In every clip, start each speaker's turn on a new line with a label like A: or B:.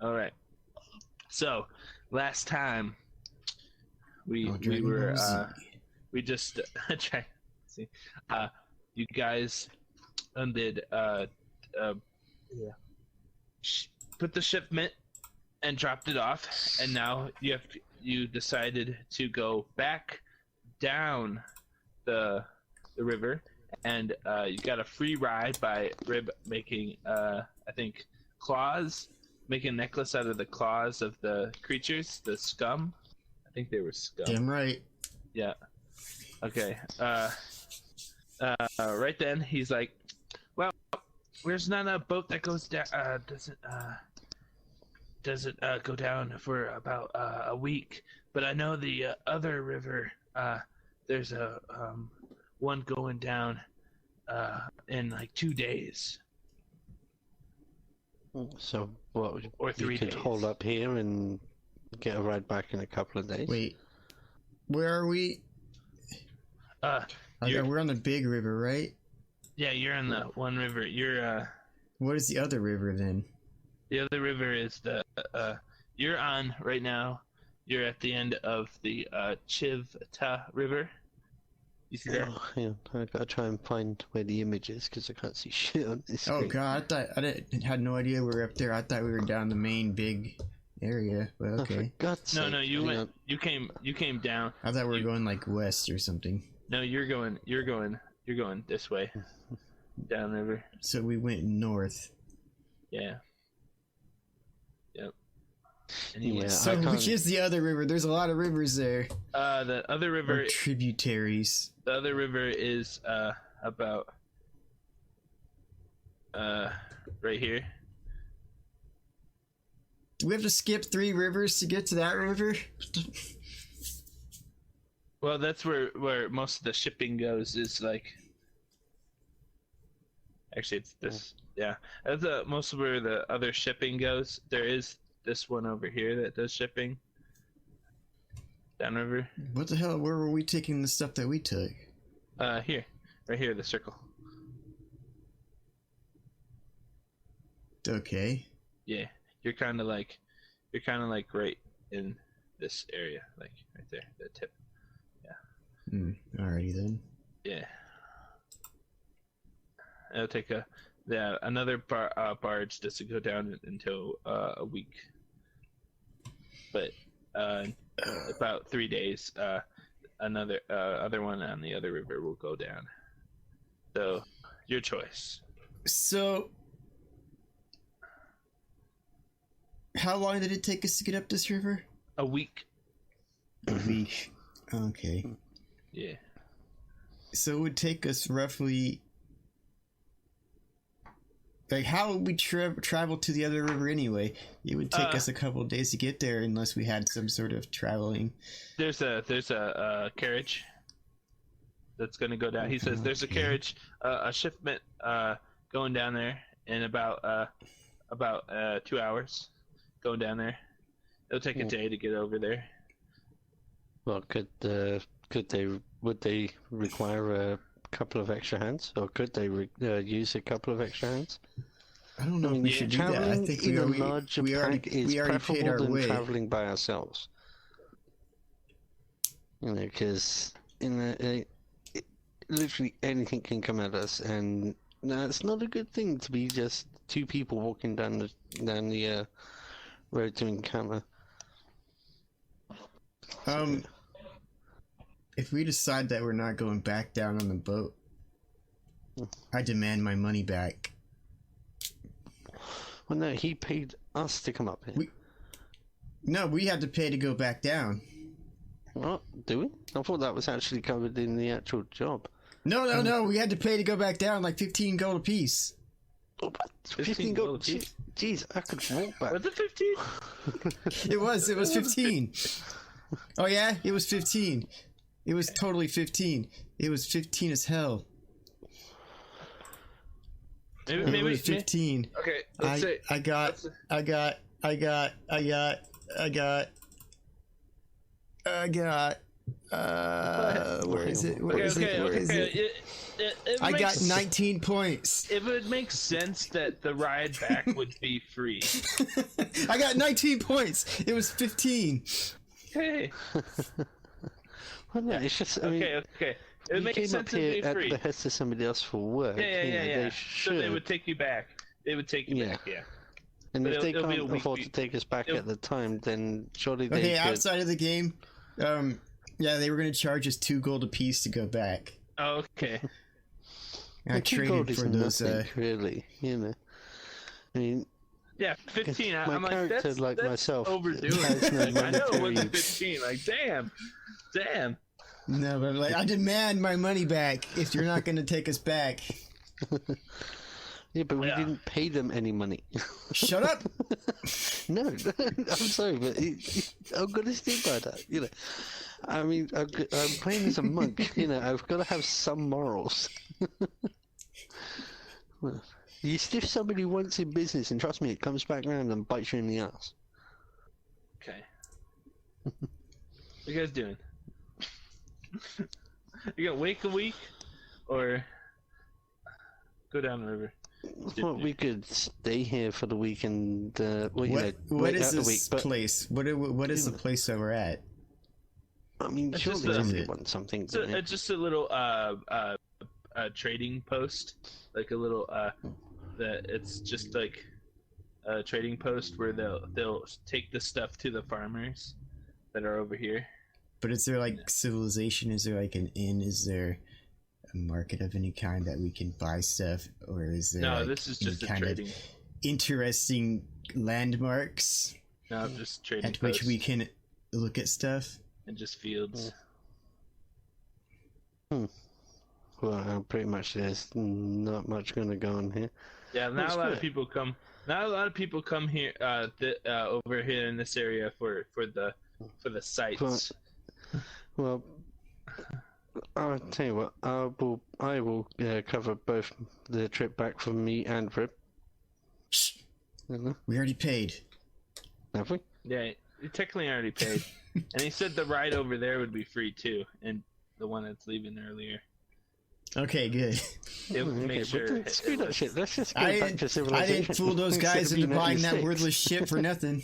A: All right. So last time we
B: Dragon
A: were
B: Ball Z.
A: we just try see you guys did put the shipment and dropped it off, and now you decided to go back down the river, and you got a free ride by Rib making I think claws, making a necklace out of the claws of the creatures, the scum. I think they were scum.
B: Damn right.
A: Yeah. Okay. Right then he's like, well, there's not a boat that goes down. Doesn't go down for about a week, but I know the other river. There's a one going down in like 2 days.
C: So what?
A: Or 3
C: you could
A: days.
C: hold up here and get a ride back in a couple of days.
B: Wait, where are we? We're on the big river, right?
A: Yeah, you're in the one river. You're
B: What is the other river then?
A: the other river is the you're on right now. You're at the end of the Chivta River. You see that?
C: Oh, hang on. I gotta try and find where the image is because I can't see shit on this
B: Oh
C: screen.
B: god, had no idea we were up there. I thought we were down the main big area, but
C: Oh,
B: okay.
C: for God's sake.
A: No, you
C: Hang
A: went.
C: on.
A: You came down.
B: I thought we were going like west or something.
A: No, you're going this way, downriver.
B: So we went north.
A: Yeah. Yep. And you
C: Yeah,
A: went,
B: So
C: I can't-
B: which is the other river? There's a lot of rivers there.
A: the other river.
B: Or tributaries.
A: The other river is about right here.
B: Do we have to skip 3 rivers to get to that river?
A: Well, that's where most of the shipping goes. Is like. Actually, it's this. Yeah, that's most of where the other shipping goes. There is this one over here that does shipping. Downriver.
B: What the hell? Where were we taking the stuff that we took?
A: Here, right here, the circle.
B: Okay.
A: Yeah, you're kind of like right in this area, like right there, the tip.
B: Alrighty then.
A: Yeah. It'll take another barge just to go down until a week, but about 3 days. Another other one on the other river will go down. So your choice.
B: So, how long did it take us to get up this river?
A: A week.
B: A week. Okay.
A: Yeah.
B: So it would take us roughly. Like, how would we travel to the other river anyway? It would take us a couple of days to get there unless we had some sort of traveling.
A: There's a carriage that's gonna go down. He says there's a carriage, a shipment going down there in about 2 hours. Going down there. It'll take a day to get over there.
C: Well, would they require a couple of extra hands, or could they use a couple of extra hands?
B: I don't know if we should do that. I
C: Traveling
B: think
C: in a larger pack is
B: we already paid
C: preferable
B: our
C: than
B: way.
C: traveling by ourselves. You know, because literally anything can come at us, and it's not a good thing to be just 2 people walking down the road to encounter.
B: If we decide that we're not going back down on the boat, I demand my money back.
C: Well, no, he paid us to come up here.
B: No, we had to pay to go back down.
C: What? Do we? I thought that was actually covered in the actual job.
B: No, we had to pay to go back down, like 15 gold apiece.
C: Oh, but 15 gold. Jeez, I could walk back.
A: Was it 15?
B: It was 15. Oh yeah, it was 15. It was totally 15. It was 15 as hell.
A: Maybe
B: It was 15.
A: Okay, let's say
B: I got Where is it? Where is it? Where is it? I got 19 points.
A: It would make sense that the ride back would be free.
B: I got 19 points. It was 15.
A: Okay.
C: Well, no, it's just. I mean,
A: okay. It
C: you
A: makes
C: came
A: sense
C: up here
A: to be
C: at
A: free.
C: the behest of somebody else for work.
A: Yeah.
C: They should.
A: So they would take you back. They would take you back. Yeah.
C: And
A: But
C: if they
A: it'll be
C: can't
A: a week
C: afford to take us back at the time, then surely they
B: Okay,
C: could.
B: outside of the game, yeah, they were going to charge us 2 gold apiece to go back.
A: Oh, okay.
B: I traded for those.
C: Nothing, really, you know. I mean,
A: Yeah, 15.
C: my
A: I'm like,
C: character,
A: that's,
C: like
A: that's
C: myself,
A: overdoing
C: has
A: it.
C: no
A: Like, I know it wasn't
C: monetary-
A: 15. Like, damn.
B: No, but like, I demand my money back if you're not going to take us back.
C: Yeah, but we
A: Yeah.
C: didn't pay them any money.
B: Shut up!
C: No, I'm sorry, but I'm gonna stick by that. You know, I mean, I'm playing as a monk. You know, I've got to have some morals. Well, you stiff somebody once in business, and trust me, it comes back around and bites you in the ass.
A: Okay. What you guys doing? You gonna wait a week, or go down the river?
C: Well, we could stay here for the week and well, you know,
B: What
C: wait
B: is
C: out the
B: this
C: week, but
B: place? What is the place that we're at?
C: I mean,
A: It's
C: surely
A: just a-
C: somebody wants something.
A: It's,
C: doesn't it?
A: it's just a little trading post, like a little that it's just like a trading post where they'll take the stuff to the farmers that are over here.
B: But is there like civilization? Is there like an inn? Is there a market of any kind that we can buy stuff, or is there
A: No,
B: like,
A: this is
B: any
A: just a
B: kind of
A: trading.
B: interesting landmarks
A: No, just trading
B: at which
A: posts
B: we can look at stuff?
A: and just fields.
C: Well, pretty much there's not much going to go on here.
A: Yeah, not
C: That's
A: a lot
C: good.
A: of people come. Not a lot of people come here, over here in this area for the sites.
C: Well, I'll tell you what. I will cover both the trip back for me and Rip.
B: Shh,
C: Mhm.
B: we already paid.
C: Have we?
A: Yeah, you technically already paid, and he said the ride over there would be free too, and the one that's leaving earlier.
B: Okay, good.
A: It would make
C: but
A: sure.
C: then screw that shit. Let's just go
B: I
C: back to
B: didn't,
C: civilization.
B: I didn't fool those
C: instead
B: guys
C: of
B: into
C: being
B: buying that
C: 96.
B: worthless shit for nothing.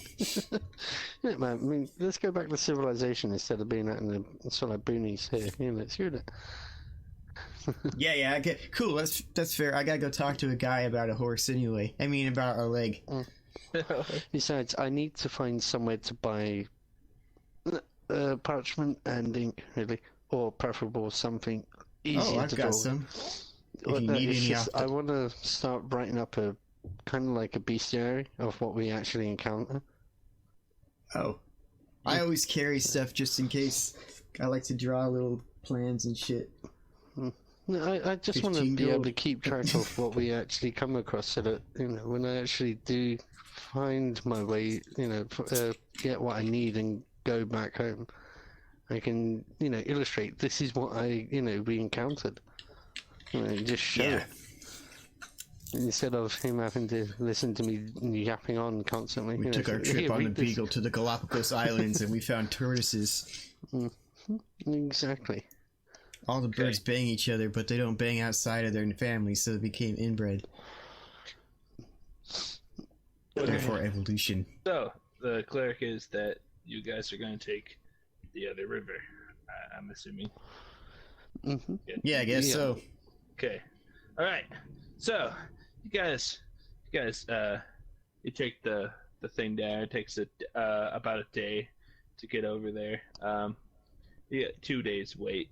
C: Yeah, man. I mean, let's go back to civilization instead of being out in the sort of boonies here. You know, screw that.
B: Yeah, I get cool. That's fair. I gotta go talk to a guy about a horse anyway. I mean, about a leg.
C: Besides, I need to find somewhere to buy parchment and ink, really, or preferable something easier
B: Oh, I've
C: to
B: got
C: draw.
B: some.
C: Well,
B: If you
C: no,
B: need
C: it's
B: any
C: just,
B: off the-
C: I want to start writing up a kind of like a bestiary of what we actually encounter.
B: Oh, I always carry stuff just in case. I like to draw little plans and shit.
C: No, I just want to
B: 15
C: be able
B: gold.
C: to keep track of what we actually come across, so that when I actually do find my way, get what I need and go back home, I can illustrate this is what we encountered. Just show it. Instead of him having to listen to me yapping on constantly.
B: We took our trip
C: "Here,
B: on the
C: read this."
B: Beagle to the Galapagos Islands and we found tortoises.
C: Exactly.
B: All the birds bang each other, but they don't bang outside of their family, so it became inbred. Therefore, evolution.
A: So the cleric is that you guys are going to take the other river. I'm assuming.
C: Hmm.
B: Yeah, I guess
C: Yeah.
B: so.
A: Okay. All right. So you guys, you take the thing down. It takes about a day to get over there. You get 2 days wait.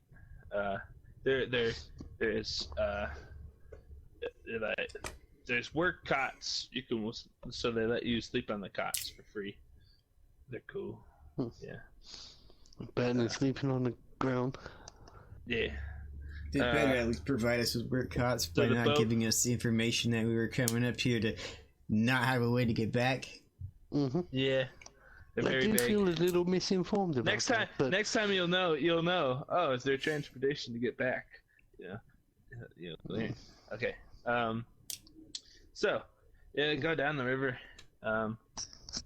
A: There's work cots. You can, so they let you sleep on the cots for free. They're cool. Yeah.
C: Better than sleeping on the ground.
A: Yeah.
B: They better at least provide us with work cots by
A: the
B: not
A: boat-
B: giving us the information that we were coming up here to not have a way to get back.
C: Mm-hmm.
A: Yeah. They're
C: I
A: very
C: do
A: vague.
C: feel a little misinformed about
A: Next time,
C: that, but
A: next time you'll know. Oh, is there transportation to get back? Yeah. Okay. So, yeah, go down the river. A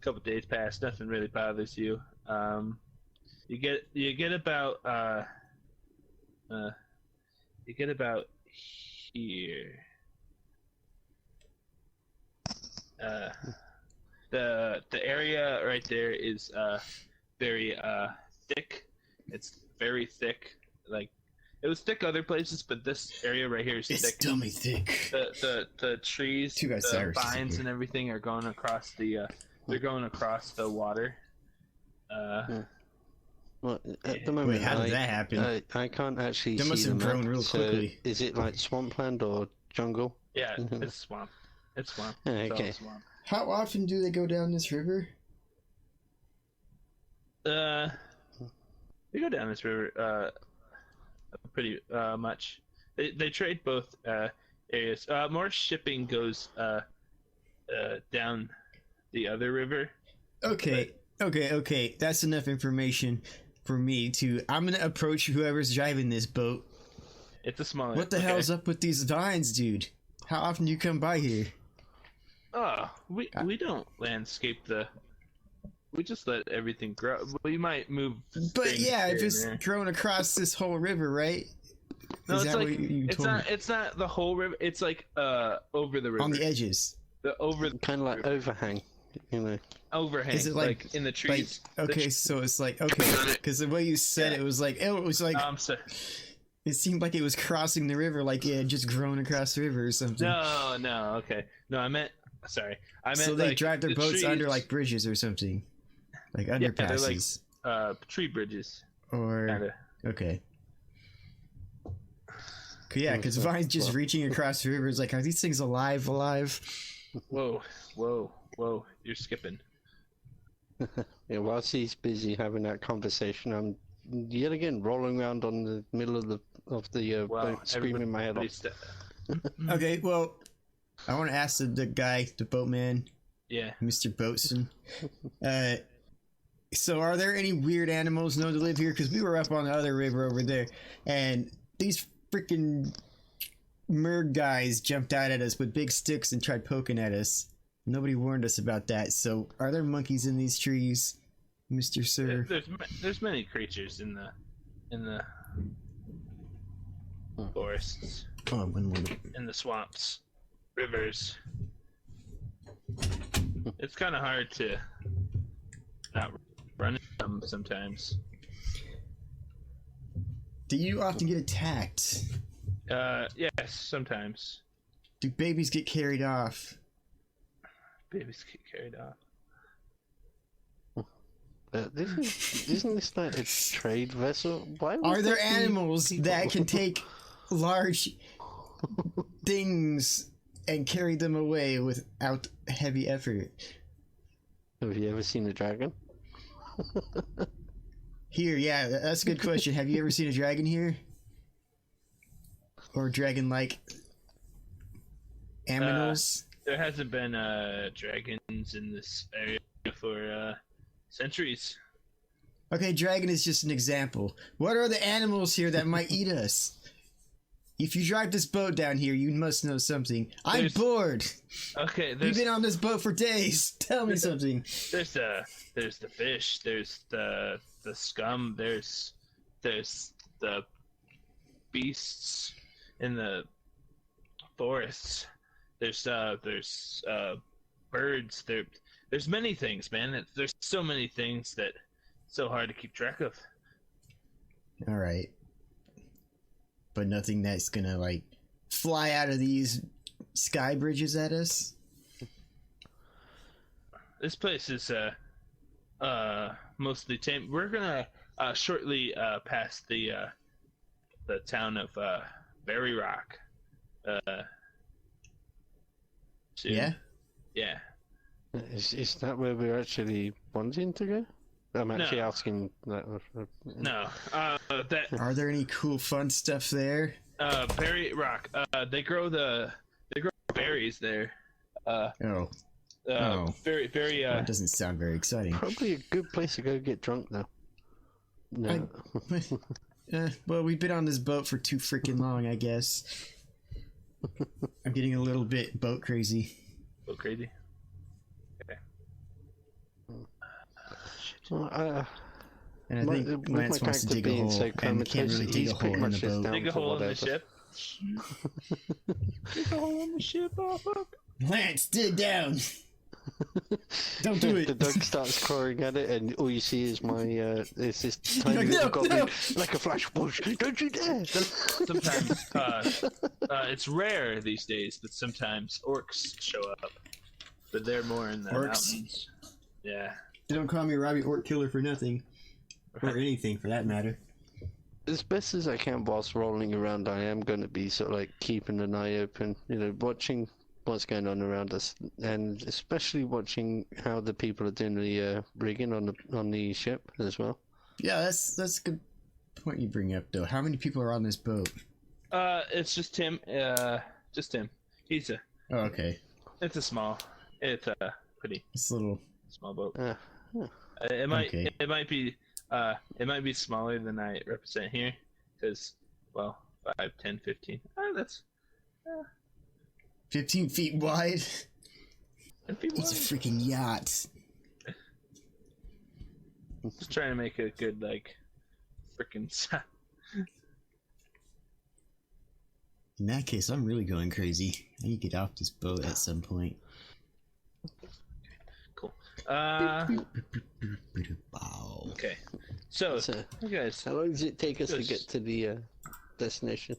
A: couple days pass, nothing really bothers you. you get about here. The area right there is very thick. It's very thick. Like it was thick other places, but this area right here is
B: It's
A: thick.
B: dummy thick.
A: The trees,
B: Two guys
A: the
B: Cyrus is
A: vines,
B: here.
A: and everything are going across the. They're going across the water.
C: Well, at the moment,
B: Wait, how did that happen?
C: I can't actually
B: They
C: see
B: must
C: the
B: have
C: map,
B: grown real
C: so
B: quickly.
C: is it like swampland or jungle?
A: Yeah, it's swamp. It's swamp.
C: Yeah,
A: It's all
C: okay.
A: swamp.
B: How often do they go down this river?
A: They go down this river pretty much. They trade both areas. More shipping goes down the other river.
B: Okay. That's enough information for me to. I'm gonna approach whoever's driving this boat.
A: It's a smaller.
B: What the hell's up with these vines, dude? How often do you come by here?
A: Oh, we don't landscape the. We just let everything grow. We might move.
B: But
A: things
B: yeah,
A: here
B: if
A: and
B: it's
A: there.
B: grown across this whole river, right?
A: No,
B: Is
A: it's
B: that
A: like
B: what you
A: it's
B: told
A: not.
B: me?
A: It's not the whole river. It's like over the river.
B: On the edges.
A: The over
C: Kind of like overhang, you know.
A: overhang.
B: Is it
A: like in the trees?
B: Okay, so it's like because the way you said
A: Yeah.
B: it was like
A: So,
B: it seemed like it was crossing the river, like it had just grown across the river or something.
A: no, okay. No, I meant. Sorry, I meant.
B: So they
A: like,
B: drive their
A: the
B: boats
A: trees,
B: under like bridges or something, like
A: they're like-
B: underpasses,
A: tree bridges.
B: or
A: Kinda.
B: okay. Yeah, because Vine's just reaching across the river. It's like, are these things alive?
A: Whoa! You're skipping.
C: Yeah, whilst he's busy having that conversation, I'm yet again rolling around on the middle of the
A: Wow!
C: boat, screaming my head off.
B: Okay, well, I want to ask the guy, the boatman,
A: Yeah.
B: Mr. Boatson. So are there any weird animals known to live here? Because we were up on the other river over there, and these freaking merg guys jumped out at us with big sticks and tried poking at us. Nobody warned us about that. So are there monkeys in these trees, Mr. Sir?
A: There's many creatures in the forests,
B: Oh, one moment.
A: in the swamps, rivers. It's kind of hard to not run into them sometimes.
B: Do you often get attacked?
A: Yes, sometimes.
B: Do babies get carried off?
A: Babies get carried off.
C: Isn't this like a trade vessel? Why would
B: Are there
C: there be
B: animals
C: people?
B: that can take large things and carry them away without heavy effort?
C: Have you ever seen a dragon?
B: Here, yeah, that's a good question. Have you ever seen a dragon here? Or dragon-like aminals?
A: There hasn't been dragons in this area for centuries.
B: Okay, dragon is just an example. What are the animals here that might eat us? If you drive this boat down here, you must know something. I'm
A: There's-
B: bored.
A: Okay,
B: We've
A: there's
B: been on this boat for days. Tell me something.
A: there's the fish, there's the scum, there's the beasts in the forests. There's birds. There's many things, man. There's so many things that it's so hard to keep track of.
B: All right. But nothing that's gonna like fly out of these sky bridges at us.
A: This place is mostly tame. We're gonna shortly pass the town of Berry Rock. Soon.
B: Yeah.
A: Yeah.
C: Is that where we're actually wanting to go? I'm actually
A: No.
C: asking that.
A: No. That
B: Are there any cool fun stuff there?
A: Berry Rock. They grow berries there.
B: Oh, Oh.
A: Very
B: that doesn't sound very exciting.
C: Probably a good place to go get drunk though. No.
B: Well, we've been on this boat for too freaking long, I guess. I'm getting a little bit boat crazy.
A: Go crazy. Okay.
C: Well,
B: And I think
C: with
B: Lance
C: my
B: wants to
C: character
B: dig a
C: being
B: hole
C: so
B: and can't
C: comatose,
B: really dig
C: he's
B: a hole
C: pretty
B: in the
C: much just
B: boat.
C: down
A: Dig a
C: for
A: hole in the
C: whatever.
A: ship. Dig a hole in the ship. Oh, fuck.
B: Lance, dig down! Don't do
C: The
B: it!
C: dog starts clawing at it, and all you see is my it's this tiny
B: like,
C: little
B: "No,
C: goblin,
B: no."
C: like a flash. Whoosh, don't you dare!
A: Sometimes it's rare these days, but sometimes orcs show up. But they're more in the
B: Orcs?
A: mountains. Yeah.
B: They don't call me Robbie Orc Killer for nothing. Or anything, for that matter.
C: As best as I can whilst rolling around, I am going to be sort of like keeping an eye open, watching what's going on around us, and especially watching how the people are doing the rigging on the ship as well.
B: Yeah, that's a good point you bring up, though. How many people are on this boat?
A: It's just him. Just him.
B: Oh, okay.
A: It's a pretty
B: It's a little...
A: small boat.
C: Yeah.
A: It might
B: Okay.
A: it might be smaller than I represent here, because 5, 10, 15. That's
B: 15 feet wide?
A: that'd be
B: It's a freaking yacht.
A: just trying to make a good freaking sound.
B: In that case, I'm really going crazy. I need to get off this boat at some point.
A: Cool.
B: Wow.
A: Okay. So,
C: So,
A: you guys,
C: how long does it take us to
A: Yes.
C: get to the destination?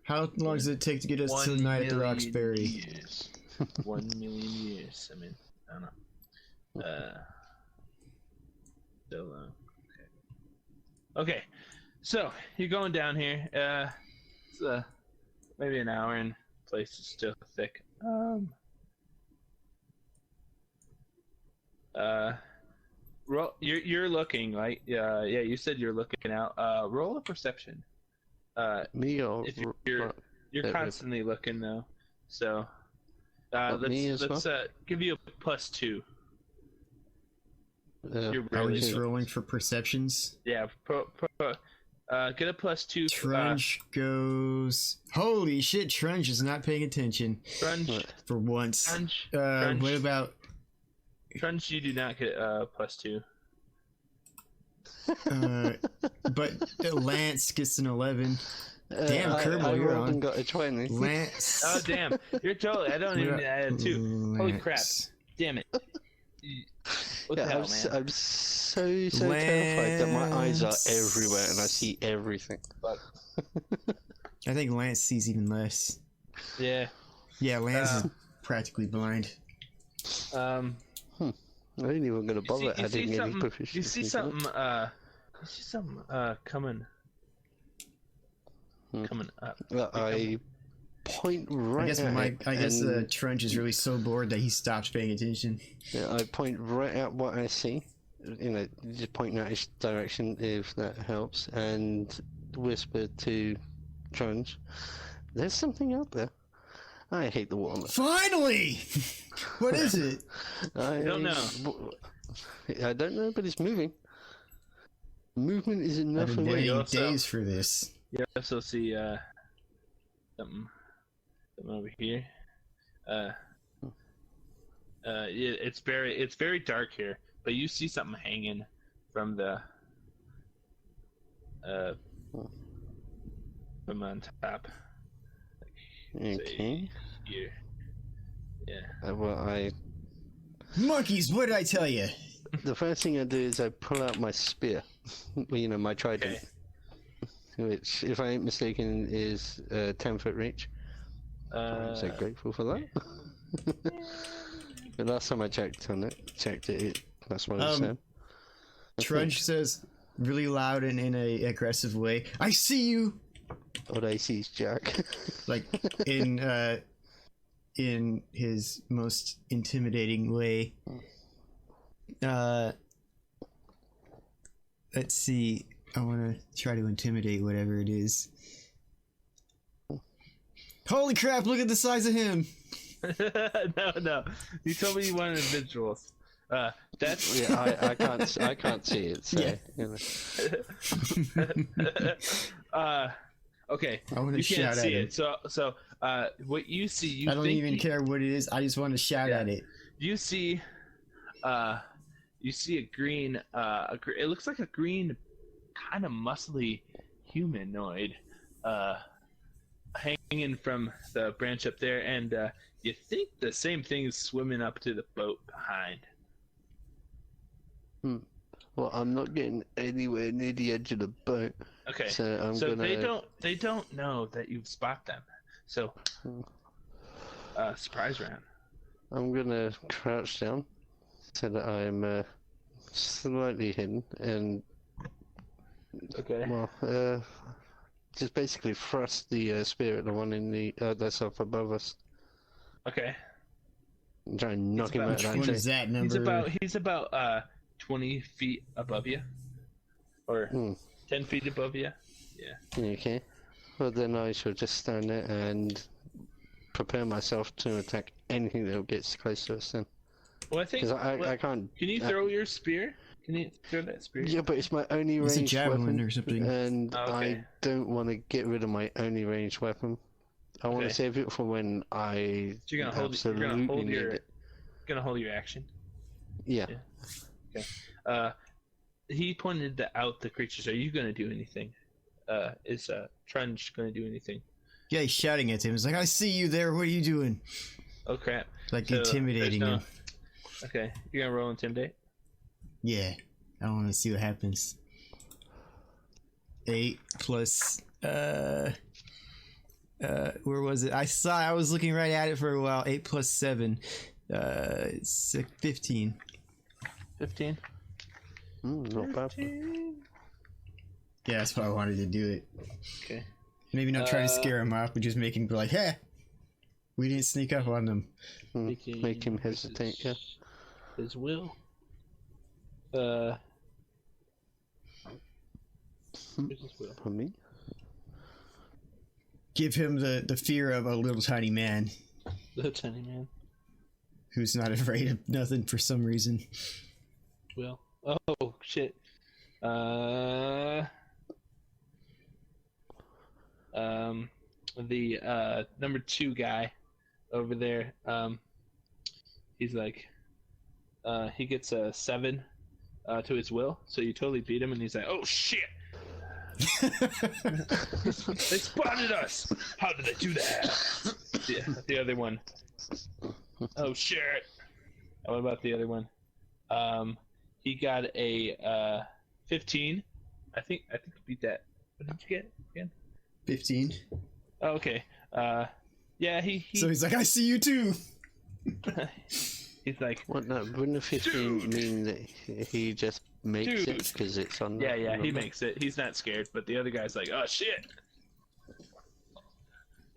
B: How long does it take to get us to the night at the
A: 1,000,000
B: Roxbury?
A: years. 1,000,000 years. I mean, I don't know. So long. Okay. So you're going down here. It's maybe an hour, and the place is still thick. You're looking, right? Yeah. You said you're looking out. Roll a perception.
C: Me or
A: If you're
C: Yeah,
A: constantly looking though, so
C: me as
A: let's give you a +2. You're
B: Are we
A: really
B: just
A: good.
B: rolling for perceptions?
A: Yeah, get a +2.
B: Trunge goes... Holy shit, Trunge is not paying attention.
A: Trunge,
B: For once.
A: Trunge,
B: What about...
A: Trunge. You do not get a +2.
B: But Lance gets an 11. Damn, Kerbal,
C: I
B: you're
C: rolled
B: on.
C: and got a 20.
B: Lance...
A: Oh damn, you're totally. I don't even. I had 2. Holy crap!
B: Lance.
A: Damn it. What the
C: Yeah,
A: hell,
C: I'm,
A: man?
C: I'm so terrified that my eyes are everywhere and I see everything.
B: I think Lance sees even less.
A: Yeah.
B: Yeah, Lance is practically blind.
C: I ain't even gonna bother adding any
A: something?
C: proficiency.
A: You see something? Coming. Coming up.
C: I point right
B: I guess
C: at it.
B: I guess
C: and,
B: Trunge is really so bored that he stops paying attention.
C: yeah, I point right at what I see. Just pointing out its direction if that helps, and whisper to Trunge, "There's something out there. I hate the water."
B: Finally! What is it?
C: I
A: don't know.
C: I don't know, but it's moving. Movement is
B: I've
C: enough
B: been
C: of it.
B: waiting
A: also-
B: days for this.
A: You also see something over here. It's very dark here, but you see something hanging from the from on top. Say,
C: Okay.
A: here. Yeah.
C: Well,
B: Monkeys, what did I tell you?
C: the first thing I do is I pull out my spear. Well, my trident.
A: Okay.
C: Which, if I ain't mistaken, is 10-foot reach. I'm so grateful for that. The last time I checked it, that's what it said.
B: Trunge says really loud and in a aggressive way, "I see you!"
C: What I see is Jack.
B: Like in his most intimidating way. Let's see. I want to try to intimidate whatever it is. Holy crap, look at the size of him!
A: No. You told me you wanted visuals. That's
C: Yeah, I can't see it. So,
B: Yeah.
A: Okay.
B: I want to
A: You
B: shout
A: can't
B: at
A: see
B: him.
A: it. So what you see, you
B: I don't
A: think
B: even care what it is, I just want to shout
A: Yeah.
B: at it.
A: You see you see a green, it looks like a green, kind of muscly humanoid, hanging from the branch up there, and you think the same thing is swimming up to the boat behind.
C: Well, I'm not getting anywhere near the edge of the boat.
A: Okay.
C: So
A: they don't know that you've spot them. So surprise round.
C: I'm gonna crouch down so that I'm slightly hidden and
A: Okay.
C: well, just basically thrust the spear at the one in the that's up above us.
A: Okay.
C: And try and knock him out.
B: Which one is that number?
A: He's about 20 feet above you, or 10 feet above you. Yeah.
C: Okay. Well, then I shall just stand there and prepare myself to attack anything that gets close to us. Then,
A: Well, I think.
C: because I can't.
A: Can you throw your spear? Can you throw that spear?
C: Yeah, but it's my only
B: It's a
C: ranged
B: javelin
C: weapon,
B: or something.
C: and
A: Okay.
C: I don't want to get rid of my only ranged weapon. I want
A: Okay.
C: to save it for when I
A: So you're gonna hold. You're
C: absolutely
A: gonna hold
C: need
A: your.
C: it.
A: Gonna hold your action.
C: Yeah.
A: He pointed out the creatures. Are you gonna do anything? Is Trunge gonna do anything?
B: Yeah, he's shouting at him. He's like, I see you there. What are you doing?
A: Oh crap!
B: Like
A: So,
B: intimidating
A: there's no-
B: him.
A: Okay, you're gonna roll intimidate.
B: Yeah. I want to see what happens. 8 plus where was it? I was looking right at it for a while. 8 plus 7. It's 15.
A: 15.
C: Not bad.
B: Yeah, that's why I wanted to do it.
A: Okay.
B: Maybe not try to scare him off, but just make him be like, hey, we didn't sneak up on them.
C: Make him hesitate. Yeah.
A: His will. Where's his will?
C: For me.
B: Give him the fear of a little tiny man
A: The tiny man.
B: who's not afraid of nothing for some reason.
A: Will. Oh shit. The number 2 guy over there. He's like, he gets a 7 to his will, so you totally beat him, and he's like, oh shit. They spotted us. How did they do that? The other one. Oh shit. What about the other one? He got a 15. I think you beat that. What did you get again?
B: 15.
A: Oh, okay. Yeah, he
B: So he's like, I see you too.
A: he's like,
C: What? No, wouldn't a 15 mean that he just makes it because it's on?
A: yeah,
C: on
A: he
C: the-
A: makes it. He's not scared, but the other guy's like, oh shit.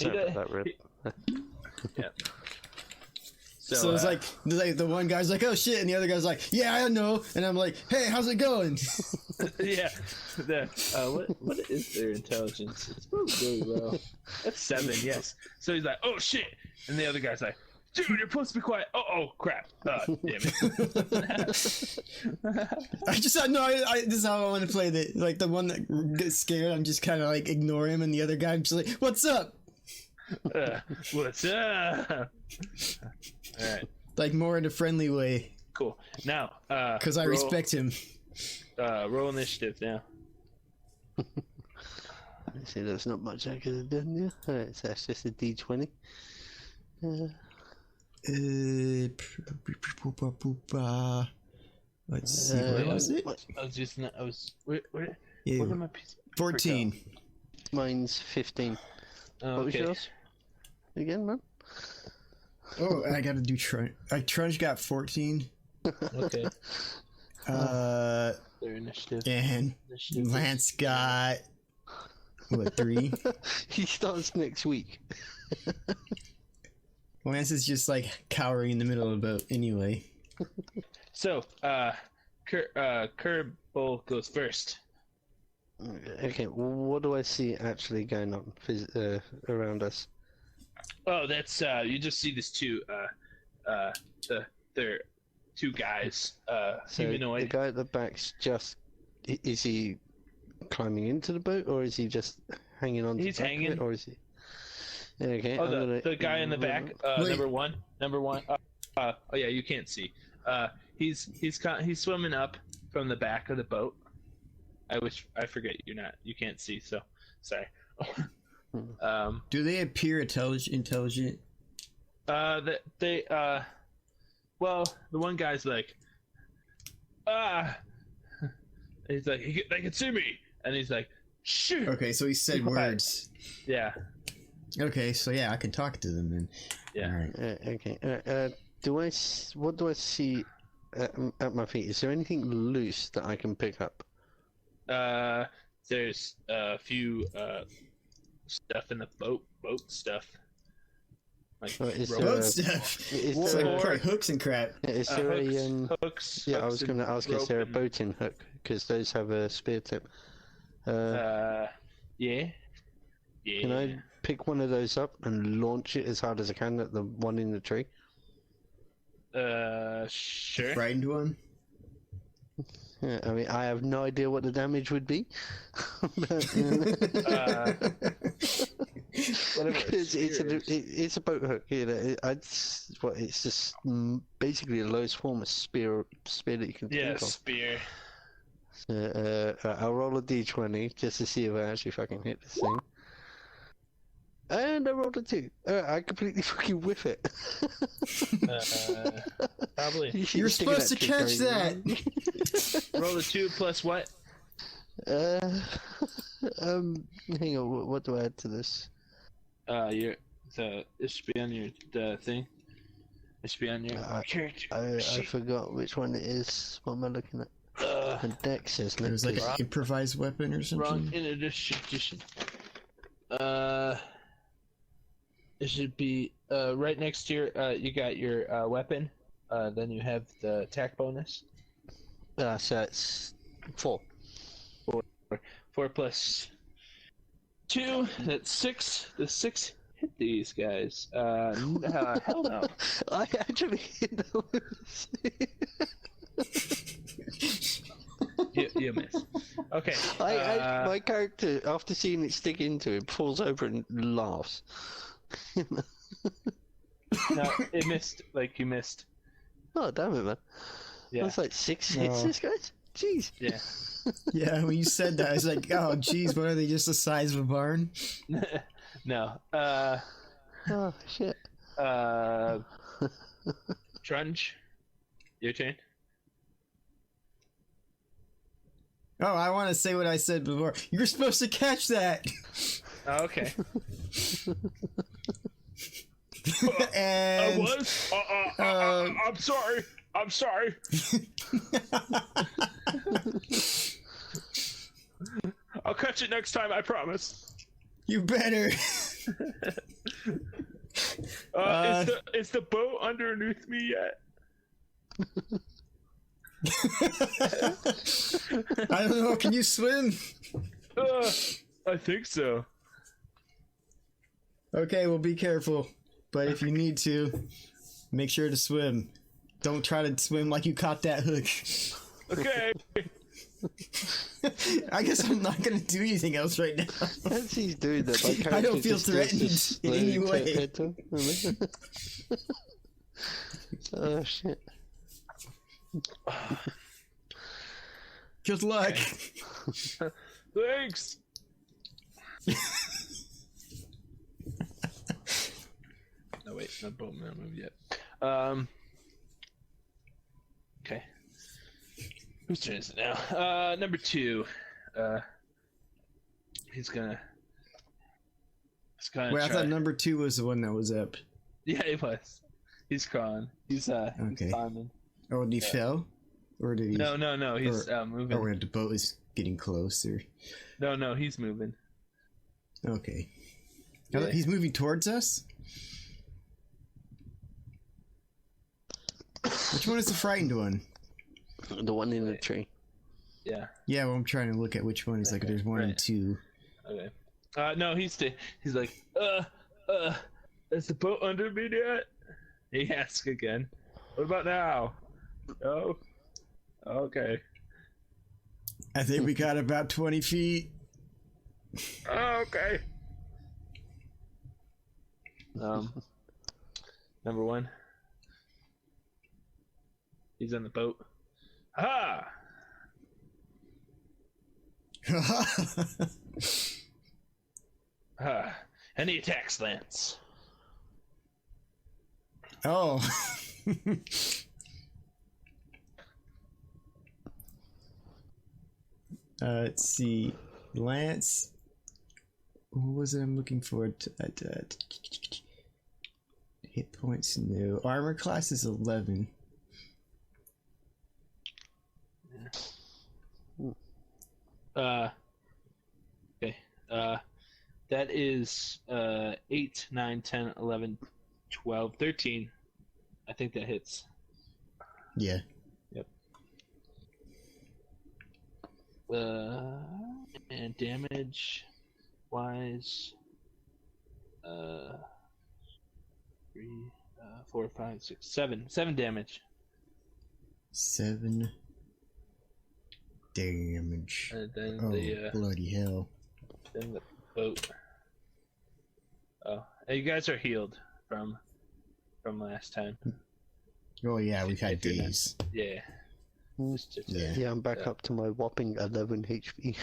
C: Sorry about that, Rip.
A: Yeah.
B: So it's like the one guy's like, oh shit, and the other guy's like, yeah, I know. And I'm like, hey, how's it going?
A: yeah. What is their intelligence? It's probably really low. That's 7, yes. So he's like, oh shit, and the other guy's like, dude, you're supposed to be quiet. Oh crap. Damn it.
B: I just no, I this is how I want to play that. Like the one that gets scared, I'm just kind of like ignore him, and the other guy, I'm just like, what's up?
A: What's up? All right.
B: Like more in a friendly way,
A: Cool. Now,
B: because I respect him.
A: Roll initiative now.
C: See, there's not much I could have done there. Alright, so that's just a D20.
B: Let's see, what was it?
A: I was just not. I was. Where
B: Yeah,
A: are my pieces?
B: 14.
C: Mine's 15.
A: Oh,
C: What was
A: okay.
C: yours? Again, man?
B: Oh, I gotta do Trunge. Trunge got 14.
A: Okay.
B: Uh,
A: Their initiative.
B: and
A: Initiative.
B: Lance got what, 3?
C: He starts next week.
B: Lance is just like cowering in the middle of the boat anyway.
A: So, Kerbal goes first.
C: Okay, well, what do I see actually going on around us?
A: Oh, that's you just see these two they're 2 guys,
C: So
A: humanoid.
C: the guy at the back's just... Is he climbing into the boat, or is he just hanging on to
A: He's
C: the back of
A: hanging.
C: it, or is he... Okay,
A: Oh,
C: I'm
A: the guy in the back,
B: Wait.
A: number one. Oh yeah, you can't see. he's swimming up from the back of the boat. I forget you can't see, so sorry.
B: Do they appear intelligent?
A: Well, the one guy's like, he's like, they can see me, and he's like, shoot.
B: Okay, so he said words.
A: Yeah.
B: Okay, so yeah, I can talk to them then.
A: Yeah.
B: All right.
C: Okay. What do I see at my feet? Is there anything loose that I can pick up?
A: There's a few stuff in the boat stuff. Like
C: Is
A: rope.
C: there
B: Boat stuff.
C: Is
B: It's
C: there,
B: like probably hooks and crap.
C: is there
A: hooks,
C: yeah, I was
A: and
C: going to ask, is there a
A: rope
C: boating hook? Because those have a spear tip.
A: Yeah.
C: Can I pick one of those up and launch it as hard as I can at the one in the tree?
A: Sure.
B: Frightened one.
C: Yeah, I mean, I have no idea what the damage would be. But, because it's a boat hook, you know. It's just basically the lowest form of spear that you can think of.
A: Spear.
C: I'll roll a d20 just to see if I actually fucking hit this thing. And I rolled a 2. I completely fucking whiff it.
A: Probably.
B: You're supposed to catch that.
A: Roll a 2 plus what?
C: Hang on. What do I add to this?
A: It should be on your thing. It should be on your character.
C: I forgot which one it is. What am I looking at? The dex, isn't it?
B: It was like an improvised weapon or something.
A: Wrong in addition. It should be right next to your. You got your weapon. Then you have the attack bonus.
C: So it's 4.
A: 4 plus 2. That's 6. The 6 hit these guys. Hell no.
C: I actually hit those.
A: You miss. Okay.
C: My character, after seeing it stick into him, falls over and laughs.
A: No, it missed. Like you missed.
C: Oh, damn it, man.
A: Yeah.
C: That's like 6 hits, this guys? Jeez.
A: Yeah.
B: Yeah, when you said that, I was like, oh, geez, what are they, just the size of a barn?
A: No.
C: Oh, shit.
A: Trunge, your turn.
B: Oh, I want to say what I said before. You're supposed to catch that!
A: Oh, okay.
B: And...
A: I was. I'm sorry. I'm sorry. I'll catch it next time. I promise.
B: You better.
A: Is the boat underneath me yet?
B: I don't know. Can you swim?
A: I think so.
B: Okay, well, be careful. But if you need to, make sure to swim. Don't try to swim like you caught that hook.
A: Okay.
B: I guess I'm not gonna do anything else right now.
C: As he's doing that, my character
B: I don't feel
C: just does
B: threatened
C: this
B: in any
C: slowly
B: way.
C: head to- Oh, shit.
B: Good luck.
A: Thanks. No, wait, not boat man move yet. Okay. Whose turn is it now? Number 2. He's gonna
B: Wait, I
A: try.
B: thought number 2 was the one that was up.
A: Yeah, he was. He's crawling. He's
B: Okay.
A: he's climbing.
B: Oh, and he fell? Or did he?
A: No. He's moving.
B: Oh, the boat is getting closer.
A: No, he's moving.
B: Okay.
A: Yeah.
B: He's moving towards us? Which one is the frightened one?
C: The one in the tree.
A: Yeah.
B: Yeah, well, I'm trying to look at which one. He's like, there's 1 and 2.
A: Okay. No, he's like, is the boat under me yet? He asks again. What about now? Oh. Okay.
B: I think we got about 20 feet.
A: Oh, okay. Number 1. He's on the boat. Ha! And he attacks Lance.
B: Oh. Let's see. Lance. What was it I'm looking for? Hit points, no. Armor class is 11.
A: Okay. That is 8, 9, 10, 11, 12, 13. I think that hits.
B: Yeah.
A: Yep. And damage wise, 3, 4, 5, 6, 7. 7 damage.
B: 7 damage.
A: And then
B: Oh, bloody hell.
A: then the boat. Oh, and you guys are healed from last time.
B: Oh yeah, we've had
A: If you're not-
B: days.
A: Yeah.
B: Yeah.
C: Yeah, I'm back up to my whopping 11 HP.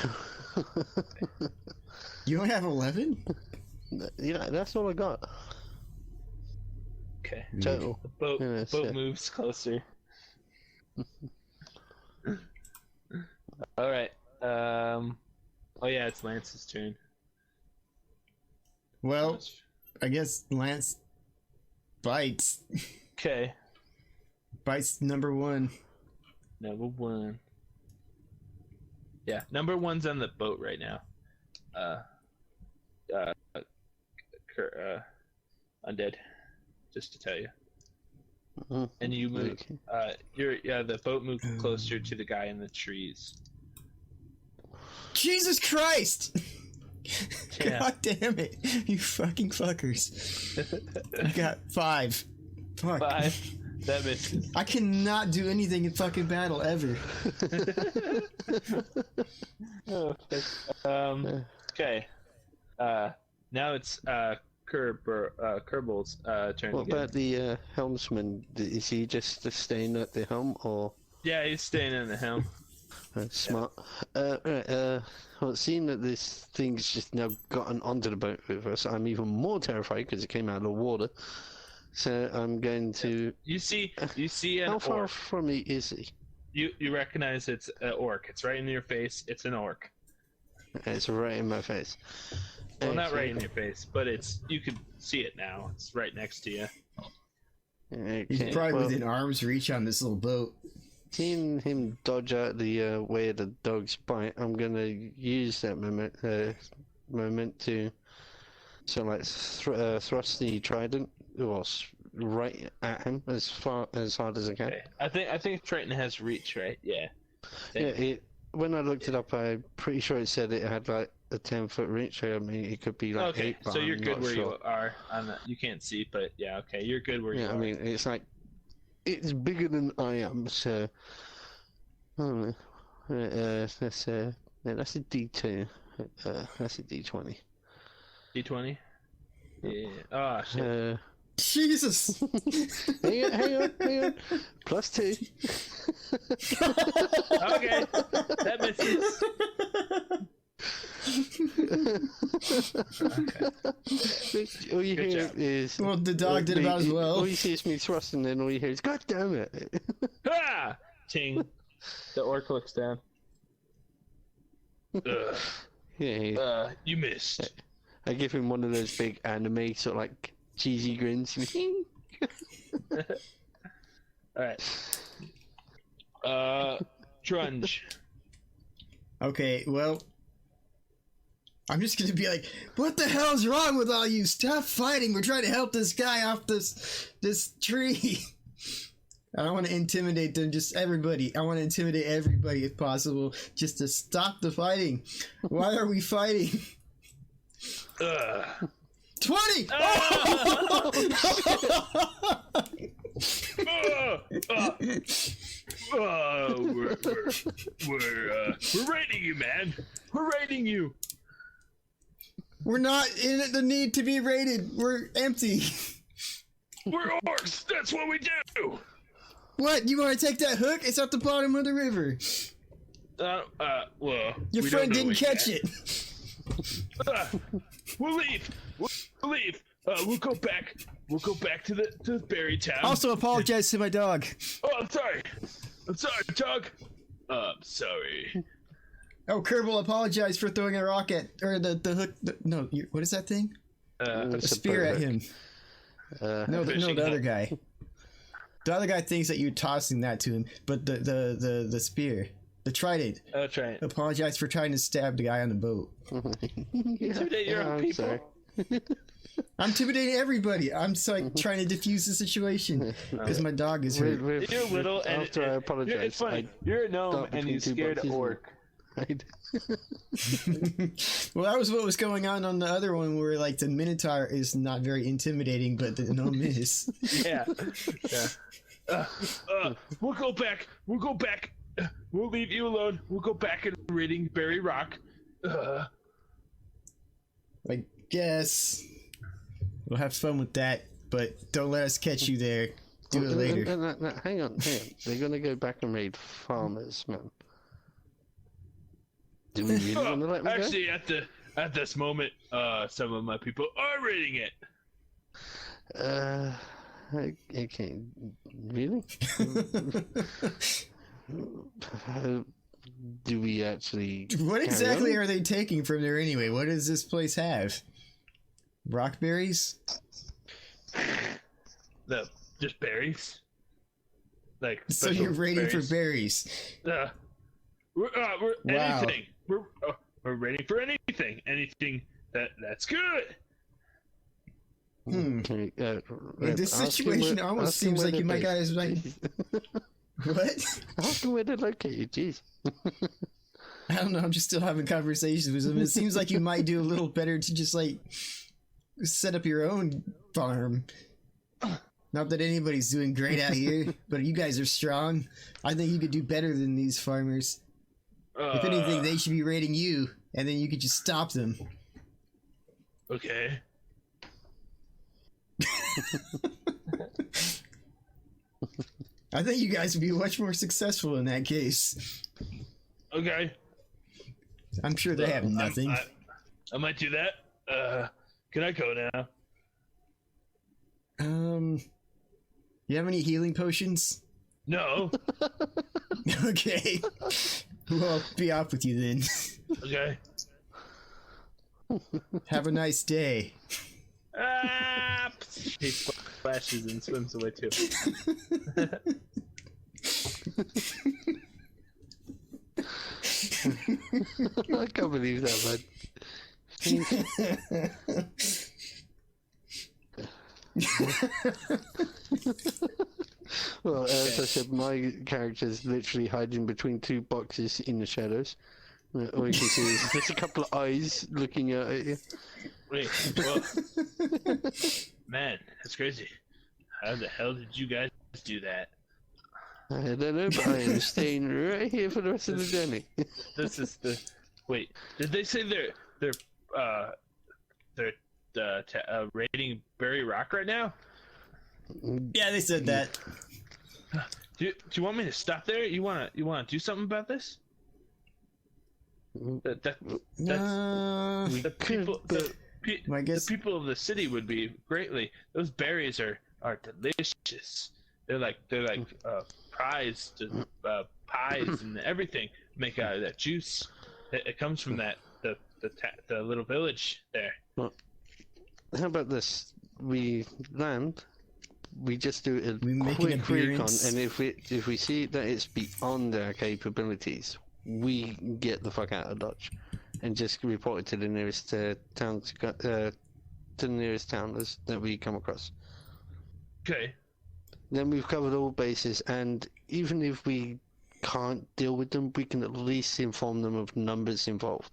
B: You don't have 11?
C: Yeah, that's all I got.
A: Okay.
C: Total.
A: The boat
C: Yeah,
A: boat
C: so-
A: moves closer. All right. Oh yeah, it's Lance's turn.
B: Well, I guess Lance bites.
A: Okay.
B: Bites number 1.
A: Number 1. Yeah, number 1's on the boat right now. Undead, just to tell you.
C: Mhm.
A: And you move.
C: Okay.
A: The boat moved closer to the guy in the trees.
B: Jesus Christ!
A: Yeah.
B: God damn it. You fucking fuckers. I got 5. Fuck.
A: 5. That misses.
B: I cannot do anything in fucking battle ever.
A: Okay. Now it's Kerbal's turn
C: What
A: again.
C: about the helmsman? Is he just staying at the helm, or
A: Yeah, he's staying in the helm.
C: smart? Right, well, seeing that this thing's just now gotten onto the boat with us, I'm even more terrified because it came out of the water. So I'm going to.
A: You see an
C: How far
A: orc.
C: from me is he?
A: You recognize it's an orc. It's right in your face. It's an orc.
C: It's right in my face.
A: Well, not
C: Okay.
A: right in your face, but you can see it now. It's right next to you.
C: Okay,
B: He's probably
C: well,
B: within arm's reach on this little boat.
C: seeing him dodge out the way of the dog's bite, I'm gonna use that moment to thrust the trident right at him as hard as I can.
A: Okay. I think Triton has reach, right? Yeah.
C: Yeah, when I looked it up, I'm pretty sure it said it had like a 10-foot reach. I mean, it could be like
A: Okay,
C: 8, but
A: so you're
C: I'm
A: good
C: not
A: where
C: sure.
A: you are. You can't see, but yeah, okay, you're good where you
C: Yeah,
A: are.
C: I mean, it's like it's bigger than I am, so. Oh, that's a D2. That's a D20.
A: D20. Yeah. Oh shit.
B: Jesus!
C: Hang on. +2.
A: Okay, that misses.
C: All you
A: Good
C: hear
A: job.
C: is.
B: Well, the dog did about as well.
C: All you see is me thrusting, and all you hear is, God damn it!
A: Ah! Ting. The orc looks down. Ugh.
C: Yeah,
A: You missed.
C: I give him one of those big anime sort of like cheesy grins.
A: Alright. Trunge.
B: Okay, well, I'm just gonna be like, what the hell's wrong with all you? Stop fighting! We're trying to help this guy off this tree. I don't want to intimidate them, just everybody. I want to intimidate everybody if possible, just to stop the fighting. Why are we fighting? 20!
A: We're raiding you, man. We're raiding you.
B: We're not in the need to be raided. We're empty.
A: We're orcs. That's what we do.
B: What? You want to take that hook? It's at the bottom of the river.
A: Well,
B: Your
A: we
B: friend
A: don't know
B: didn't catch it.
A: We'll leave. We'll leave. We'll go back. We'll go back to the berry town.
B: Also, apologize to my dog.
A: Oh, I'm sorry. I'm sorry, dog. I'm sorry.
B: Oh, Kerbal, apologize for throwing a rock at, or the hook. No, what is that thing? A spear at him. No, the other guy. The other guy thinks that you're tossing that to him, but the spear, the trident.
A: Oh, trident.
B: Apologize for trying to stab the guy on the boat.
A: Intimidate your own people.
C: Sorry.
B: I'm intimidating everybody. I'm just like trying to defuse the situation because my dog is hurt.
A: You're little, and
C: after I apologize,
A: it's funny. You're a gnome, and you scared an orc.
B: Well, that was what was going on the other one, where like the Minotaur is not very intimidating, but the gnome is.
A: Yeah. We'll go back. We'll go back. We'll leave you alone. We'll go back and raiding Berry Rock.
B: I guess we'll have fun with that, but don't let us catch you there. Do it later.
C: No, hang on. They're gonna go back and raid farmers, man. Do we really want to let them
A: Actually, at this moment, some of my people are raiding it.
C: Okay, really? Do we actually?
B: What exactly are they taking from there anyway? What does this place have? Rockberries?
A: No, just berries. Like
B: So you're raiding for berries?
A: We're
B: Wow.
A: anything. We're raiding for anything. Anything that's good.
C: Okay,
B: In this situation almost seems like you might guys like. What?
C: Ask them where they're located. Jeez.
B: I don't know. I'm just still having conversations with them. It seems like you might do a little better to just like set up your own farm. Not that anybody's doing great out here, but you guys are strong. I think you could do better than these farmers. If anything, they should be raiding you, and then you could just stop them.
A: Okay.
B: I think you guys would be much more successful in that case.
A: Okay.
B: I'm sure they have nothing.
A: I might do that. Can I go now?
B: You have any healing potions?
A: No.
B: Okay. Well, I'll be off with you then.
A: Okay.
B: Have a nice day.
A: He splashes and swims away too.
C: I can't believe that, man. Well, as I said, my character's literally hiding between two boxes in the shadows. All you can see is just a couple of eyes looking at you.
A: Wait, well, man, that's crazy. How the hell did you guys do that?
C: I don't know, but I am staying right here for the rest of the journey.
A: This is the. Wait, did they say they're raiding Berry Rock right now?
B: Yeah, they said that.
A: Do you want me to stop there? You wanna do something about this? The people of the city would be greatly. Those berries are delicious. They're like prized pies and everything make out of that juice. It comes from that the little village there.
C: Well, how about this? We land. We just do a quick recon, and if we see that it's beyond our capabilities, we get the fuck out of Dodge, and just report it to the nearest town, to the nearest towners that we come across.
A: Okay.
C: Then we've covered all bases, and even if we can't deal with them, we can at least inform them of numbers involved.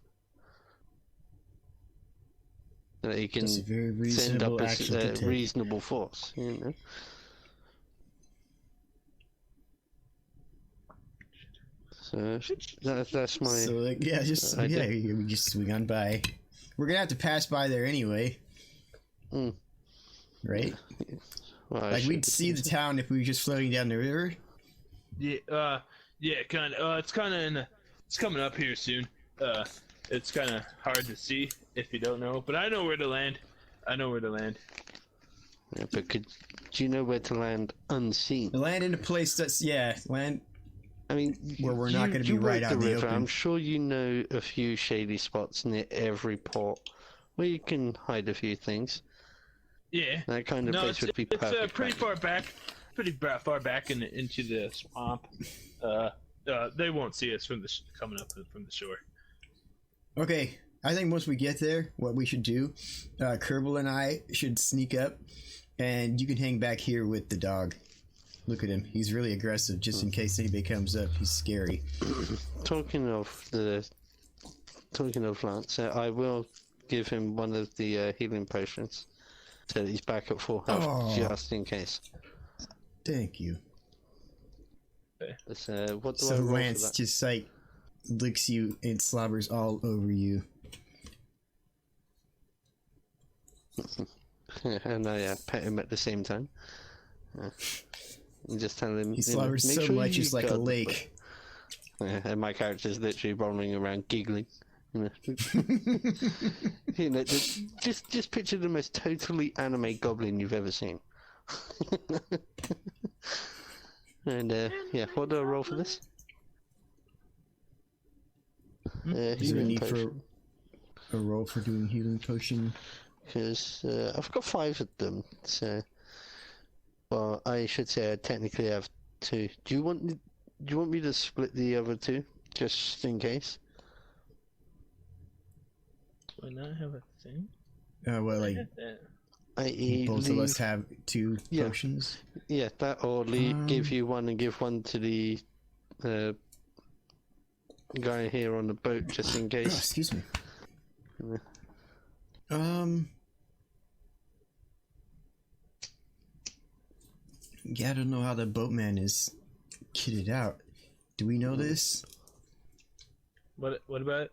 C: That you can send up a reasonable force, you know. So that's my.
B: So like, yeah, we just swing on by. We're gonna have to pass by there anyway, right?
C: Well,
B: like we'd see the town if we were just floating down the river.
A: Yeah, kind of. It's kind of it's coming up here soon. It's kind of hard to see if you don't know, but I know where to land. I know where to land.
C: Yeah, but do you know where to land unseen?
B: Land in a place that's land.
C: I mean,
B: where we're not going to be right out in the open.
C: I'm sure you know a few shady spots near every port where you can hide a few things.
A: Yeah.
C: That kind of place would be perfect.
A: It's pretty far back, far back into the swamp. They won't see us from coming up from the shore.
B: Okay, I think once we get there, what we should do, Kerbal and I should sneak up, and you can hang back here with the dog. Look at him; he's really aggressive. Just in case anybody comes up, he's scary.
C: Talking of Lance, I will give him one of the healing potions, so that he's back at full health, just in case.
B: Thank you.
C: Okay. What do I
B: So
C: roll
B: Lance
C: for that?
B: just like licks you and slobbers all over you.
C: And I pet him at the same time. And just tell him
B: He slobbers so
C: sure
B: much
C: you
B: it's like a
C: got-
B: lake.
C: And my character's literally rolling around giggling. Just picture the most totally anime goblin you've ever seen. And what do I roll for this?
B: Is there a
C: Healing
B: need
C: potion.
B: for a roll for doing healing potion?
C: Because I've got 5 of them, so. Well, I should say I technically have 2. Do you want me to split the other 2, just in case?
A: Do I not have a thing?
B: Well, like
C: I.e.,
B: both of us have 2
C: Yeah.
B: potions.
C: Yeah, that or give you one and give one to the guy here on the boat, just in
B: Oh,
C: case.
B: excuse me.
C: Yeah.
B: Yeah, I don't know how the boatman is kitted out. Do we know this?
A: What about it?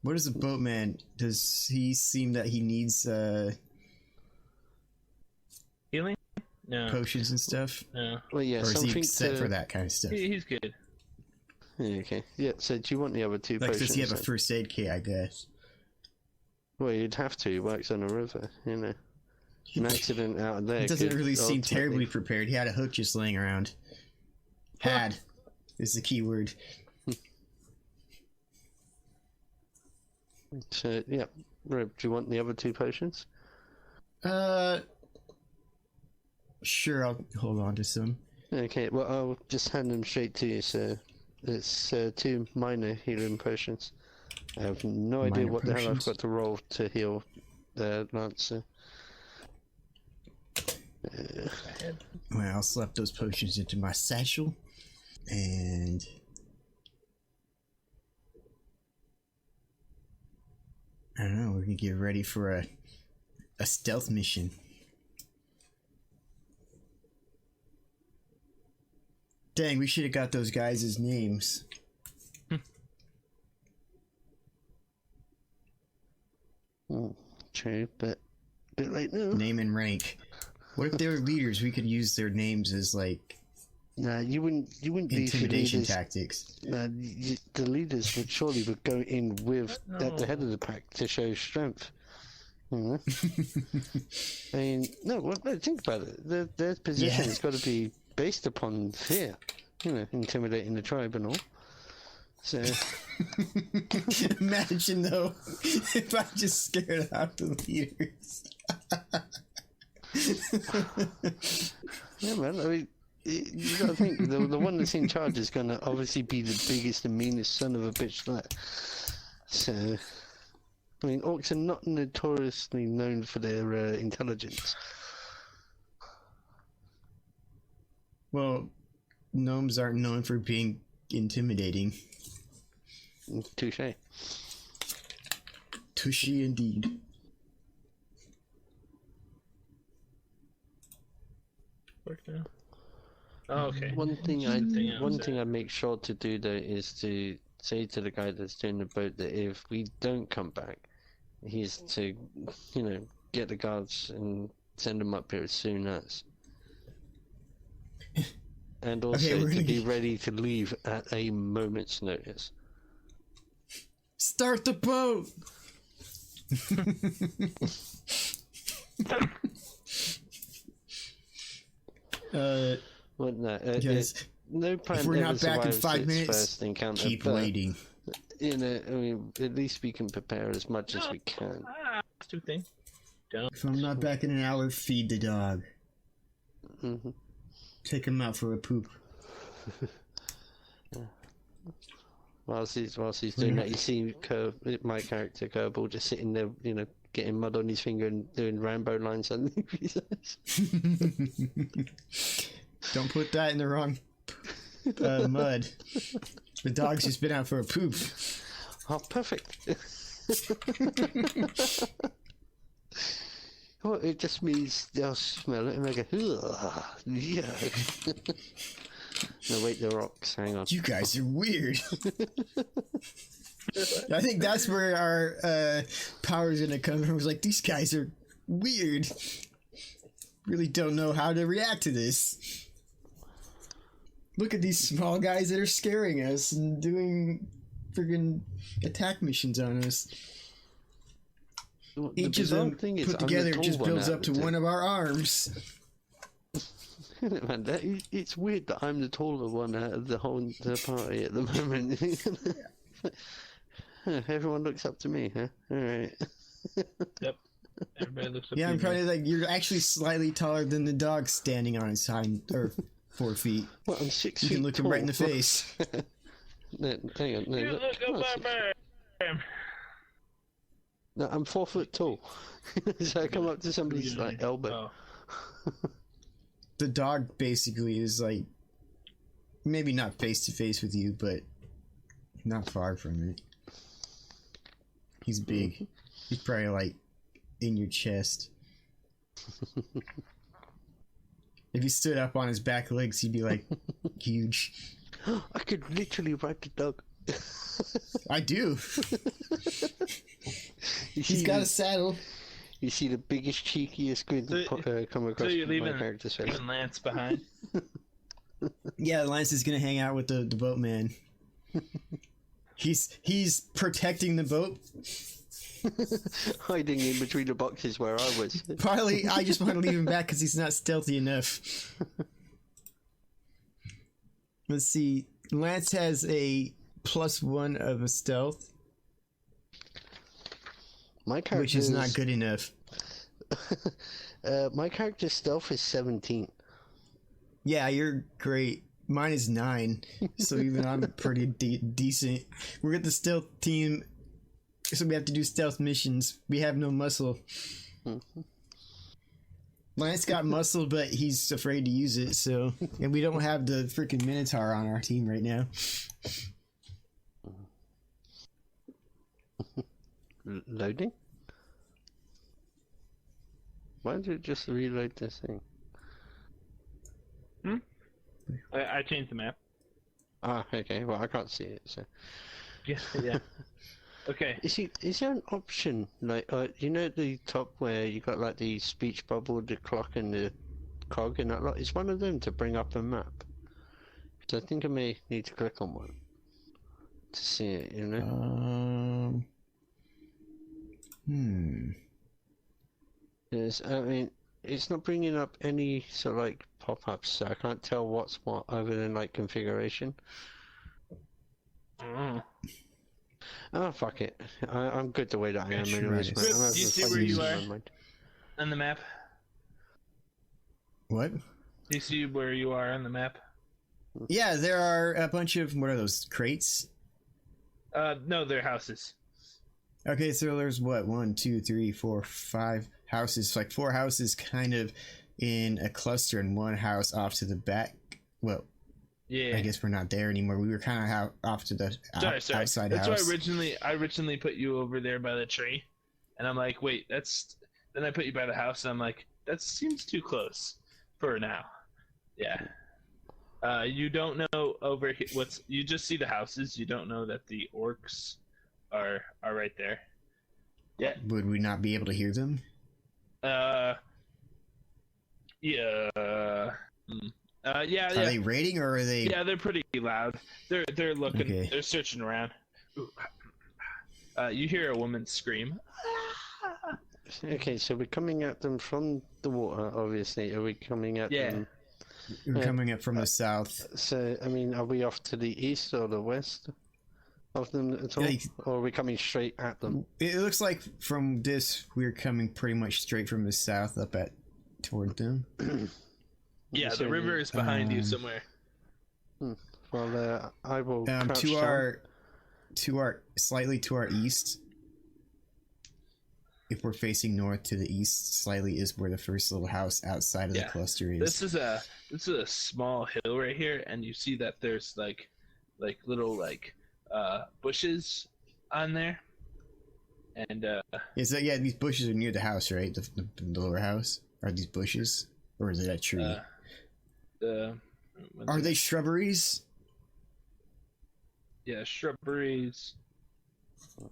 B: What is a boatman? Does he seem that he needs
A: Healing? No.
B: potions and stuff?
A: No.
C: Well, yeah,
B: Or is he
C: something
B: set
C: to...
B: for that kind of stuff?
A: He's good.
C: Yeah, okay. Yeah, so do you want the other 2
B: Like,
C: potions?
B: does he have a
C: then?
B: first aid kit, I guess?
C: Well, you'd have to. He works on a river, you know. An accident out there.
B: He doesn't
C: could
B: really seem
C: ultimately-
B: terribly prepared. He had a hook just laying around. Had is the key word.
C: So, yeah. Rob, do you want the other 2 potions?
B: Sure, I'll hold on to some.
C: Okay, well, I'll just hand them straight to you, so it's 2 minor healing potions. I have no idea
B: Minor
C: what the hell I've
B: potions?
C: got to roll to heal the Lancer.
B: Well, I'll slap those potions into my satchel. And... I don't know, we're gonna get ready for a stealth mission. Dang, we should have got those guys' names.
C: True, but a bit late now.
B: Name and rank. What if they were leaders? We could use their names as like
C: Nah, you wouldn't leave your
B: intimidation
C: leaders.
B: tactics.
C: The leaders would go in with at the head of the pack to show strength. You know? I mean, no, think about it. Their position has got to be based upon fear. You know, intimidating the tribe and all. So,
B: Imagine though, if I just scared out the leaders.
C: yeah, man. I mean, you got to think the one that's in charge is going to obviously be the biggest and meanest son of a bitch there. So, I mean, orcs are not notoriously known for their intelligence.
B: Well, gnomes aren't known for being intimidating.
C: Touche.
B: Tushy indeed.
A: Work now. Oh, okay.
C: One thing
A: else,
C: I make sure to do though is to say to the guy that's doing the boat that if we don't come back, he's to, you know, get the guards and send them up here as soon as. and also
B: we're
C: to
B: gonna
C: be
B: get-
C: ready to leave at a moment's notice.
B: Start the boat.
C: Well, no,
B: Yes.
C: no plan
B: If we're
C: ever
B: not back in
C: survives
B: 5
C: its
B: minutes,
C: first encounter.
B: keep
C: but,
B: waiting.
C: I mean, at least we can prepare as much as we can.
A: Stupid thing. Don't.
B: If I'm not back in an hour, feed the dog.
C: Hmm.
B: Take him out for a poop.
C: Whilst he's doing that, you see my character Kerbal just sitting there, getting mud on his finger and doing Rambo lines underneath his eyes.
B: Don't put that in the wrong mud. The dog's just been out for a poop.
C: Oh, perfect. Well, it just means they'll smell it and they go, ugh, yeah. No, wait, the rocks. Hang on.
B: You guys are weird. I think that's where our power's gonna come from. It was like, these guys are weird. Really don't know how to react to this. Look at these small guys that are scaring us and doing friggin' attack missions on us.
C: The
B: Each of
C: bizarre
B: them
C: thing is,
B: put
C: I'm the
B: together
C: tall
B: just
C: one
B: builds
C: out
B: up to
C: of the
B: one of our arms.
C: Man, it's weird that I'm the taller one out of the party at the moment. Everyone looks up to me, huh? Alright.
A: Yep. Everybody looks up.
B: Yeah,
A: to
B: I'm
A: you.
B: probably like, you're actually slightly taller than the dog standing on his hind, or 4 feet.
C: Well, I'm 6
B: You
C: feet
B: can look
C: tall.
B: him right in the face.
C: No, hang on. No,
A: You
C: look,
A: look
C: come on,
A: up,
C: no, I'm 4 foot tall. So I come up to somebody's like elbow.
A: Oh.
B: The dog basically is like, maybe not face to face with you, but not far from it. He's big. He's probably like in your chest. If he stood up on his back legs, he'd be like huge.
C: I could literally ride the dog.
B: I do.
C: You
B: He's
C: see
B: got
C: the-
B: a saddle.
C: You see the biggest, cheekiest grin come across
A: So you're
C: my
A: leaving
C: character's face.
A: Lance behind.
B: Yeah, Lance is gonna hang out with the boatman. He's protecting the boat.
C: Hiding in between the boxes where I was.
B: Partly, I just want to leave him back because he's not stealthy enough. Let's see. Lance has a +1 of a stealth,
C: My character
B: which is not good enough.
C: My character's stealth is 17.
B: Yeah, you're great. Mine is 9, so even I'm pretty decent. We're at the stealth team, so we have to do stealth missions. We have no muscle. Lance got muscle, but he's afraid to use it, so... And we don't have the freaking Minotaur on our team right now.
C: Loading? Why did it just reload this thing?
A: I changed the map.
C: Ah, okay. Well, I can't see it, so...
A: Yeah. Yeah. Okay.
C: Is there an option, like, you know at the top where you got, like, the speech bubble, the clock, and the cog, and that lot? Is one of them to bring up a map? So I think I may need to click on one to see it, you know? Yes, I mean, it's not bringing up any sort of, like, pop-ups, so I can't tell what's what other than, like, configuration.
A: Mm.
C: Oh, fuck it. I'm good the way that I am
B: Gosh,
C: anyways,
B: right.
C: man. I'm
A: Do you
C: having
A: see
C: fun
A: where you
C: using
A: are?
C: my mind.
A: On the map.
B: What?
A: Do you see where you are on the map?
B: Yeah, there are a bunch of... What are those? Crates?
A: No, they're houses.
B: Okay, so there's what? 1, 2, 3, 4, 5 houses. Like 4 houses kind of in a cluster and 1 house off to the back. Well,
A: Yeah.
B: I guess we're not there anymore. We were kind of off to the
A: Sorry.
B: outside
A: That's
B: house.
A: why I originally put you over there by the tree, and I'm like, wait, that's. Then I put you by the house, and I'm like, that seems too close for now. Yeah. You don't know over here what's. You just see the houses. You don't know that the orcs are right there. Yeah.
B: Would we not be able to hear them?
A: Yeah. Yeah,
B: Are
A: yeah,
B: they raiding or are they?
A: yeah. They're pretty loud. They're looking.
B: Okay.
A: They're searching around. Ooh. You hear a woman scream.
C: Okay, so we're coming at them from the water, obviously. Are we coming at
A: Yeah.
C: them?
B: We're coming up from the south.
C: So, I mean, are we off to the east or the west of them at all?
B: Yeah,
C: Or are we coming straight at them?
B: It looks like from this we're coming pretty much straight from the south up at toward them.
A: Yeah,
C: So
A: the river is behind you somewhere.
C: Well, I will crouch
B: To
C: down.
B: slightly to our east. If we're facing north to the east, slightly is where the first little house outside of the cluster is.
A: This is a small hill right here, and you see that there's like little bushes on there, and
B: Is that these bushes are near the house, right? The lower house. Are these bushes, or is it a tree? Are they shrubberies?
A: Yeah, shrubberies.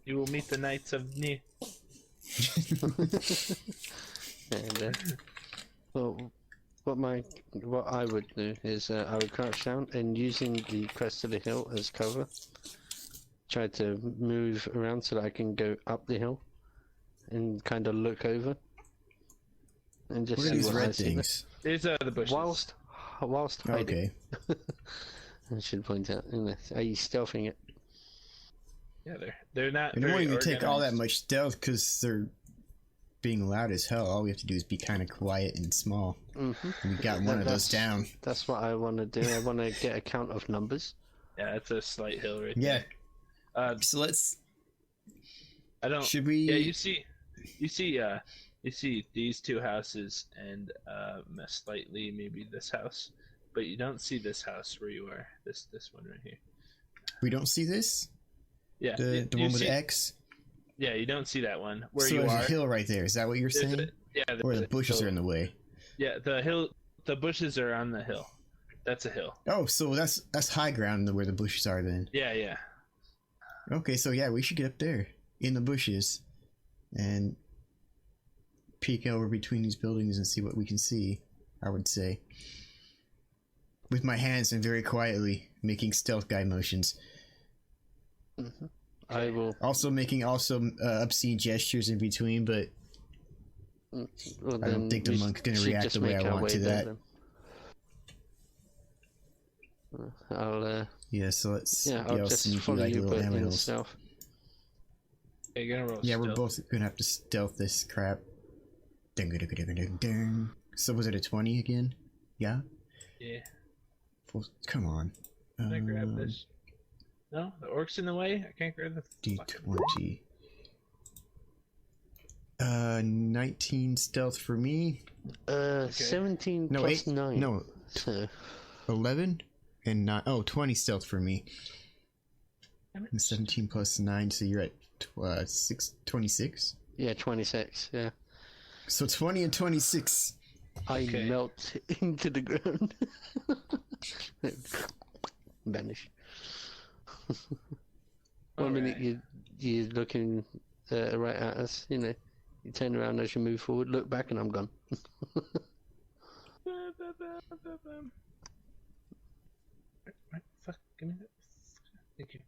A: You will meet the knights of Ni.
C: And, well, what I would do is I would crouch down and using the crest of the hill as cover, try to move around so that I can go up the hill and kind of look over and just
B: What are
C: see
B: these
C: what I
B: red
C: see.
B: things?
A: These are the bushes.
C: Whilst hiding,
B: Okay.
C: I should point out. Are you stealthing it?
A: Yeah, they're not.
B: It
A: very
B: won't even take all that
A: organized.
B: much stealth because they're being loud as hell. All we have to do is be kind of quiet and small.
C: Mm-hmm.
B: And we got one of those down.
C: That's what I want to do. I want to get a count of numbers.
A: Yeah, it's a slight hill right
B: Yeah.
A: there.
B: So let's.
A: I don't.
B: Should we?
A: Yeah, you see these two houses and slightly maybe this house, but you don't see this house where you are. This one right here.
B: We don't see this.
A: Yeah,
B: The
A: you
B: one with
A: see,
B: the X.
A: Yeah, you don't see that one where
B: So
A: you
B: there's
A: are.
B: a hill right there. Is that what you're
A: There's
B: saying? Or
A: there's
B: the
A: a
B: bushes
A: hill.
B: are in the way.
A: Yeah, the hill. The bushes are on the hill. That's a hill.
B: Oh, so that's high ground where the bushes are then.
A: Yeah, yeah.
B: Okay, so yeah, we should get up there in the bushes and peek over between these buildings and see what we can see. I would say, with my hands and very quietly making stealth guy motions.
C: Mm-hmm. I will.
B: Also making obscene gestures in between, but
C: Well,
B: I don't think the
C: we
B: monk's gonna
C: should
B: react
C: just
B: the way
C: make
B: I
C: our
B: want
C: way
B: to
C: there,
B: that.
C: then. I'll
B: Yeah, so let's
C: yeah,
B: be
C: I'll
B: all
C: just
B: sneaky
C: follow
B: like
C: you,
B: little
C: but in
B: animals.
C: stealth.
A: Yeah, you're gonna roll.
B: Yeah, we're
A: stealth.
B: both gonna have to stealth this crap. Ding, ding, ding, ding, ding. So was it a 20 again? Yeah?
A: Yeah.
B: Come on.
A: Can I grab this? No, the orc's in the way. I can't grab the fucking-
B: D20. 19 stealth for me.
C: 17
B: No,
C: plus
B: 8.
C: 9.
B: No,
C: So,
B: 11 and 9. Oh, 20 stealth for me.
A: Damn it.
B: And 17 plus 9, so you're at 26?
C: yeah, 26, yeah.
B: So 20 and 26.
C: I
A: Okay.
C: melt into the ground. Vanish. One minute
A: Alright.
C: you're looking right at us, you turn around as you move forward, look back, and I'm gone.
A: Fuck, give me that. Thank you.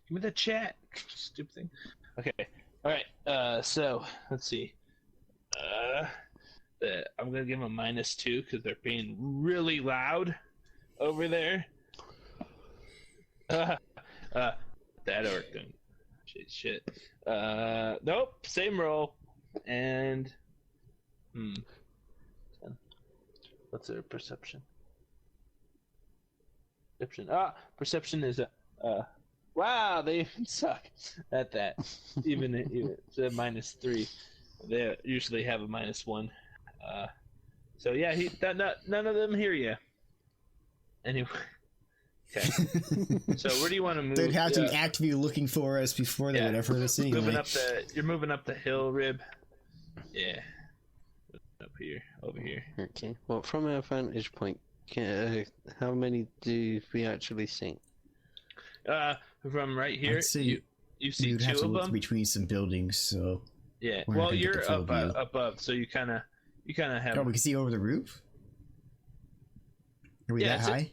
A: Give me the chat. Stupid thing. Okay. All right. So let's see. I'm gonna give them a -2 because they're being really loud over there. That orc thing. Shit. Nope. Same roll. And 10. What's their perception? Perception is a. Wow, they even suck at that. even it's a -3. They usually have a -1. So yeah, none of them hear you. Anyway. Okay. So where do you want to move?
B: They'd have to be actively looking for us before they would ever heard us anyway.
A: You're moving up the hill, Rib. Yeah. Up here, over here.
C: Okay. Well, from our vantage point, how many do we actually see?
A: From right here,
B: I'd say
A: you see
B: You'd have
A: two
B: to
A: of
B: look
A: them.
B: between some buildings, so...
A: Yeah.
B: We're not
A: Well,
B: gonna get the
A: you're
B: full
A: up
B: view.
A: above, so you kind of have.
B: Oh, we can see over the roof? Are we that
A: it's
B: high?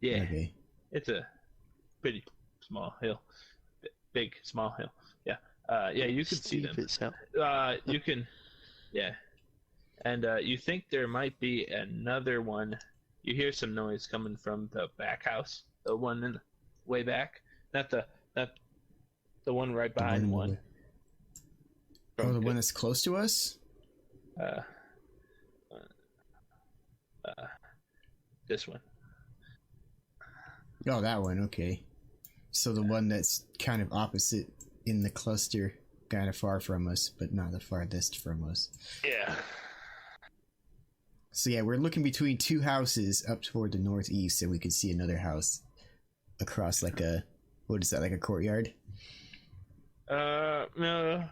A: Yeah,
B: Okay.
A: it's a pretty small hill, big small hill. Yeah, yeah, you can see them. You can, yeah, and you think there might be another one. You hear some noise coming from the back house, the one in the way back, not the one right behind one.
B: Oh, the one that's close to us?
A: This one.
B: Oh, that one, okay. So the one that's kind of opposite in the cluster, kind of far from us, but not the farthest from us.
A: Yeah.
B: So yeah, we're looking between two houses up toward the northeast, and we can see another house across like a, what is that, like a courtyard?
A: No,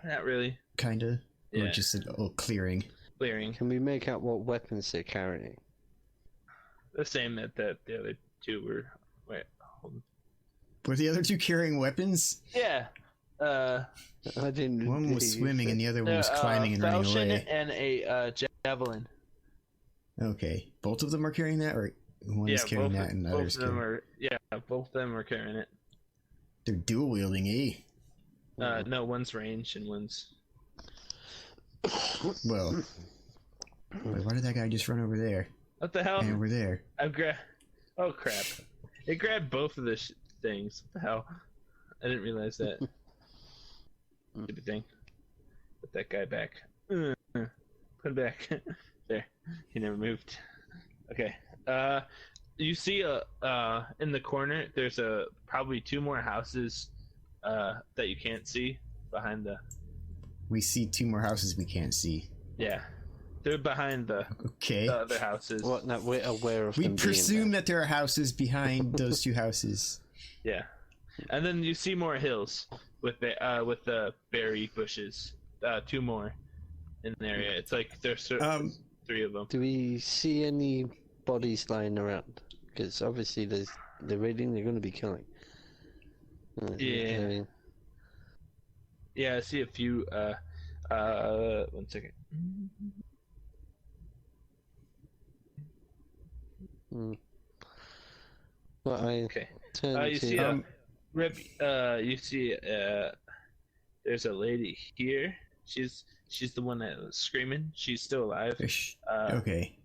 A: not really.
B: Kinda?
A: Yeah.
B: Or just a clearing?
A: Clearing.
C: Can we make out what weapons they're carrying?
A: The same that the other two were. Wait, hold on.
B: Were the other two carrying weapons?
A: Yeah.
C: I didn't.
B: One was swimming and the other one was climbing and running
A: falchion
B: away.
A: and a javelin.
B: Okay. Both of them are carrying that, or one is carrying that and the other's
A: both of them
B: carrying...
A: are. Yeah, both of them are carrying it.
B: They're dual wielding, eh?
A: No, one's range and one's.
B: Well, why did that guy just run over there?
A: What the hell?
B: And over there.
A: Oh crap! It grabbed both of the things. What the hell? I didn't realize that. Stupid thing. Put that guy back. Put him back. There. He never moved. Okay. You see in the corner. There's probably two more houses that you can't see behind the.
B: We see two more houses we can't see.
A: Yeah. They're behind the other houses.
C: What? No, we're aware of
B: We
C: them
B: presume that there are houses behind those two houses.
A: Yeah, and then you see more hills with the berry bushes. Two more in the area. It's like there's three of them.
C: Do we see any bodies lying around? Because obviously they're raiding. They're going to be killing.
A: Yeah. Yeah, I see a few. 1 second.
C: Well,
A: Okay. You see you see there's a lady here. She's the one that was screaming. She's still alive.
B: Okay.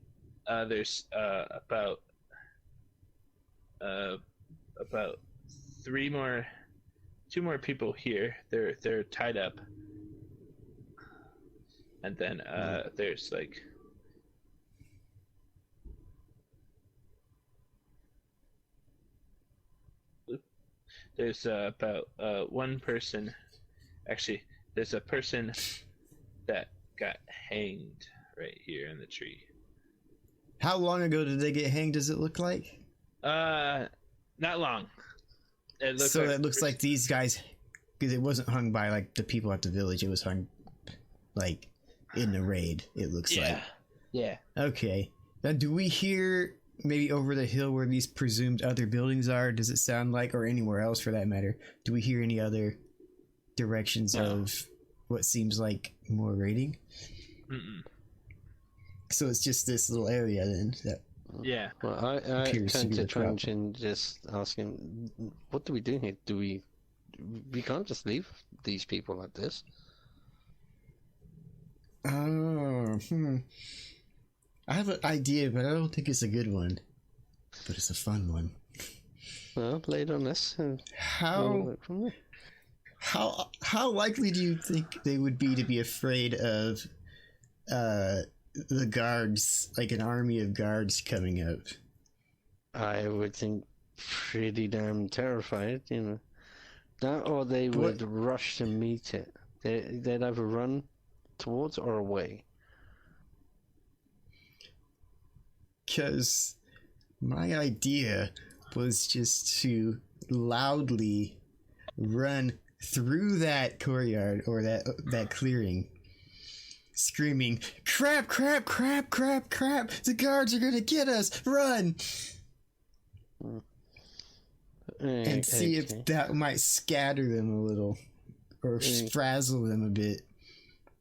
A: There's about two more people here. They're tied up. And then there's like there's about one person. Actually, there's a person that got hanged right here in the tree.
B: How long ago did they get hanged, does it look like?
A: Not long.
B: It looks like these guys, because it wasn't hung by like the people at the village, it was hung like in the raid, it looks like.
A: Yeah.
B: Okay. Now do we hear maybe over the hill where these presumed other buildings are, does it sound like, or anywhere else for that matter, do we hear any other directions of what seems like more raiding?
A: Mm-mm.
B: So it's just this little area then that
C: Yeah. Well, I turn to Trunge and just ask him, what do we do here? We can't just leave these people like this.
B: I have an idea, but I don't think it's a good one. But it's a fun one.
C: Well, lay it on us.
B: How likely do you think they would be to be afraid of the guards, like an army of guards coming up?
C: I would think pretty damn terrified, you know. That or they would rush to meet it. They'd either run towards or away.
B: Because my idea was just to loudly run through that courtyard or that clearing, screaming, "Crap, crap, crap, crap, crap! The guards are gonna get us! Run!" And see if that might scatter them a little, or frazzle them a bit.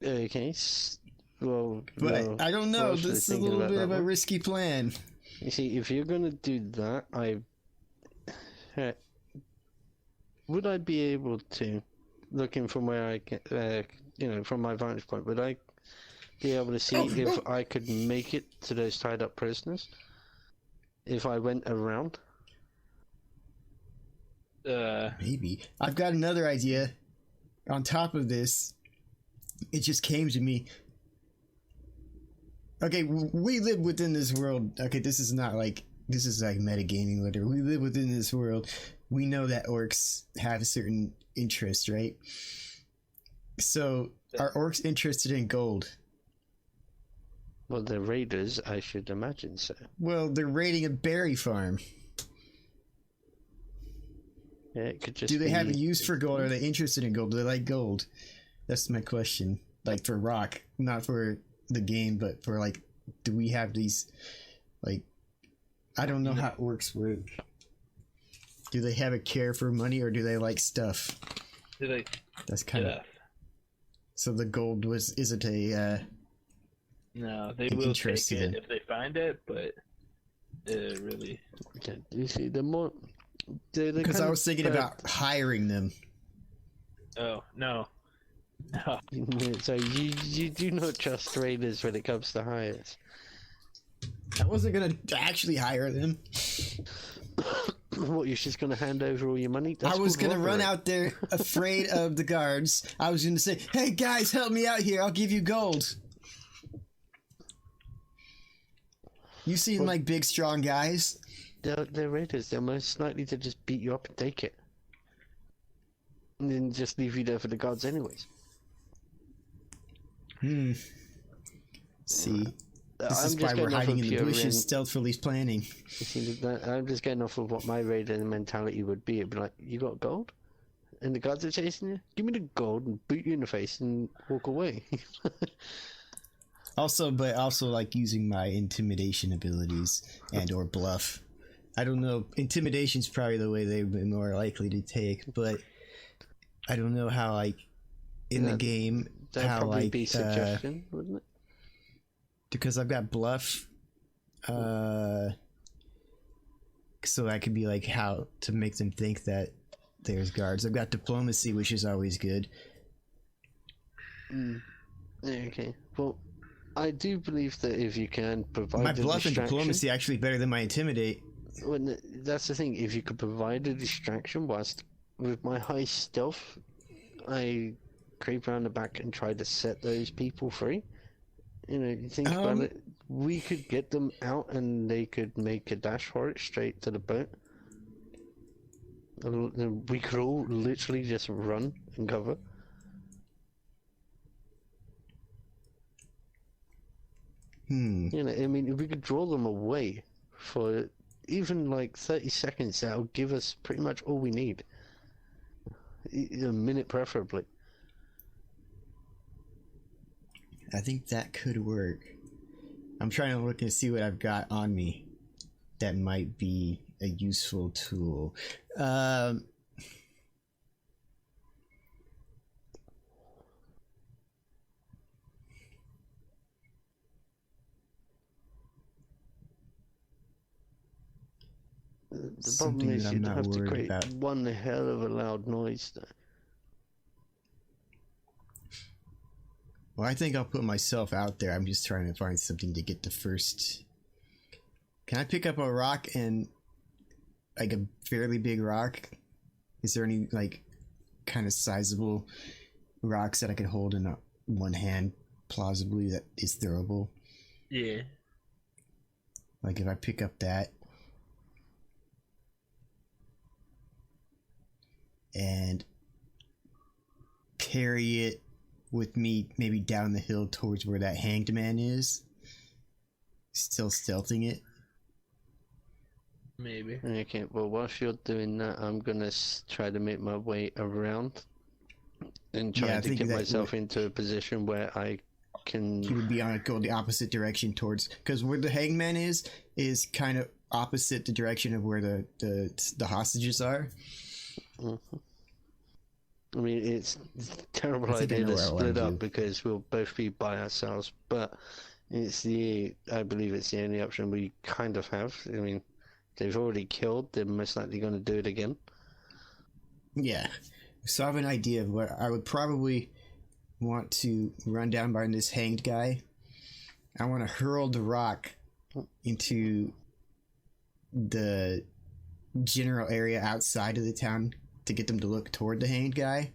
C: Okay. Well,
B: but I don't know. This is a little bit of a risky plan.
C: You see, if you're gonna do that, would I be able to, looking from where I get, from my vantage point, would I be able to see if I could make it to those tied up prisoners if I went around?
B: Maybe. I've got another idea. On top of this, it just came to me. Okay, we live within this world. Okay, this is like metagaming, whatever. We live within this world. We know that orcs have a certain interest, right? So, are orcs interested in gold?
C: Well, they're raiders, I should imagine so.
B: Well, they're raiding a berry farm.
C: Yeah, it could just
B: Do they have a use for gold? Are they interested in gold? Do they like gold? That's my question. Like, for rock, not for the game, but for, like, do we have these, like, I don't know how orcs work. Do they have a care for money, or do they like stuff?
A: Do they?
B: That's kind of. So the gold isn't a.
A: No, they will take it if they find it, but really.
C: Yeah, you see, the more.
B: Because I was thinking about hiring them.
A: Oh no. No.
C: So you do not trust raiders when it comes to hires.
B: I wasn't gonna actually hire them.
C: What, you're just gonna hand over all your money?
B: I was gonna run out there afraid of the guards. I was gonna say, "Hey guys, help me out here. I'll give you gold." You seem like big, strong guys.
C: They're raiders. They're most likely to just beat you up and take it, and then just leave you there for the guards, anyways.
B: See, this is why we're hiding in the bushes, stealthily planning.
C: You see, I'm just getting off of what my raider mentality would be. It'd be like, "You got gold, and the guards are chasing you. Give me the gold and boot you in the face and walk away."
B: Also like using my intimidation abilities and or bluff. I don't know. Intimidation's probably the way they've been more likely to take, but I don't know how, like, in the game,
C: that'd
B: how,
C: probably
B: like,
C: be suggestion, wouldn't it?
B: Because I've got bluff, so that could be like how to make them think that there's guards. I've got diplomacy, which is always good.
C: Okay. Well, I do believe that if you can provide
B: my bluff and diplomacy actually better than my intimidate.
C: Well, that's the thing. If you could provide a distraction, whilst with my high stealth, I creep around the back and try to set those people free. You know, you think about it, we could get them out and they could make a dash for it straight to the boat. We could all literally just run and cover. You know, I mean, if we could draw them away for even like 30 seconds, that'll give us pretty much all we need. A minute preferably.
B: I think that could work. I'm trying to look and see what I've got on me that might be a useful tool.
C: The problem is you'd have to create one hell of a loud noise there.
B: Well, I think I'll put myself out there. I'm just trying to find something to get the first. Can I pick up a rock and like a fairly big rock? Is there any like kind of sizable rocks that I could hold in one hand plausibly that is throwable?
A: Yeah.
B: Like if I pick up that and carry it with me maybe down the hill towards where that hanged man is, still stealthing it.
A: Maybe.
C: Okay, well, whilst you're doing that, I'm gonna try to make my way around and try to get myself into a position where I can.
B: You would be on go the opposite direction towards, because where the hangman is kind of opposite the direction of where the hostages are.
C: I mean, it's a terrible idea to split up because we'll both be by ourselves, but I believe it's the only option we kind of have. I mean, they've already killed. They're most likely going to do it again.
B: Yeah. So I have an idea of what I would probably want to run down by this hanged guy. I want to hurl the rock into the general area outside of the town to get them to look toward the hanged guy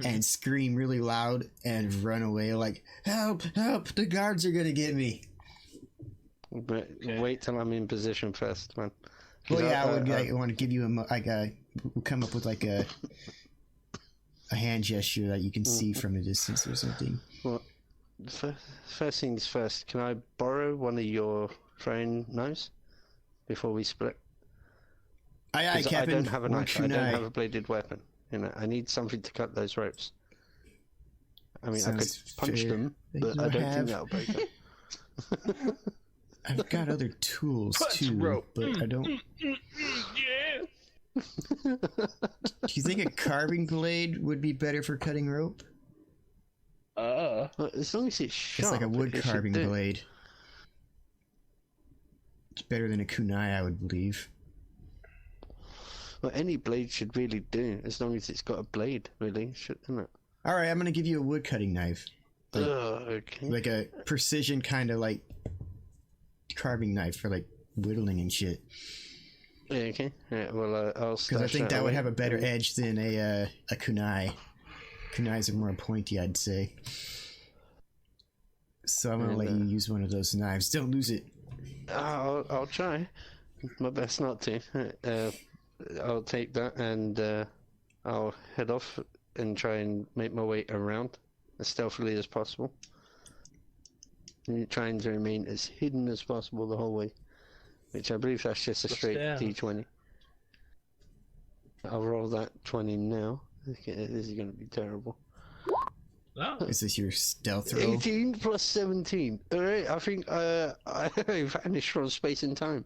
B: and scream really loud and run away like, help, help, the guards are gonna get me.
C: But wait till I'm in position first, man.
B: Well, yeah, I want to give you we'll come up with like a hand gesture that you can see from a distance or something.
C: Well, first things first, can I borrow one of your throwing knives before we split?
B: Aye, Captain.
C: I don't have a knife. I don't have a bladed weapon. You know, I need something to cut those ropes. I mean, I could punch them, but I don't think that'll break them.
B: I've got other tools too, but I don't.
A: Yeah.
B: Do you think a carving blade would be better for cutting rope?
C: Well, as long as it's sharp.
B: It's like a wood carving blade. It's better than a kunai, I would believe.
C: Well, any blade should really do, as long as it's got a blade, really, shouldn't it?
B: Alright, I'm gonna give you a wood cutting knife. Like,
C: okay.
B: Like a precision kind of like carving knife for like whittling and shit.
C: Okay. Yeah, well, I'll stash
B: Because I think that would
C: away.
B: have a better edge than a kunai. Kunais are more pointy, I'd say. So I'm gonna let you use one of those knives. Don't lose it.
C: I'll try. My best not to. I'll take that and I'll head off and try and make my way around as stealthily as possible. And trying to remain as hidden as possible the whole way. Which I believe that's just a straight D20. I'll roll that 20 now. Okay, this is going to be terrible.
A: Oh.
B: Is this your stealth roll?
C: 18 plus 17. Alright, I think I vanished from space and time.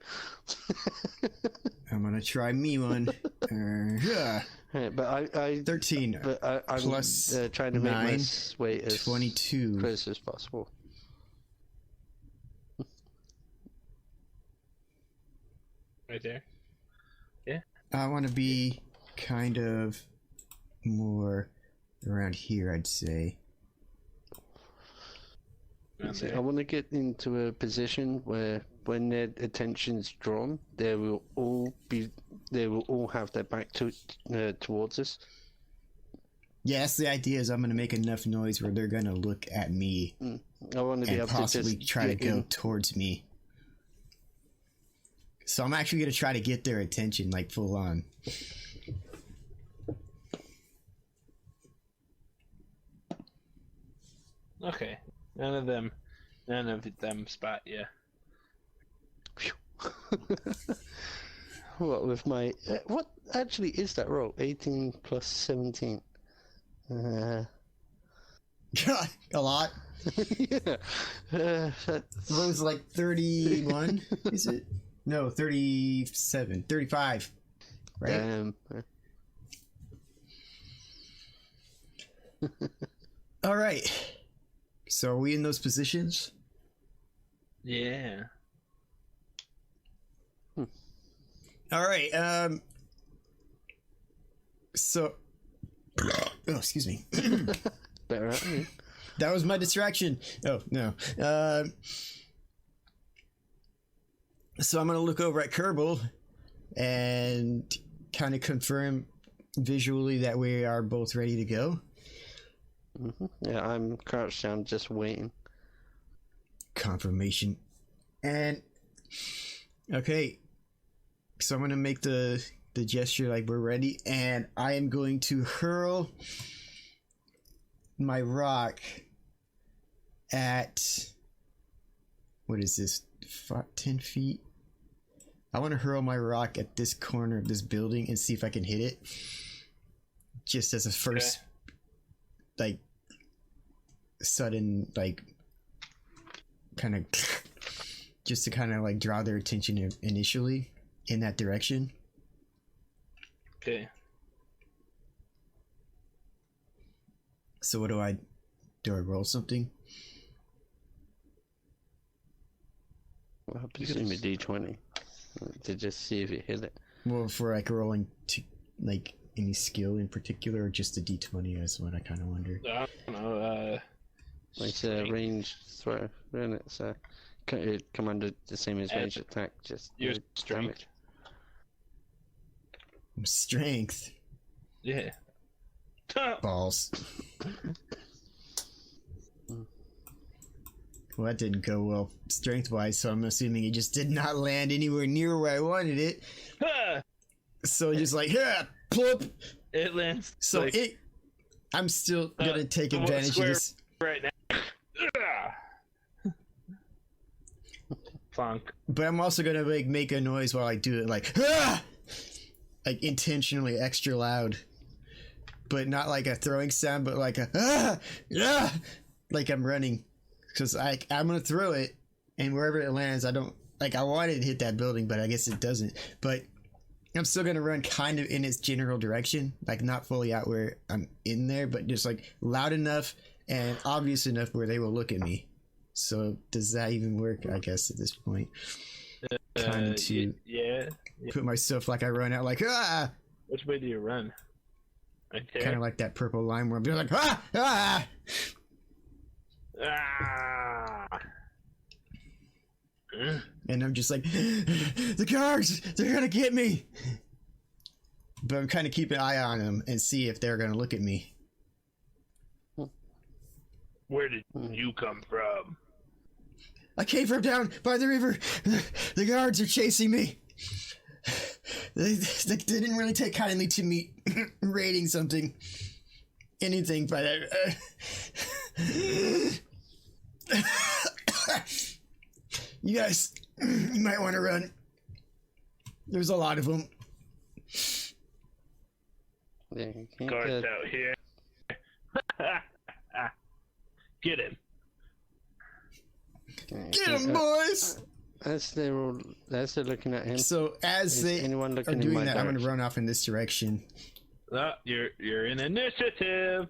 B: I'm gonna try me one. Yeah.
C: Yeah, but I
B: 13
C: but I'm
B: plus
C: trying to make
B: 9,
C: my way as
B: 22.
C: close as possible.
A: Right there.
B: I want to be kind of more around here, I'd say.
C: I want to get into a position where, when their attention's drawn, they will all have their back towards us.
B: Yes, the idea is I'm gonna make enough noise where they're gonna look at me
C: I want to be
B: and
C: able to
B: possibly
C: just
B: try to
C: get
B: go
C: in.
B: towards me. So I'm actually gonna try to get their attention, like full on.
A: Okay. None of them spot you.
C: What with my what actually is that roll? 18 plus 17.
B: God, a lot.
C: Yeah.
B: What was it, like 31? Is it? No, 37, 35. Right?
C: Damn.
B: All right. So are we in those positions?
A: Yeah.
B: All right. So, oh, excuse me.
C: Better at me.
B: That was my distraction. Oh no. So I'm gonna look over at Kerbal and kind of confirm visually that we are both ready to go.
C: Yeah, I'm crouched down, just waiting.
B: Confirmation. And okay, so I'm gonna make the gesture like we're ready, and I am going to hurl my rock at, what is this, 10 feet? I want to hurl my rock at this corner of this building and see if I can hit it, just as a first like sudden, like, kind of just to kind of like draw their attention initially in that direction.
A: Okay.
B: So what do I roll something?
C: Well, I presume a D20 to just see if you hit it.
B: Well, for like rolling to like any skill in particular, or just a D20 is what I kind of wonder.
A: I don't know.
C: It's a ranged throw, isn't it? So it come under the same as ranged attack, just
A: your
C: with
A: strength.
B: Strength.
A: Yeah.
B: Balls. Well, that didn't go well strength-wise, so I'm assuming it just did not land anywhere near where I wanted it. So just like, plop.
A: It lands.
B: So
A: like,
B: I'm still gonna take advantage of this.
A: Right now. Plonk.
B: But I'm also gonna like make a noise while I do it, like intentionally extra loud, but not like a throwing sound, but like a like I'm running, because I'm gonna throw it, and wherever it lands, I don't like. I wanted to hit that building, but I guess it doesn't. But I'm still gonna run kind of in its general direction, like not fully out where I'm in there, but just like loud enough and obvious enough where they will look at me. So does that even work? I guess at this point, kind of to put myself like I run out like
A: Which way do you run? Okay.
B: Kind of like that purple line where I'm just like and I'm just like, the guards, they're gonna get me. But I'm kind of keeping an eye on them and see if they're gonna look at me.
A: Where did you come from?
B: I came from down by the river. The guards are chasing me. They didn't really take kindly to me raiding anything by that. You guys, you might want to run. There's a lot of them.
C: Yeah, you can't
A: Guards out here. Get him.
B: Get him, boys!
C: As they're looking at him.
B: So as they are doing that, I'm going to run off in this direction.
A: You're in initiative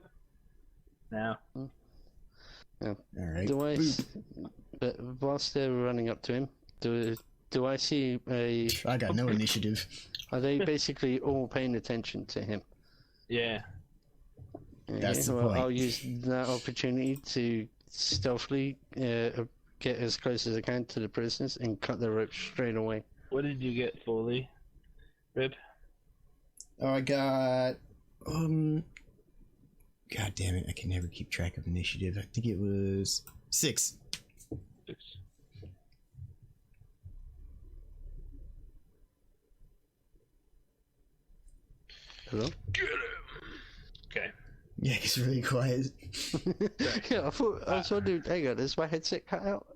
A: now.
B: All right.
C: But whilst they're running up to him, do I see a?
B: I got no initiative.
C: Are they basically all paying attention to him?
A: Yeah.
B: That's the point.
C: I'll use that opportunity to stealthily get as close as I can to the prisoners and cut the rope straight away.
A: What did you get fully, Rib?
B: Oh, I got God damn it! I can never keep track of initiative. I think it was 6.
A: 6.
C: Hello?
A: Get him. Okay.
B: Yeah, it's really quiet.
C: Yeah, I was wondering, hang on, is my headset cut out?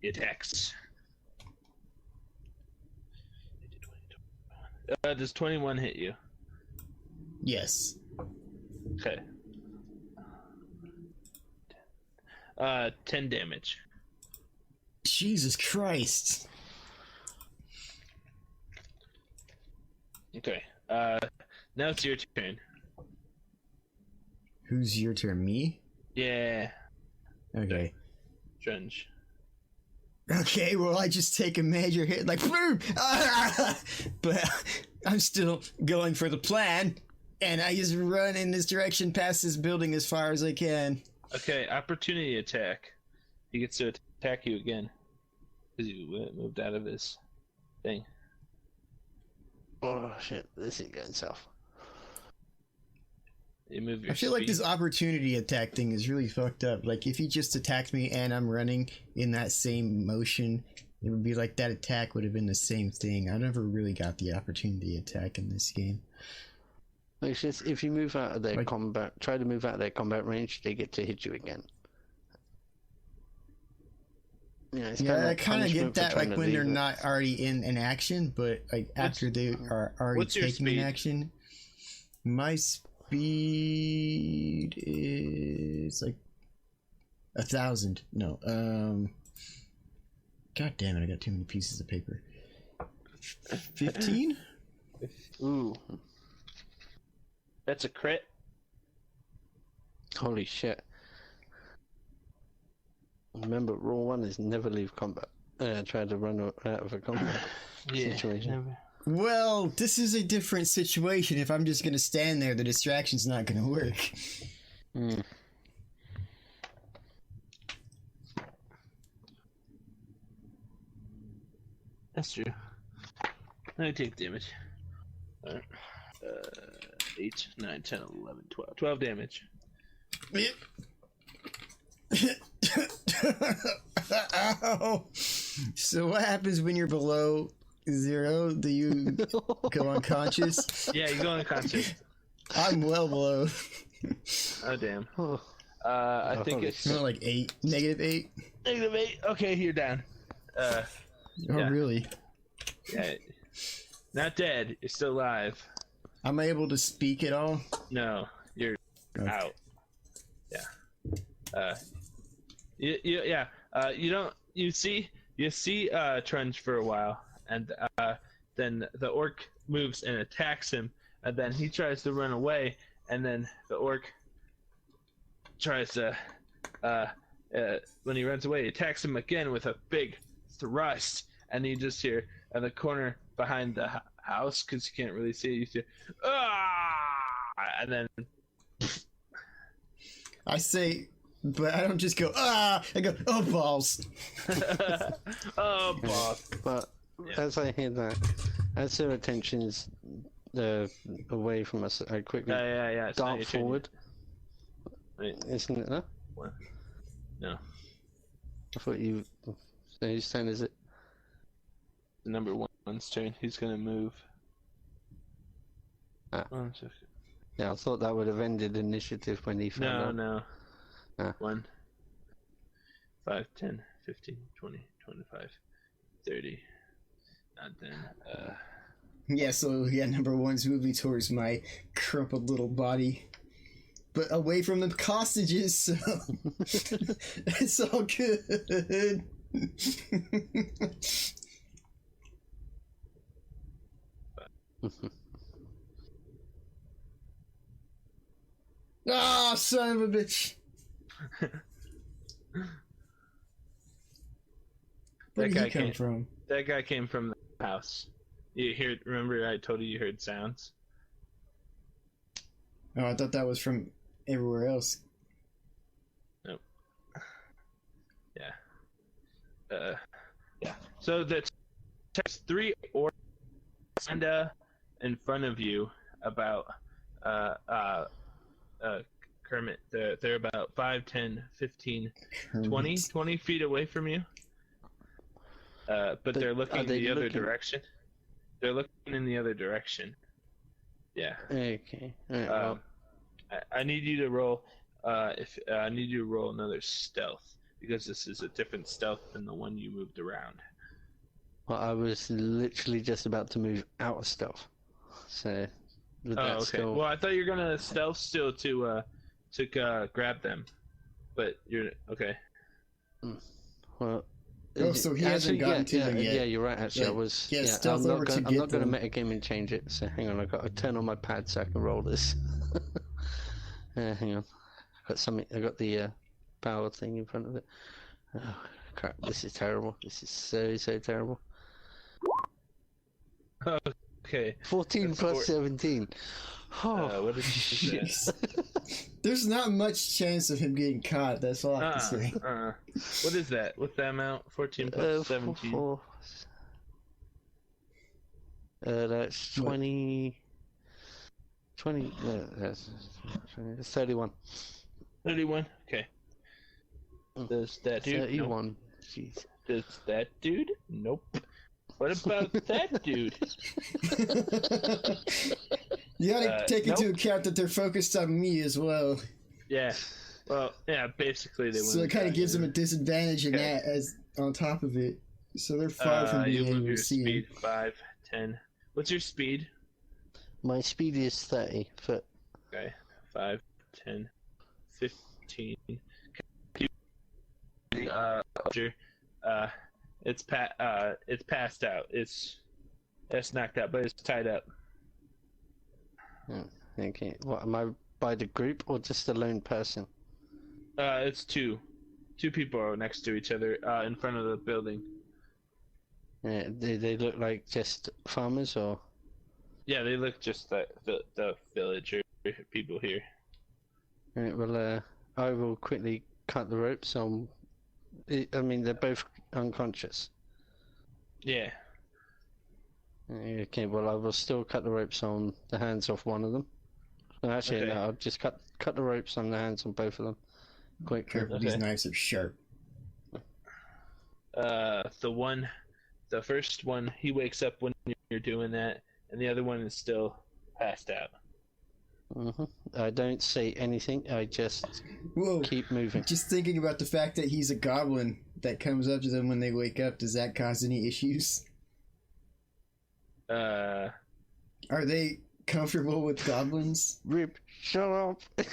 A: It hacks. Does 21 hit you?
B: Yes.
A: Okay. 10 damage.
B: Jesus Christ.
A: Okay. Now it's your turn.
B: Who's your turn? Me?
A: Yeah.
B: Okay.
A: Trunge.
B: Okay, well, I just take a major hit, like, boom! But I'm still going for the plan, and I just run in this direction past this building as far as I can.
A: Okay, opportunity attack. He gets to attack you again. Because you moved out of his thing.
C: Oh shit, this is going south.
A: You move your
B: I feel like
A: speed.
B: this opportunity attack thing is really fucked up. Like, if he just attacked me and I'm running in that same motion, it would be like that attack would have been the same thing. I never really got the opportunity attack in this game.
C: It's just, if you move out of their combat, try to move out of their combat range, they get to hit you again.
B: Yeah, I kind of get that, like, when they're not already in an action, but, like, after they are already taking an action. My speed is, like, 1,000. No, God damn it, I got too many pieces of paper. 15?
C: Ooh.
A: That's a crit.
C: Holy shit. Remember, rule 1 is never leave combat. Try to run out of a combat situation.
A: Never.
B: Well, this is a different situation. If I'm just gonna stand there, the distraction's not gonna work.
C: Mm.
A: That's true. I take damage. 8, 9, 10, 11, 12. 12 damage.
B: Ow. So what happens when you're below 0? Do you go unconscious?
A: Yeah, you go unconscious.
B: I'm well below.
A: Oh, damn.
C: Oh.
A: I think it's
B: Not like 8. -8.
A: -8. Okay, you're down.
B: Oh,
A: Yeah.
B: really?
A: Yeah. Not dead. You're still alive.
B: I'm able to speak at all?
A: No, you're
B: Okay.
A: out. Yeah. You don't. You see Trunge for a while, and then the orc moves and attacks him, and then he tries to run away, and then the orc tries to when he runs away, he attacks him again with a big thrust, and you just hear in the corner behind the house, because you can't really see it, you hear and then
B: I say, but I don't just go, ah! I go, oh, balls!
A: oh, boss.
C: But as I hear that, as their attention is away from us, I quickly
A: Yeah. It's not
C: dart
A: your turn
C: forward.
A: yet. Wait,
C: Isn't it? No?
A: what? No.
C: I thought you. So whose turn is it?
A: The number one's turn. He's gonna move.
C: Ah.
A: 1 second.
C: Yeah, I thought that would have ended initiative when he found out.
A: No.
C: Ah.
A: 1, 5, 10, 15, 20, 25, 30. Not then.
B: Yeah, so yeah, number 1's moving towards my crumpled little body. But away from the hostages, so it's all good. Ah, son of a bitch! Where did he come from?
A: That guy came from the house. You hear? Remember, I told you heard sounds.
B: Oh, I thought that was from everywhere else.
A: Nope. Yeah. Yeah. So there's 3 orcs in front of you, about Kermit. They're about 5, 10, 15, 20 feet away from you. But they're looking the other direction. They're looking in the other direction. Yeah.
C: Okay. Alright, well,
A: I need you to roll. I need you to roll another stealth, because this is a different stealth than the one you moved around.
C: well, I was literally just about to move out of stealth. So. Would that
A: Okay.
C: still...
A: Well, I thought you were gonna stealth still to grab them, but you're okay.
C: Well.
B: Oh, so he hasn't gotten to them yet.
C: Yeah, you're right. Actually,
B: Yeah.
C: I was.
B: Yeah,
C: Yeah,
B: stealth
C: I'm
B: over
C: not
B: to
C: going. I'm
B: get
C: not going to
B: them.
C: metagame and change it. So hang on, I got to turn on my pad so I can roll this. Hang on, got something. I got the power thing in front of it. Oh crap! This is terrible. This is so terrible.
A: Okay.
C: 14
A: That's
C: plus 17. Oh,
A: What is that?
B: Jeez. There's not much chance of him getting caught, that's all I can say.
A: What is that? What's that amount? 14 plus 17.
C: That's 20. 20. That's 31.
A: 31. Okay. Does that dude?
C: 31.
A: Nope.
C: Jeez.
A: Does that dude? Nope. What about that dude?
B: You gotta take into
A: nope.
B: account that they're focused on me as well.
A: Yeah. Well, yeah. Basically, they.
B: So it kind of gives them a disadvantage in
A: Okay.
B: that as on top of it. So they're far from
A: you
B: being
A: move
B: able
A: your
B: to see
A: speed
B: him.
A: 5, 10. What's your speed?
C: My speed is 30 foot.
A: Okay. 5, 10, 15. Roger. It's passed out. It's knocked out, but it's tied up.
C: Okay. What am I by the group or just a lone person?
A: It's 2. Two people are next to each other in front of the building.
C: They look like just farmers, or?
A: Yeah, they look just like the villager people here.
C: Right, well, I will quickly cut the ropes on. I mean, they're both unconscious.
A: Yeah.
C: Okay, well, I will still cut the ropes on the hands of one of them. No, actually,
A: Okay.
C: no, I'll just cut the ropes on the hands on both of them. Quick.
B: Careful, these knives are sharp.
A: The first one, he wakes up when you're doing that, and the other one is still passed out.
C: I don't say anything. I just
B: Whoa.
C: keep moving.
B: Just thinking about the fact that he's a goblin that comes up to them when they wake up, does that cause any issues? Are they comfortable with goblins?
C: Rip, shut up.
B: I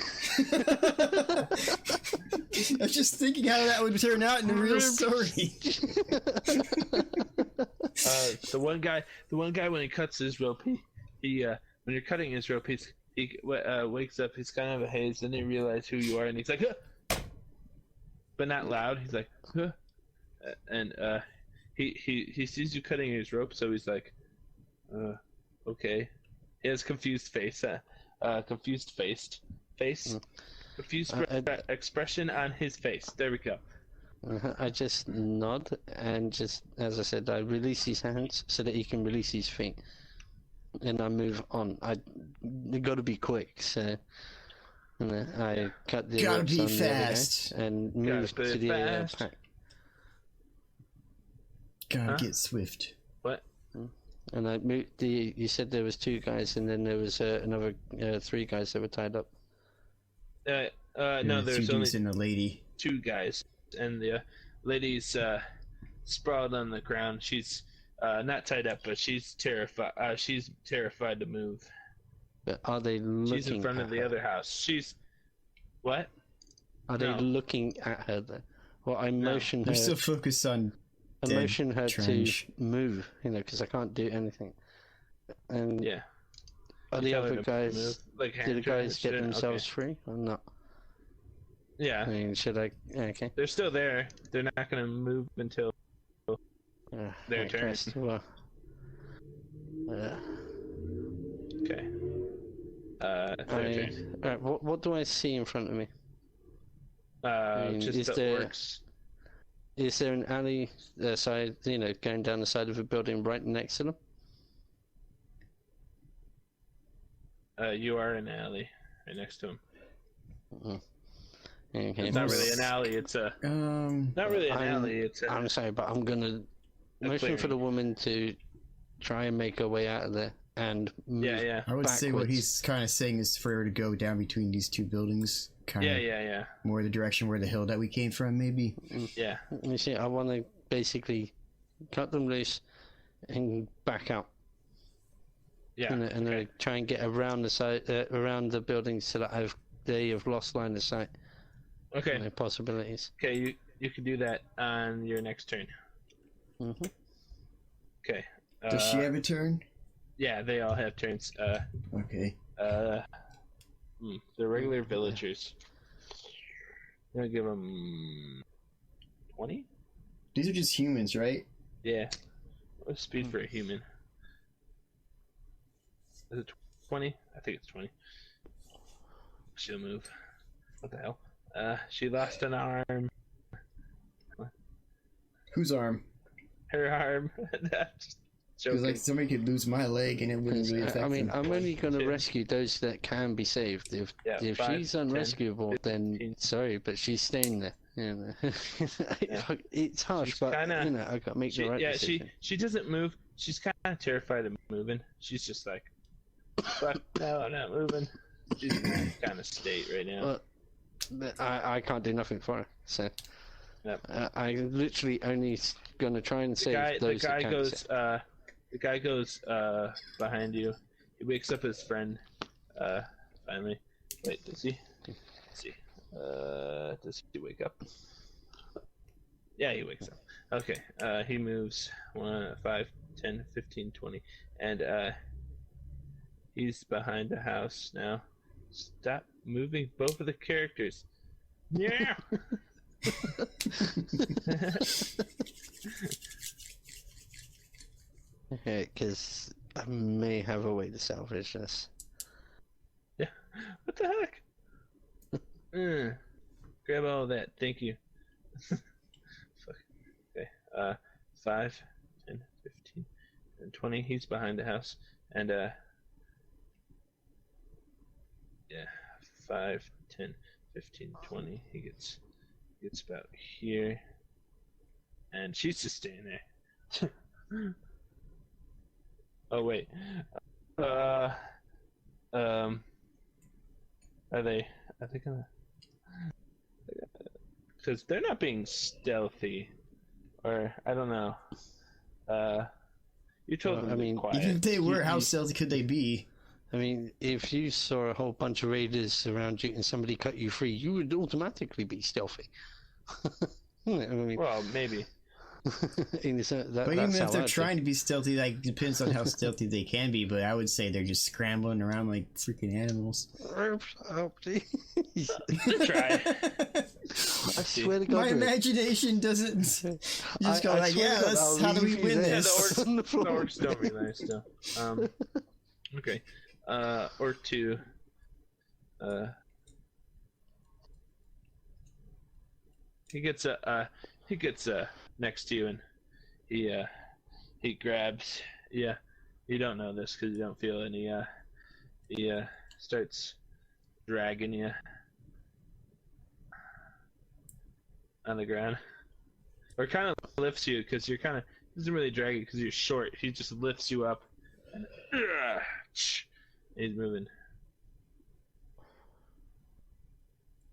B: was just thinking how that would turn out in a real story.
A: The one guy when he cuts his rope, he when you're cutting his rope, he wakes up. He's kind of a haze, then he realizes who you are, and he's like, huh! But not loud. He's like, huh! And he sees you cutting his rope, so he's like, okay. He has confused face, confused expression on his face. There we go.
C: I just nod and just, as I said, I release his hands so that he can release his feet, and I move on. I got to be quick, so I cut the
B: Gotta
C: ropes
B: be
C: on the other guy
B: fast.
C: and move to the pack.
B: Gotta get swift.
A: What?
C: And I moved the. You said there was two guys, and then there was another three guys that were tied up.
A: No, there's
B: two
A: only
B: dudes and a lady.
A: two guys, and the lady's sprawled on the ground. She's not tied up, but she's terrified. She's terrified to move.
C: But are they looking?
A: She's in front of the other house. She's what?
C: Are they looking at her though? Well, I motion her.
B: We're still focused on.
C: I motion her
B: Trunge.
C: to move, because I can't do anything. And
A: Yeah.
C: are the other guys?
A: Move, like
C: Do the guys get
A: shit?
C: themselves free or not?
A: Yeah.
C: I mean, should I? Okay.
A: They're still there. They're not gonna move until their turn.
C: Christ, well,
A: Okay. Their turn.
C: Alright, what do I see in front of me? mean,
A: Just
C: is
A: the
C: there-
A: orcs.
C: Is there an alley side, going down the side of a building right next to them?
A: You are in an alley right next to him.
C: Okay.
A: It's not really an alley. It's a not really an alley. It's
C: I'm sorry, but I'm gonna motion for the woman to try and make her way out of there and move.
A: yeah.
B: I would say what
C: backwards.
B: he's kind of saying is for her to go down between these two buildings, kind of
A: Yeah.
B: more the direction where the hill that we came from, maybe.
A: Yeah.
C: Let me see. I want to basically cut them loose and back out.
A: Yeah.
C: And
A: okay.
C: try and get around the side, around the building, so that they have lost line of sight.
A: Okay.
C: No possibilities.
A: Okay. You can do that on your next turn.
C: Mm-hmm.
A: Okay.
B: Does she have a turn?
A: Yeah, they all have turns.
B: Okay.
A: They're regular villagers. I'm gonna give them 20.
B: These are just humans, right?
A: Yeah. What's speed for a human? Is it 20? I think it's 20. She'll move. What the hell? She lost an arm.
B: Whose arm?
A: Her arm. That's
B: Because
A: joking.
B: like somebody could lose my leg and it wouldn't really affect
C: I mean,
B: them.
C: I'm only going to
A: Shit.
C: rescue those that can be saved. If
A: Yeah, 5,
C: she's
A: 10,
C: unrescuable, then
A: 15.
C: sorry, but she's staying there. It's harsh,
A: She's
C: but
A: kinda-
C: I got to make the right decision.
A: she doesn't move. She's kind of terrified of moving. She's just like, fuck, no, I'm not moving. She's in that kind of state right now.
C: But I can't do nothing for her. So
A: Yep.
C: I literally only going to try and save
A: The
C: those
A: guy
C: that
A: goes. The guy goes behind you. He wakes up his friend. Finally. Wait, does he? Let's see. Does he wake up? Yeah, he wakes up. Okay. He moves 1, 5, 10, 15, 20, and he's behind the house now. Stop moving both of the characters. Yeah.
C: Okay, because I may have a way to salvage this.
A: Yeah. What the heck? Grab all that. Thank you. Fuck. Okay. 5, 10, 15, and 20. He's behind the house. And, yeah. 5, 10, 15, 20. He gets about here. And she's just staying there. Oh, wait. Are they gonna... Because they're not being stealthy. Or, I don't know. You told them to be quiet.
B: Even if they were, how stealthy could they be?
C: I mean, if you saw a whole bunch of raiders around you and somebody cut you free, you would automatically be stealthy. I mean,
A: Well, maybe.
B: But even if they're trying to be stealthy, like, depends on how stealthy they can be, but I would say they're just scrambling around like freaking animals.
C: Oh, please.
A: Try.
C: I swear to God.
B: My imagination doesn't... You just go like, yeah, how do we win this?
A: The orcs don't realize still. Okay. Or 2. He gets next to you, and he grabs. Yeah, you don't know this because you don't feel any. He starts dragging you on the ground, or kind of lifts you because you're kind of doesn't really drag you because you're short. He just lifts you up, and he's moving.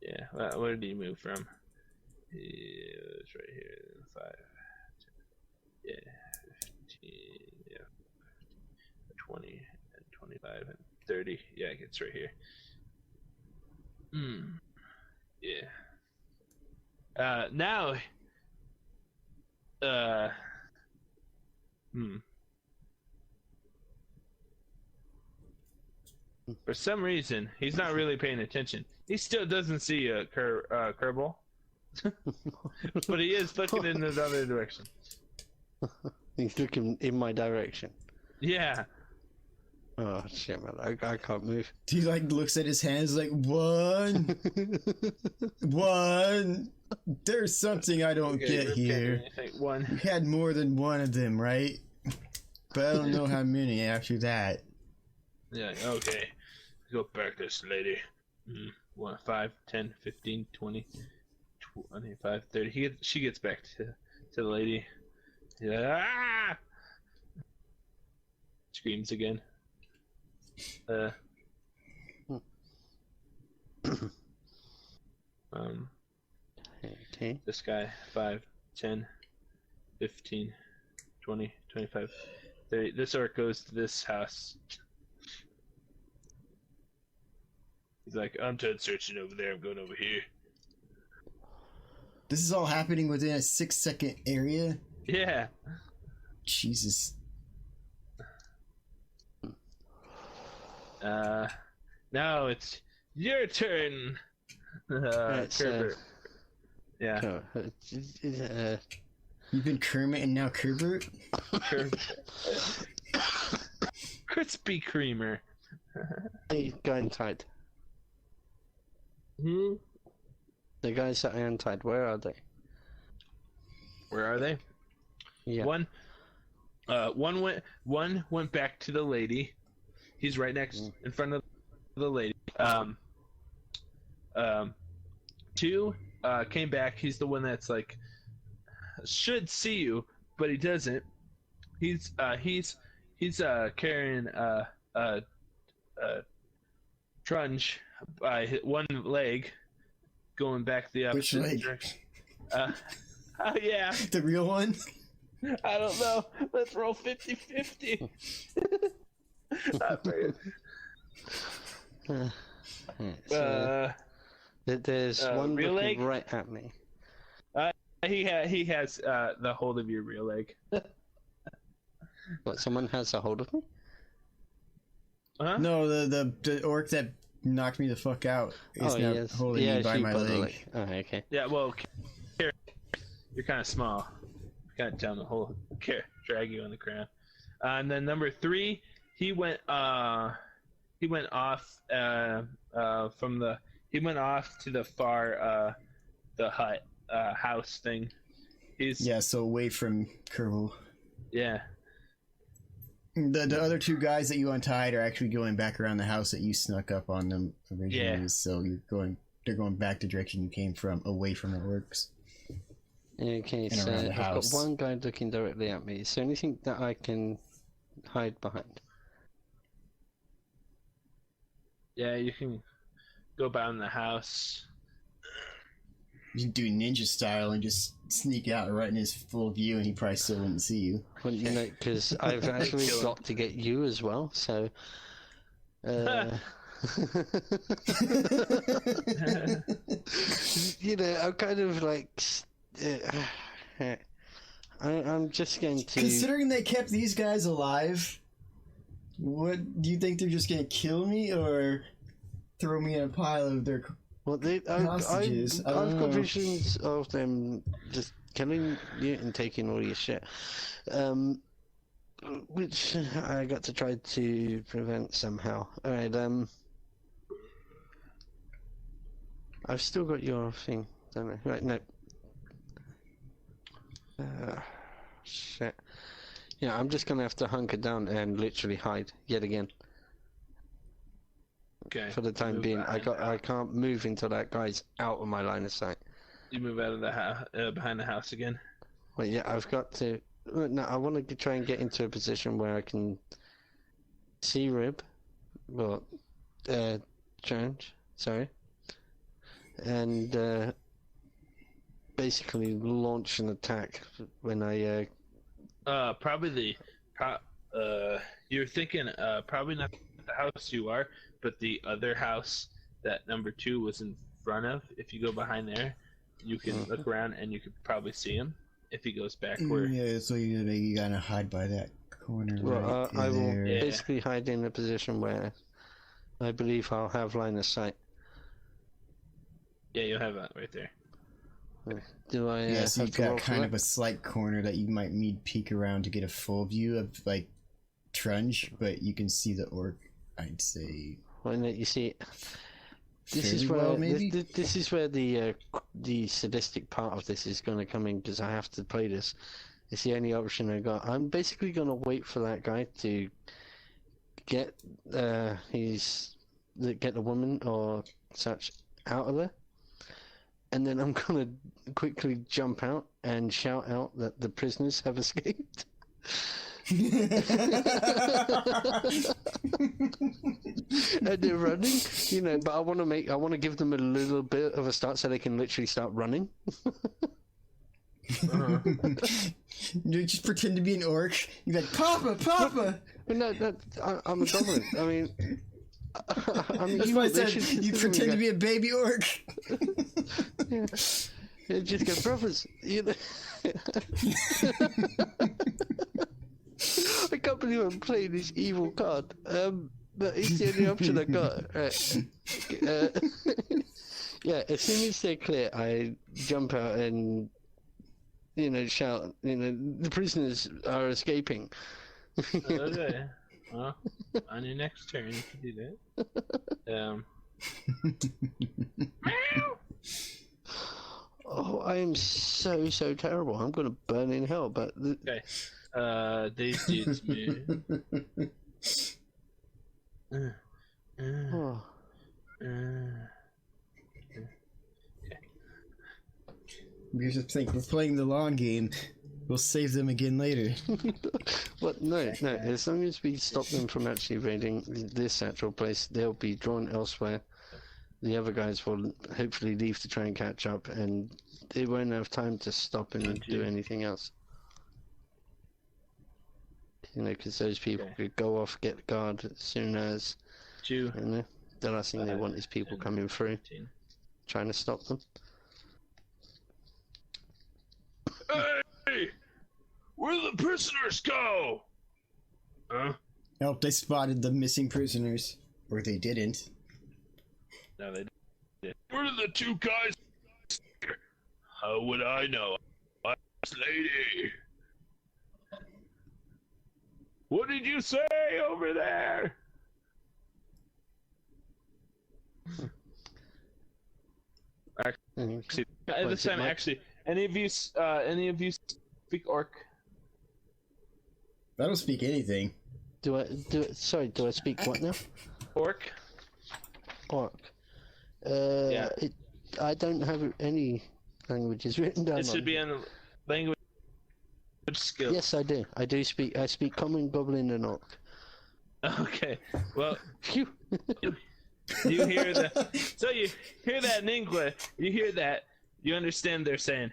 A: Yeah, where did he move from? It's right here. 5, 10, yeah, 15, yeah, 20, and 25, and 30. Yeah, it's right here. Yeah. Now. For some reason, he's not really paying attention. He still doesn't see a Kerbal. But he is looking in the other direction.
C: He's looking in my direction.
A: Yeah.
C: Oh shit, man! I can't move.
B: He like looks at his hands like, one. There's something I don't get here.
A: One.
B: You had more than one of them, right? But I don't know how many after that.
A: Yeah. Okay. Go back, this lady. 1, 5, 10, 15, 20. 25, 30. She gets back to the lady. Yeah. Ah! Screams again.
C: Okay.
A: This guy, 5, 10, 15, 20, 25, 30. This orc goes to this house. He's like, I'm done searching over there. I'm going over here.
B: This is all happening within a 6-second area?
A: Yeah.
B: Jesus.
A: Now it's your turn. Kerbal. Yeah.
B: You've been Kermit and now Kerbert?
A: Crispy Creamer.
C: Hey, guy untied. The guys that I untied, where are they?
A: Where are they?
C: Yeah.
A: One went back to the lady. He's right next in front of the lady. 2 came back. He's the one that's like should see you, but he doesn't. He's carrying Trunge by one leg, going back the opposite direction. Oh yeah.
B: The real one?
A: I don't know. Let's roll 50-50.
C: There's one
A: real
C: looking
A: leg?
C: right at me.
A: He has the hold of your real leg.
C: What? Someone has a hold of me?
A: Huh?
B: No, the orc that knocked me the fuck out is now holding me by my leg.
C: Oh, okay.
A: Yeah, well, You're kind of small. Kind of down the hole. Drag you on the ground. And then number 3, he went off from the. He went off to the far the hut house thing.
B: Yeah, so away from Kerbal.
A: Yeah.
B: The other 2 guys that you untied are actually going back around the house that you snuck up on them originally.
A: Yeah.
B: So they're going back the direction you came from, away from the orcs.
C: Okay,
B: And
C: so
B: around the
C: I've got
B: house.
C: one guy looking directly at me. Is there anything that I can hide behind?
A: Yeah, you can go down the house.
B: You can do ninja style and just sneak out right in his full view, and he probably still wouldn't see you.
C: Well, you know, because I've actually
A: Kill him.
C: got to get you as well, so... you know, I'm kind of like... I'm just going to...
B: Considering they kept these guys alive, what do you think they're just gonna kill me or throw me in a pile of their
C: Well,
B: hostages? I don't
C: I've got
B: know.
C: visions of them just killing you and taking all your shit. Which I got to try to prevent somehow. Alright, I've still got your thing, don't I? Right, no. Shit. Yeah, I'm just gonna have to hunker down and literally hide yet again.
A: Okay.
C: For the time
A: Move
C: being,
A: behind the
C: I can't move until that guy's out of my line of sight.
A: You move out of the house, behind the house again.
C: Wait, yeah, I've got to. No, I want to try and get into a position where I can see Rib, well, Trunge, sorry, and basically launch an attack when I.
A: Probably you're thinking probably not the house you are, but the other house that number 2 was in front of. If you go behind there, you can look around and you could probably see him if he goes backward.
B: Yeah, so you gotta hide by that corner.
C: Well,
B: right
C: I will
B: there.
A: Yeah.
C: basically hide in a position where I believe I'll have line of sight.
A: Yeah, you'll have that right there.
C: Do I?
B: Yeah, so
C: have
B: you've
C: to roll
B: got
C: for
B: kind
C: that?
B: of a slight corner that you might need to peek around to get a full view of, like, Trunge, but you can see the orc, I'd say.
C: Well, no, you see, this is
B: fairly
C: where
B: well, maybe?
C: this is where the sadistic part of this is going to come in, because I have to play this. It's the only option I got. I'm basically going to wait for that guy to get get the woman or such out of there, and then I'm going to quickly jump out and shout out that the prisoners have escaped. And they're running, you know, but I want to give them a little bit of a start so they can literally start running.
B: You just pretend to be an orc. You're like, Papa, Papa!
C: But no, I'm a goblin. I mean,
B: That's why I said you pretend to be a baby orc.
C: Yeah. Yeah, just go, brothers, you know. I can't believe I'm playing this evil card. But it's the only option I got. Right. Yeah, as soon as they're clear, I jump out and, you know, shout, you know, the prisoners are escaping.
A: Okay. Well, on your next turn, you can do that.
C: Oh, I am so terrible. I'm gonna burn in hell, but...
A: Okay. These dudes move.
C: Oh.
B: We just think we're playing the long game. We'll save them again later.
C: But no. As long as we stop them from actually raiding this actual place, they'll be drawn elsewhere. The other guys will hopefully leave to try and catch up, and they won't have time to stop and do anything else. You know, because those people could go off, get the guard as soon as, you know, the last thing they want is people coming through, trying to stop them.
A: Hey! Where the prisoners go? Huh?
B: Nope, they spotted the missing prisoners. Or they didn't.
A: No, they did. Where are the 2 guys? How would I know? I lady. What did you say over there? Actually, this time, actually, any of you speak Orc?
B: I don't speak anything.
C: Do I speak what now?
A: Orc?
C: Orc.
A: Yeah.
C: I don't have any languages written down.
A: It should be on the language skill.
C: Yes, I do. I speak Common, Goblin, and Orc.
A: Okay. Well,
C: Phew.
A: you hear that? So you hear that in English? You hear that? You understand they're saying,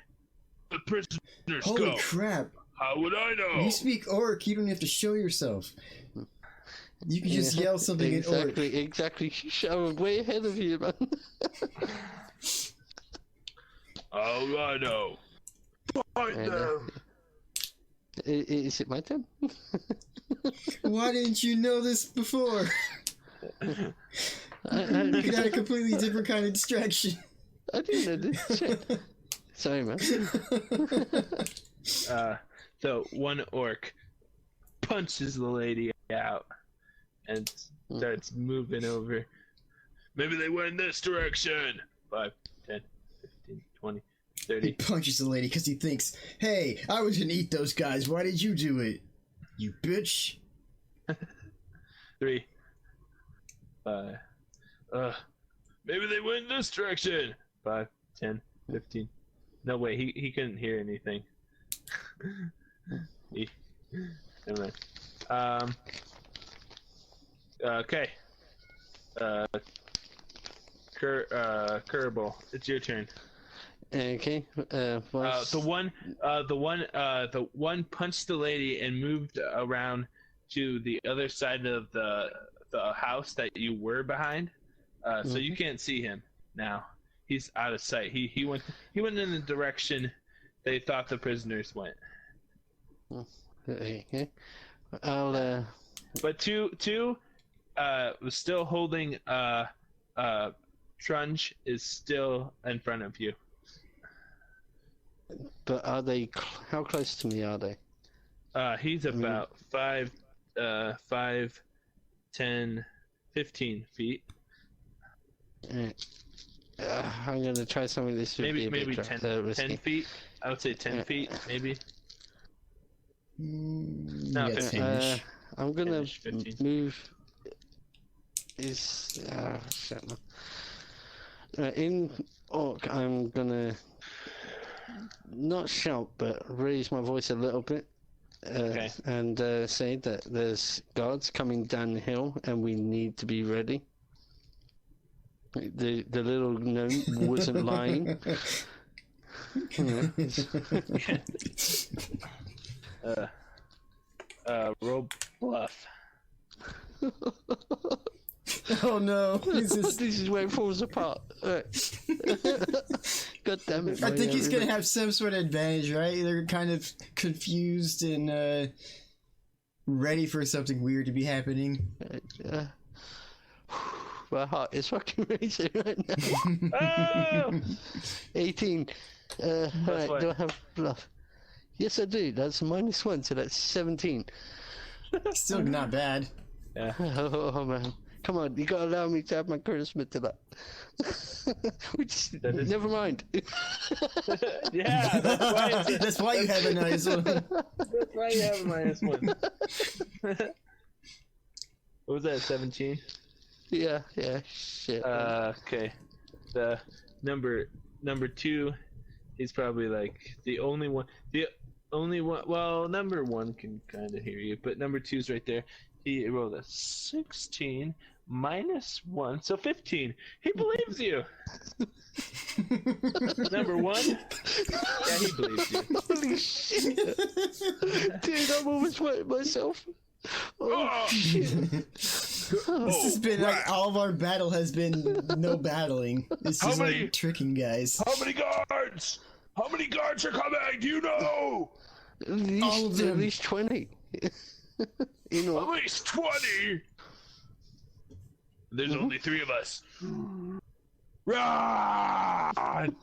A: "The prisoners
B: Holy
A: go."
B: crap!
A: How would I know?
B: You speak Orc, you don't have to show yourself. You can just yell something in Orc.
C: Exactly. I'm way ahead of you, man.
A: How would I know? Find them.
C: Is it my turn?
B: Why didn't you know this before? You could have a completely different kind of distraction.
C: I didn't know this shit. Sorry, man.
A: So one orc punches the lady out and starts moving over. Maybe they went in this direction. 5, 10, 15, 20, 30.
B: He punches the lady because he thinks, hey, I was gonna eat those guys. Why did you do it? You bitch.
A: 3, 5. Maybe they went in this direction. 5, 10, 15. No way, he couldn't hear anything. Never mind. Okay. Kerbal, it's your turn.
C: Okay.
A: The one punched the lady and moved around to the other side of the house that you were behind. So you can't see him now. He's out of sight. He went in the direction they thought the prisoners went.
C: Okay. I'll
A: But two was still holding Trunge is still in front of you.
C: But are they? How close to me are they?
A: He's about 5, 10, 15 feet.
C: I'm gonna try something. This would be a
A: maybe
C: bit
A: 10 feet. I would say 10 feet, maybe. No, 15.
C: I'm gonna
A: 15.
C: move. Shit, man. In Orc, I'm gonna not shout, but raise my voice a little bit.
A: Okay.
C: And say that there's guards coming down the hill and we need to be ready. The little gnome wasn't lying.
A: Roll bluff.
B: Oh no.
C: This is where it falls apart. God damn it.
B: I think he's gonna have some sort of advantage, right? They're kind of confused and ready for something weird to be happening.
C: My heart is fucking racing right now.
A: Oh!
C: 18. Alright,
A: what?
C: do I have bluff? Yes, I do. That's -1, so that's 17.
B: Still not bad.
A: Yeah.
C: Oh, man. Come on, you gotta allow me to have my charisma to that. Never mind.
A: Yeah,
B: That's why you have a nice one.
A: That's why you have a -1. What was that, 17?
C: Yeah, shit.
A: Okay. The number 2, he's probably like the only one. Well, number 1 can kind of hear you, but number 2's right there. He rolled a 16 -1, so 15. He believes you. Number 1? Yeah, he believes you.
C: Holy shit. Dude, I'm almost wetting myself. Oh, shit.
B: This has been like all of our battle has been no battling. This is like tricking guys.
A: How many guards? How many guards are coming? Do you know?
B: All of them.
C: At least 20. You know.
A: At least 20. There's only 3 of us. Run!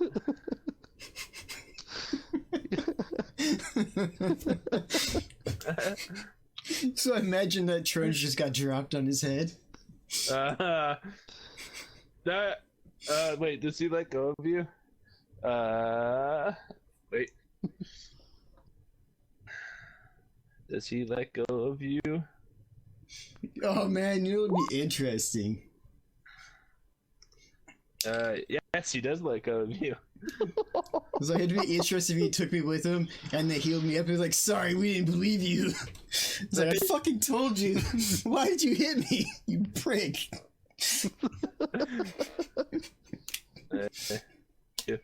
B: So I imagine that Trunge just got dropped on his head.
A: Wait, does he let go of you? Wait. Does he let go of you?
B: Oh man, you know what would be interesting?
A: Yes, he does let go of you.
B: It's like, it'd be interesting if he took me with him and they healed me up. He was like, sorry, we didn't believe you. It's like, I fucking told you. Why did you hit me, you prick?
A: Two.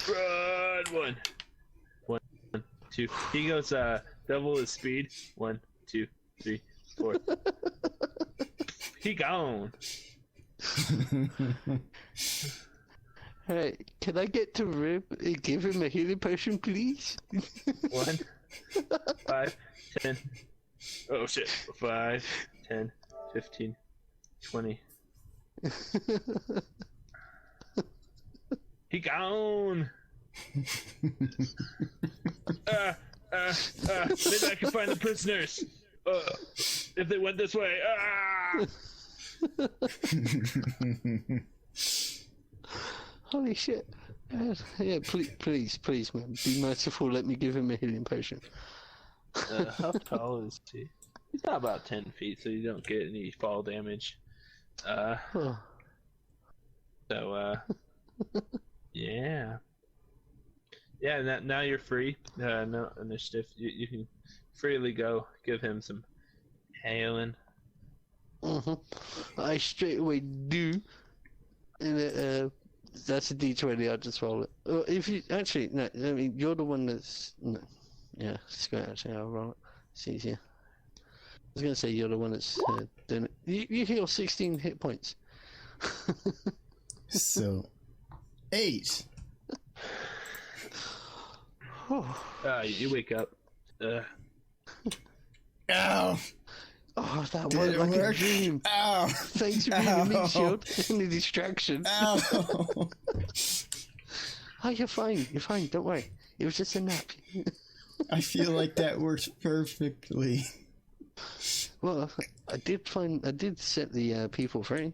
A: Run! One, two. He goes double his speed. 1, 2, 3, 4. He gone.
C: Hey, can I get to Rib and give him a healing potion, please?
A: 1, 5, 10. Oh shit. 5, 10, 15, 20. He gone. Maybe I can find the prisoners. If they went this way.
C: Holy shit. Yeah, please, man. Be merciful, let me give him a healing potion.
A: How tall is he? He's not about 10 feet, so you don't get any fall damage.
C: Oh.
A: So, yeah. Yeah, now you're free. No initiative. You can freely go give him some healing.
C: I straight away do. And that's a D20, I'll just roll it. If you actually, no, I mean, you're the one that's. No. Yeah, screw it, actually, I'll roll it. It's easier. I was going to say you're the one that's doing it. You heal 16 hit points.
B: So, 8.
A: You wake up.
B: Ow!
C: Oh, that
B: Did
C: worked
B: it
C: like
B: work?
C: a dream.
B: Ow!
C: Thanks for being a meat shield and the distraction.
B: Ow!
C: Oh, you're fine. You're fine. Don't worry. It was just a nap.
B: I feel like that works perfectly.
C: Well, I did set the people free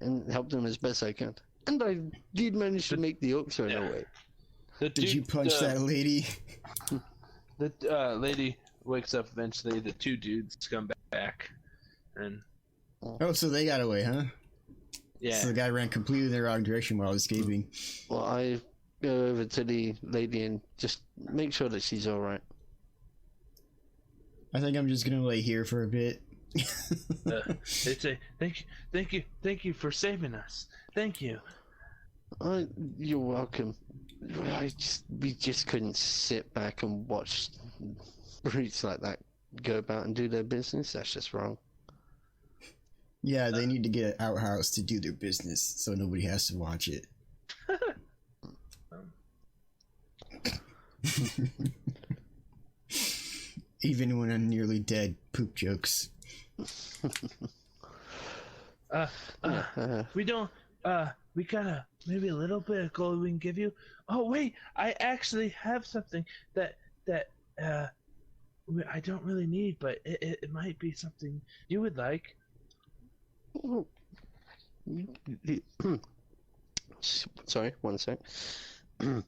C: and help them as best I can. And I did manage to make the orcs run away.
B: Did you punch that lady?
A: The lady wakes up eventually. The 2 dudes come back. And
B: Oh, so they got away, huh?
A: yeah.
B: So the guy ran completely in the wrong direction while escaping.
C: Well, I go over to the lady and just make sure that she's alright.
B: I think I'm just gonna lay here for a bit.
A: They say, thank you for saving us. Thank you.
C: You're welcome. We just couldn't sit back and watch brutes like that go about and do their business. That's just wrong.
B: Yeah, they need to get an outhouse to do their business so nobody has to watch it. Even when I'm nearly dead, poop jokes.
A: We don't. We got maybe a little bit of gold we can give you. Oh wait, I actually have something that I don't really need, but it might be something you would like.
C: Sorry, one sec.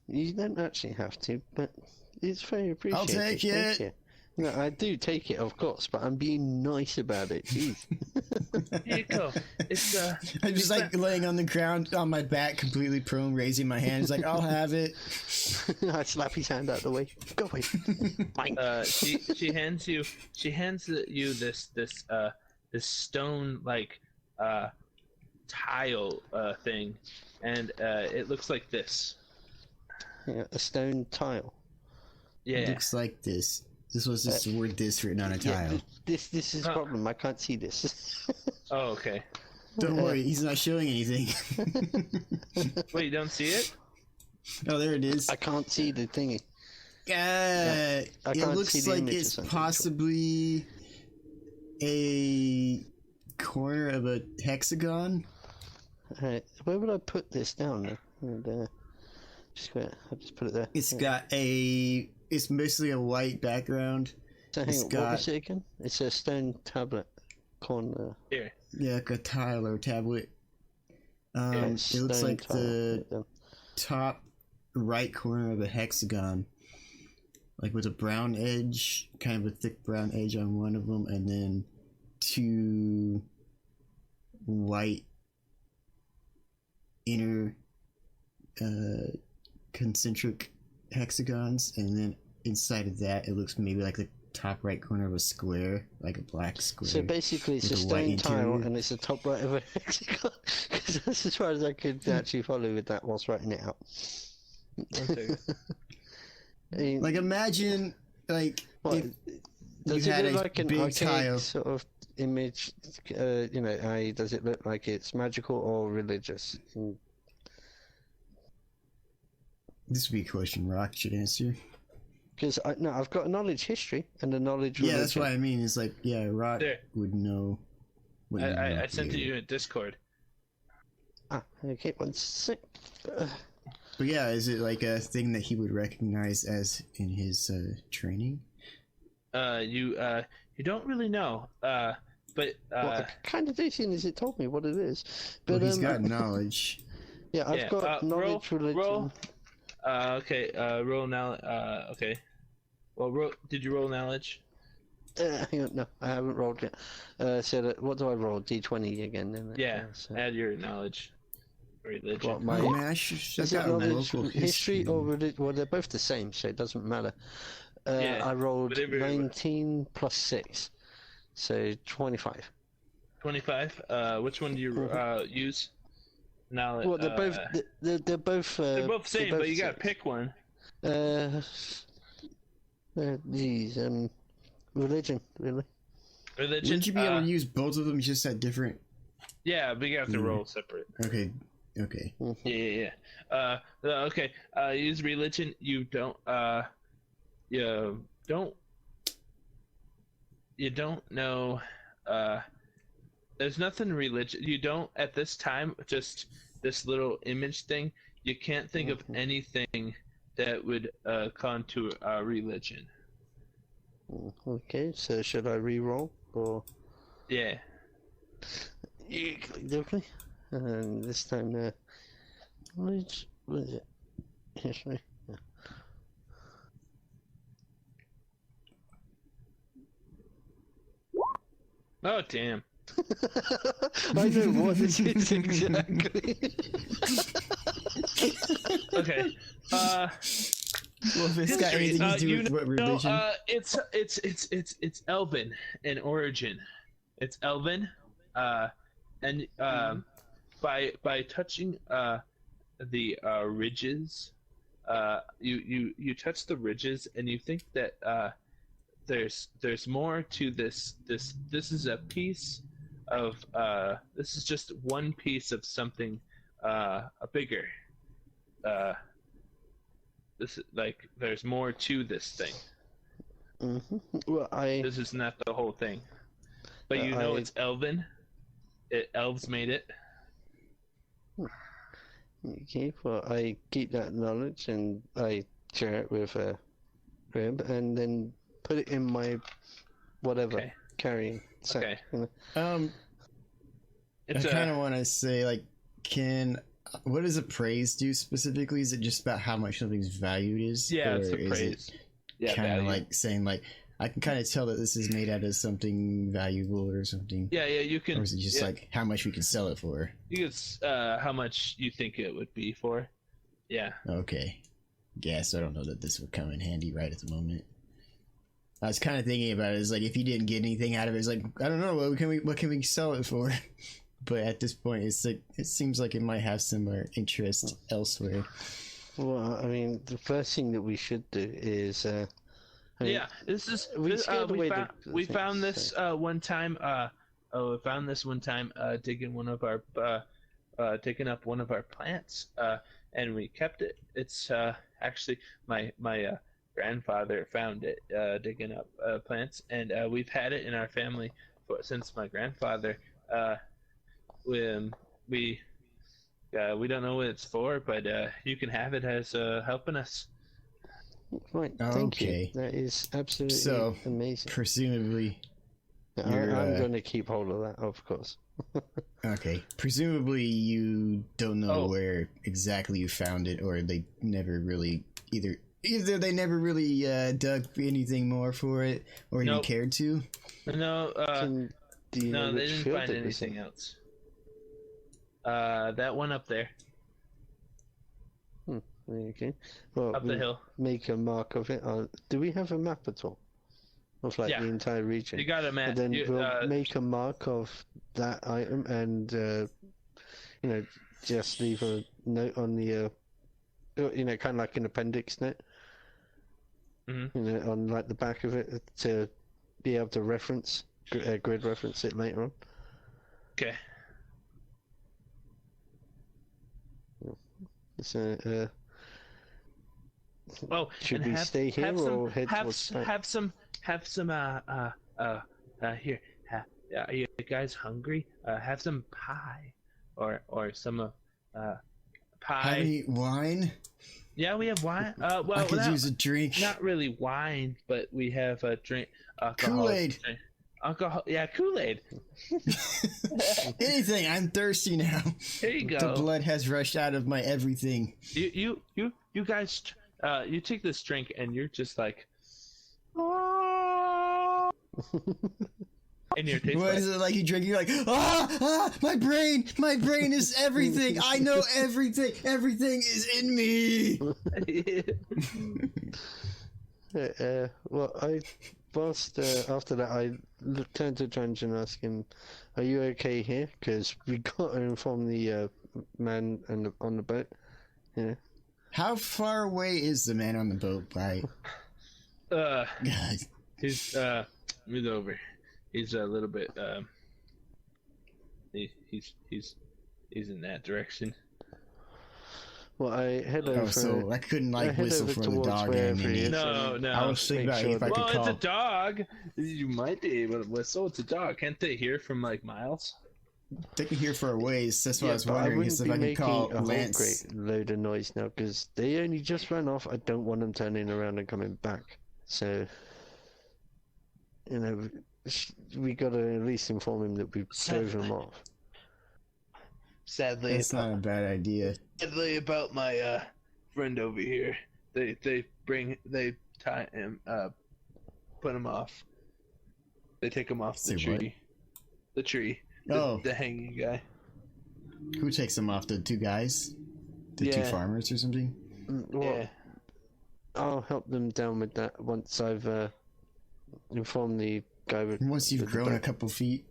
C: You don't actually have to, but it's very appreciated.
B: I'll take
C: Thank
B: it.
C: you. No, I do take it, of course, but I'm being nice about it. Jeez.
A: Here you go. It's
B: I'm just like laying on the ground on my back, completely prone, raising my hands, like I'll have it.
C: I slap his hand out of the way. Go away. Fine.
A: she hands you this stone like tile thing, and it looks like this.
C: Yeah, a stone tile.
A: Yeah.
B: It looks like this. This was just the word "this" written on a tile.
C: Yeah, this is a problem. I can't see this.
A: Oh, okay.
B: Don't worry, he's not showing anything.
A: Wait, you don't see it?
B: Oh, there it is.
C: I can't see the thingy.
B: It
C: can't
B: looks
C: see the
B: like
C: image or
B: it's
C: something.
B: possibly a corner of a hexagon.
C: Alright, where would I put this down? And, I'll just put it there.
B: It's got a it's mostly a white background.
C: So hang on, what was it again? It's a stone tablet corner.
A: Here.
B: Yeah, like a tile or tablet.
C: Yeah,
B: It looks
C: stone
B: like
C: tile.
B: the top right corner of a hexagon, like with a brown edge, kind of a thick brown edge on one of them, and then 2 white inner concentric hexagons, and then inside of that it looks maybe like the top right corner of a square, like a black square.
C: So basically it's a
B: with a white
C: stone tile
B: interior.
C: and it's the top right of a hexagon. Because that's as far as I could actually follow with that whilst writing it out. I mean,
B: Like imagine like
C: what,
B: if
C: does
B: you
C: it
B: had
C: look
B: a
C: like an
B: big
C: archaic
B: tile.
C: sort of image? Does it look like it's magical or religious?
B: This would be a question Rock should answer.
C: Because I've got a knowledge history and a knowledge religion.
B: Yeah, that's what I mean. It's like, yeah, Rock
A: There.
B: would know. What you know
A: I sent it
B: here.
A: you in Discord.
C: Ah, okay, 1 sec.
B: But yeah, is it like a thing that he would recognize as in his training?
A: You don't really know. But
C: What I kind of do, seeing as it told me what it is. But
B: Well, he's got knowledge.
C: yeah, I've got knowledge religion.
A: Roll. Okay. Roll now. Okay. Well, did you roll knowledge?
C: Hang on, no, I haven't rolled yet. What do I roll? D20 again, isn't it?
A: Yeah.
C: So,
A: Add your knowledge. Religion.
C: what, my
B: Oh man, I should
C: is it
B: got a
C: knowledge
B: local
C: history or religion? Well, they're both the same, so it doesn't matter.
A: Yeah,
C: I rolled
A: whatever-
C: 19 plus 6, so 25.
A: 25. Which one do you use? Now.
C: Well, they're both they're both
A: They're both same, but you gotta
C: six.
A: pick one.
C: These religion, really.
A: Religion.
B: Wouldn't you be able to use both of them just at different?
A: Yeah, but you have to roll separate.
B: Okay, okay.
A: Yeah. Okay. Use religion. You don't. You don't know. There's nothing religion. You don't at this time. Just this little image thing. You can't think of anything that would contour religion.
C: Okay, so should I re-roll or?
A: Yeah.
C: Yeah, okay. And this time, knowledge. What is it? History. Yeah.
A: Oh damn.
C: I know what this is exactly.
A: Okay.
B: Well, if it's got
A: History,
B: anything to do with what religion?
A: It's Elven in origin. It's Elven, and by touching the ridges, you touch the ridges, and you think that there's more to this. This is a piece of this is just one piece of something a bigger. This is like there's more to this thing.
C: Well,
A: This is not the whole thing, but you know it's Elven. Elves made it.
C: Okay, well, I keep that knowledge and I share it with Rib and then put it in my whatever carrying sack.
A: Okay.
C: You know?
B: I kind of want to say, like, what does appraise do specifically? Is it just about how much something's valued is?
A: Yeah, it's
B: or is
A: appraise.
B: it kind of like saying, like, I can kind of tell that this is made out of something valuable or something?
A: Yeah, you can.
B: Or is it just like how much we can sell it for?
A: You can how much you think it would be for. Yeah.
B: Okay. Guess I don't know that this would come in handy right at the moment. I was kind of thinking about it. It's like if you didn't get anything out of it, it's like I don't know what can we sell it for. But at this point, it's like it seems like it might have some interest elsewhere.
C: Well, I mean, the first thing that we should do is.
A: This is.
C: We scared away
A: We found this one time. We found this one time digging up one of our plants, and we kept it. It's actually my grandfather found it digging up plants, and we've had it in our family since my grandfather. We don't know what it's for, but you can have it as helping us.
C: Right, thank
B: Okay.
C: you. That is absolutely
B: So,
C: amazing.
B: presumably,
C: I'm
B: you're,
C: going to keep hold of that, of course.
B: okay. Presumably, you don't know
A: Oh.
B: where exactly you found it, or they never really either they never really dug anything more for it, or even
A: Nope.
B: cared to.
A: No,
C: Do you know
A: no, they
C: which
A: didn't
C: field
A: find
C: it was
A: anything
C: in?
A: else. That one up there,
C: Okay. Well,
A: up the hill.
C: make a mark of it. Do we have a map at all? Of like
A: Yeah.
C: the entire region?
A: You got it, Matt.
C: And then
A: You,
C: we'll make a mark of that item and, you know, just leave a note on the, you know, kind of like an appendix note.
A: Mhm.
C: You know, on like the back of it to be able to reference, grid reference it later on.
A: Okay.
C: So,
A: Oh,
C: should
A: and
C: we stay here or head towards site?
A: have some here. Are you guys hungry? Have some pie, or some
B: Have
A: pie.
B: any wine?
A: Yeah, we have wine.
B: I
A: Well,
B: could use a drink.
A: not really wine, but we have a drink.
B: Kool-Aid.
A: Alcohol. Yeah, Kool-Aid.
B: Anything. I'm thirsty now.
A: Here you go.
B: The blood has rushed out of my everything.
A: You guys. You take this drink and you're just like. In your taste
B: What
A: buds.
B: is it like you drink? You're like, my brain is everything. I know everything. Everything is in me.
C: Well, after that, I turned to Trunge and asked him, "Are you okay here? Because we got to inform the man on the boat." Yeah.
B: How far away is the man on the boat? By God.
A: He's over. He's a little bit he's in that direction.
C: Well, I head over.
B: Oh, so I couldn't
C: I
B: like
C: head
B: whistle
C: over
B: for the
C: towards
B: dog
C: wherever
B: and
C: he is.
A: No.
B: I was thinking
C: Make
B: about
C: sure
B: if I
C: that-
B: could
A: Well,
B: call.
A: it's a dog. You might be able to whistle. It's a dog. Can't they hear from like miles?
B: They can hear for a ways. That's what I was
C: but
B: wondering.
C: wouldn't
B: Is if
C: be
B: I could
C: making
B: call
C: a whole
B: Lance.
C: great load of noise now because they only just ran off. I don't want them turning around and coming back. So, you know, we got to at least inform him that we drove him off.
A: Sadly,
B: That's not a bad idea.
A: sadly about my friend over here. They tie him, put him off. They take him off the
B: Say
A: tree.
B: what?
A: The tree.
B: Oh.
A: The hanging guy.
B: Who takes them off? The two guys? The two
A: Yeah.
B: farmers or something?
C: Well,
A: Yeah.
C: I'll help them down with that once I've informed the guy with.
B: Once you've
C: with the
B: grown a
C: boat.
B: couple feet.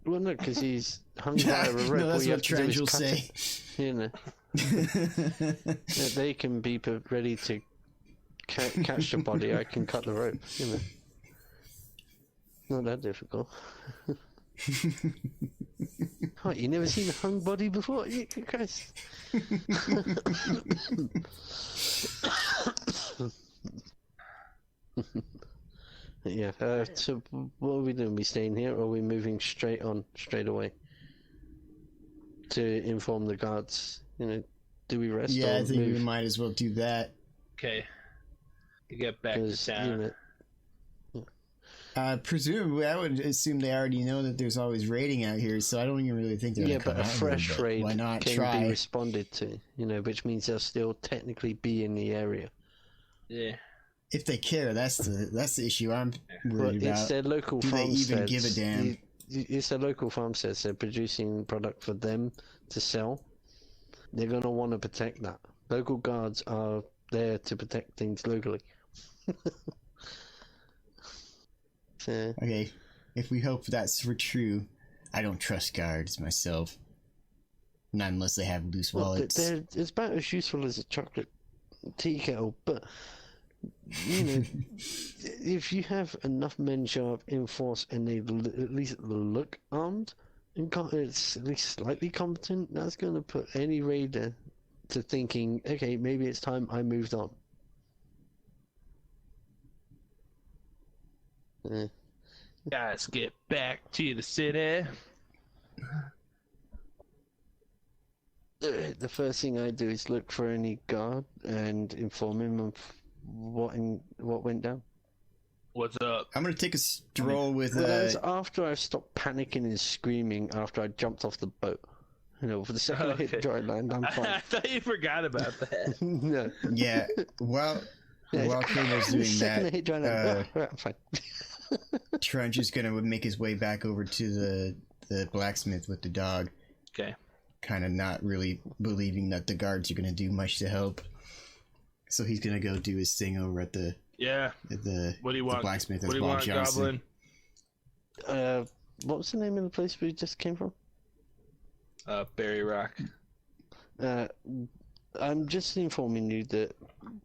C: Well, no, because he's hung by a rope.
B: No,
C: all
B: that's
C: you
B: what
C: have to do is
B: Trunge will
C: cut
B: say.
C: it, you know, that they can be ready to catch the body. I can cut the rope. You know, not that difficult. Oh, you never seen a hung body before? Christ. Yeah, so what are we doing? We staying here or are we moving straight away? To inform the guards, you know, do we rest
B: Yeah,
C: or
B: I think we
C: move?
B: might as well do that.
A: Okay. You get back to
C: 'Cause,
A: town.
C: you know,
B: Presumably, I would assume they already know that there's always raiding out here, so I don't even really think they're
C: yeah,
B: gonna come
C: but a
B: out here,
C: fresh
B: but
C: raid
B: why not
C: can be
B: try?
C: responded to, you know, which means they'll still technically be in the area.
A: Yeah.
B: If they care, that's the issue I'm worried
C: But it's
B: about.
C: their local
B: Do they
C: farmsteads.
B: even give a damn?
C: It's their local farmsteads. They're producing product for them to sell. They're going to want to protect that. Local guards are there to protect things locally. So,
B: Okay, if we hope that's for true, I don't trust guards myself. Not unless they have loose
C: well,
B: wallets.
C: it's about as useful as a chocolate tea kettle, but you know, if you have enough men show up in force and they at least look armed and it's at least slightly competent, that's going to put any raider to thinking, okay, maybe it's time I moved on.
A: Guys, get back to the city.
C: The first thing I do is look for any guard and inform him of what went down.
A: What's up?
B: I'm gonna take a stroll with.
C: Well, that was after I stopped panicking and screaming after I jumped off the boat. You know, for the second I hit dry land, I'm
A: I
C: fine.
A: thought you forgot about that.
C: No.
B: Yeah. While Kerbal's doing
C: the second I
B: that,
C: hit dry land, right, I'm fine.
B: Trunge is gonna make his way back over to the blacksmith with the dog.
A: Okay.
B: Kind of not really believing that the guards are gonna do much to help. So he's gonna go do his thing over at the
A: What do you want?
B: blacksmith.
A: What do you
B: Bob
A: want,
B: Johnson.
A: Goblin?
C: What was the name of the place we just came from?
A: Berry Rock.
C: I'm just informing you that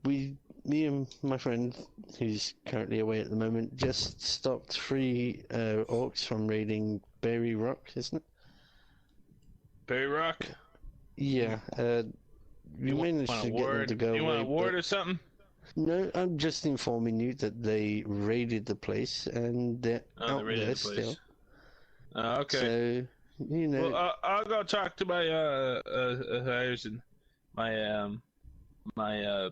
C: me and my friend, who's currently away at the moment, just stopped 3 orcs from raiding Berry Rock, isn't it?
A: Berry Rock?
C: Yeah. We managed to get them to go away.
A: You want a ward or something?
C: No, I'm just informing you that they raided the place and they're out there still.
A: Okay.
C: So, you know.
A: Well, I'll go talk to my hires and my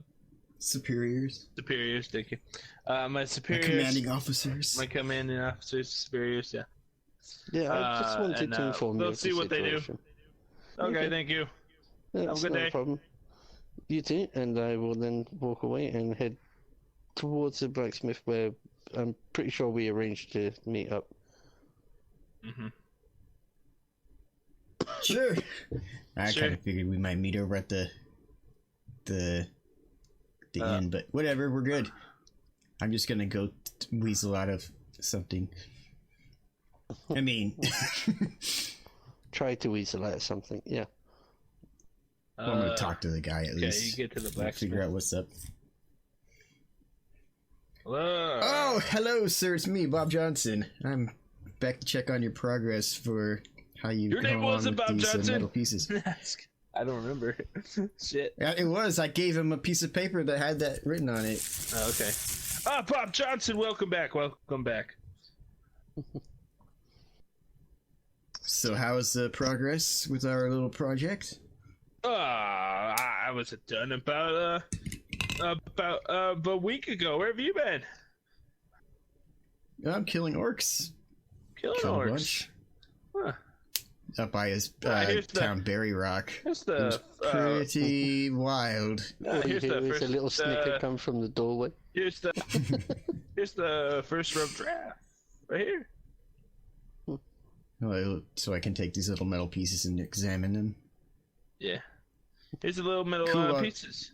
B: superiors.
A: Superiors, thank you. My superiors.
B: My commanding officers.
A: My commanding officers, superiors, yeah.
C: Yeah, I just wanted to inform you.
A: They'll see what they do. Okay, thank you.
C: Have
A: a good day.
C: Problem. You too, and I will then walk away and head towards the blacksmith where I'm pretty sure we arranged to meet up.
A: Mm-hmm.
B: Sure. I kind of figured we might meet over at the inn, but whatever, we're good. I'm just gonna go weasel out of something. I mean,
C: try to weasel out of something. Yeah.
B: I'm gonna talk to the guy at least.
A: Yeah, you get to the blacksmith.
B: Figure out what's up.
A: Hello.
B: Oh, hello, sir. It's me, Bob Johnson. I'm back to check on your progress for how you.
A: Your name wasn't Bob Johnson.
B: Metal pieces.
A: I don't remember. Shit.
B: Yeah, it was. I gave him a piece of paper that had that written on it.
A: Oh, okay. Bob Johnson, welcome back. Welcome back.
B: So, how's the progress with our little project?
A: I was done about a week ago. Where have you been?
B: I'm killing orcs.
A: Killing orcs.
B: A bunch.
A: Huh.
B: Up by his
A: here's
B: town, Berry Rock.
A: Here's
B: It was pretty wild.
C: Here's a little snicker come from the doorway.
A: Here's the first rough draft right here.
B: Oh, so I can take these little metal pieces and examine them.
A: Yeah. Here's the little metal pieces.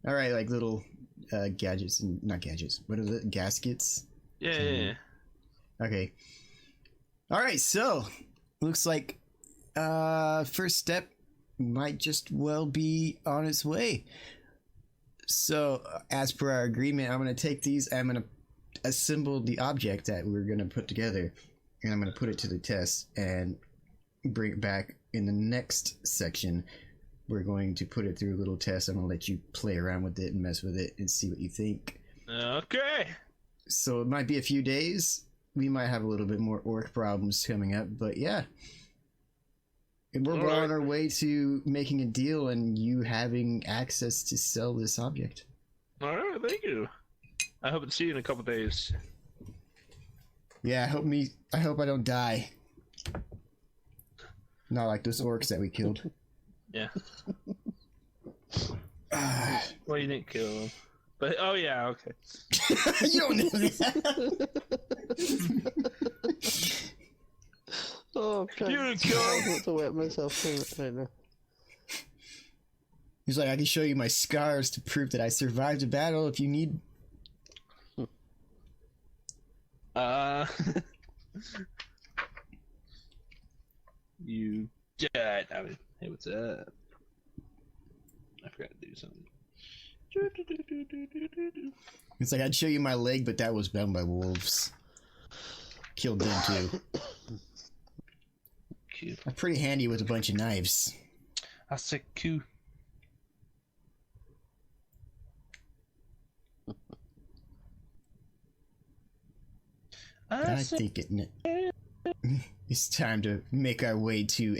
B: All right, like little gadgets and not gadgets. What are the gaskets?
A: Yeah.
B: Okay. All right, so looks like first step might just well be on its way. So as per our agreement, I'm going to take these. I'm going to assemble the object that we're going to put together, and I'm going to put it to the test and bring it back in the next section. We're going to put it through a little test. I'm going to let you play around with it and mess with it and see what you think.
A: Okay.
B: So it might be a few days. We might have a little bit more orc problems coming up, but yeah. We're on our way to making a deal and you having access to sell this object.
A: All right, thank you. I hope to see you in a couple days.
B: Yeah, I hope I don't die. Not like those orcs that we killed.
A: Yeah. Well, you didn't kill them. But, oh yeah, okay.
B: You don't know that.
C: Oh, God.
A: You didn't kill him.
C: I want to wet myself right now.
B: He's like, I can show you my scars to prove that I survived a battle if you need.
A: You died. Hey, what's up? I forgot to do something.
B: It's like, I'd show you my leg, but that was bound by wolves. Killed them too.
A: Cute.
B: I'm pretty handy with a bunch of knives.
A: I said cute.
B: I think it's time to make our way to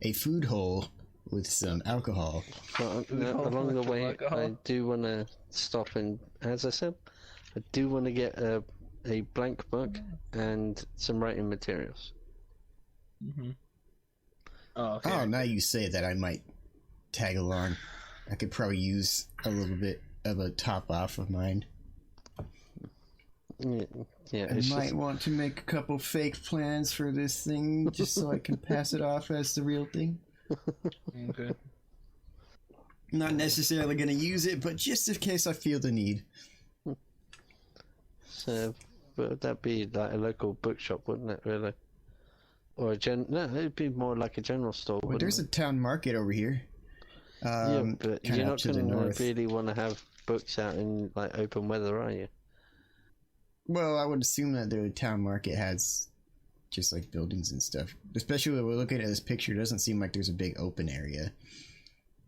B: a food hole. with some alcohol.
C: But
A: Food hall
C: along the
A: with
C: way,
A: alcohol.
C: I do want to stop and, as I said, I do want to get a blank book and some writing materials.
A: Mm-hmm. Oh, okay.
B: Oh, now you say that, I might tag along. I could probably use a little bit of a top off of mine.
C: Yeah,
B: I
C: it's
B: might
C: just,
B: want to make a couple fake plans for this thing just so I can pass it off as the real thing.
A: Okay.
B: Not necessarily going to use it, but just in case I feel the need.
C: so, would that be like a local bookshop, wouldn't it, really? Or no, it'd be more like a general store,
B: Well,
C: wouldn't
B: there's a
C: it?
B: town market over here.
C: Yeah, but
B: kinda
C: you're
B: up
C: not
B: to the
C: going to
B: north.
C: really want to have books out in like open weather, are you?
B: Well, I would assume that the town market has just like buildings and stuff. Especially when we're looking at this picture, it doesn't seem like there's a big open area.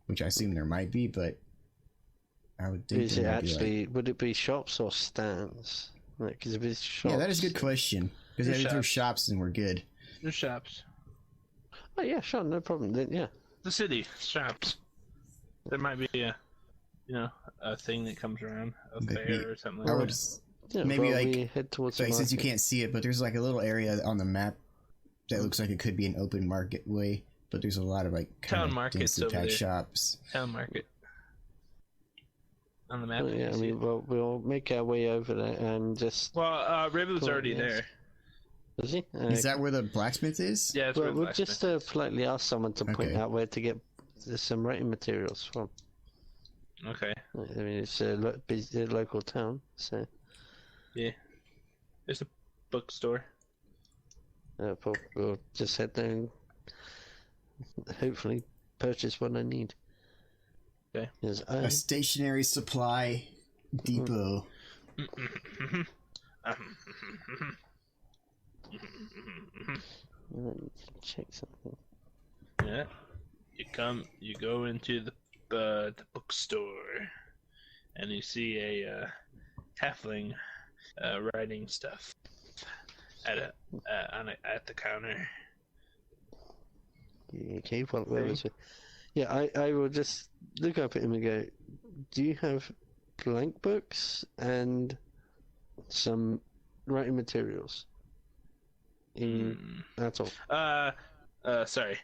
B: Which I assume there might be, but I would think
C: Is it
B: there might be,
C: actually, would it be shops or stands? Because if it's shops...
B: Yeah, that is a good question. Because
A: There's
B: if there's
A: shops.
B: shops, then we're good.
A: There's shops.
C: Oh yeah, sure, no problem. Then yeah.
A: The city shops. There might be a thing that comes around, a
B: Maybe-
A: fair or something
B: I
A: like
B: would
A: that.
B: s-
C: Yeah,
B: Maybe,
C: well,
B: like-
C: we head towards
B: like
C: the
B: since you
C: market.
B: can't see it, but there's like a little area on the map that looks like it could be an open market way, but there's a lot of like kind
A: Town
B: of
A: markets
B: densely
A: over
B: packed
A: there.
B: shops.
A: Town market. On the map.
C: Oh,
A: you
C: yeah, I
A: can see
C: mean,
A: it.
C: well, we'll make our way over there and just...
A: Well, Ribbon's
C: Cool,
A: already
C: yes.
A: there.
C: Is he?
B: Is that where the blacksmith is?
A: Yeah, it's
C: Well,
A: where
C: we'll
A: Blacksmith
C: just
A: is.
C: politely ask someone to point
B: Okay.
C: out where to get some writing materials from.
A: Okay.
C: I mean, it's a local town, so
A: There's a bookstore.
C: we'll just head there and hopefully purchase what I need.
A: Okay.
C: 'Cause
B: A stationary supply depot.
C: Let me check something.
A: Yeah. You go into the bookstore, and you see a halfling writing stuff at the counter.
C: Okay, well, where
A: Okay.
C: was it? Yeah, I will just look up at him and go, do you have blank books and some writing materials? That's all.
A: Sorry.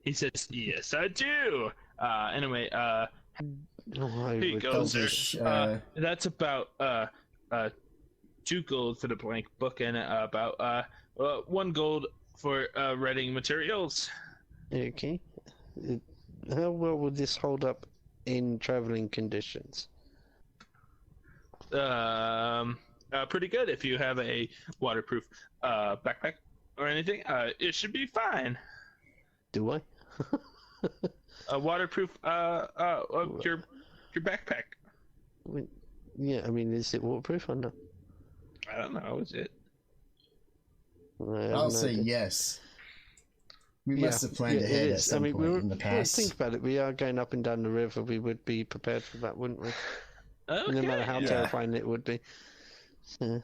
A: He says, "Yes, I do." Anyway,
C: Oh, I
A: here you
C: would
A: go,
C: double-
A: sir.
B: Elvish,
A: That's about 2 gold for the blank book, and about 1 gold for writing materials.
C: Okay. How well would this hold up in traveling conditions?
A: Pretty good if you have a waterproof backpack or anything. It should be fine.
C: Do I?
A: A waterproof your backpack.
C: Yeah, I mean, is it waterproof or not?
A: I don't know. Is it?
C: I have
B: I'll
C: no
B: say
C: idea.
B: yes. We
C: Yeah,
B: must have planned
C: yeah, it
B: ahead at
C: is.
B: some point in the
C: well,
B: past.
C: think about it. We are going up and down the river. We would be prepared for that, wouldn't we?
A: Okay.
C: No matter how
B: Yeah.
C: terrifying it would be. So,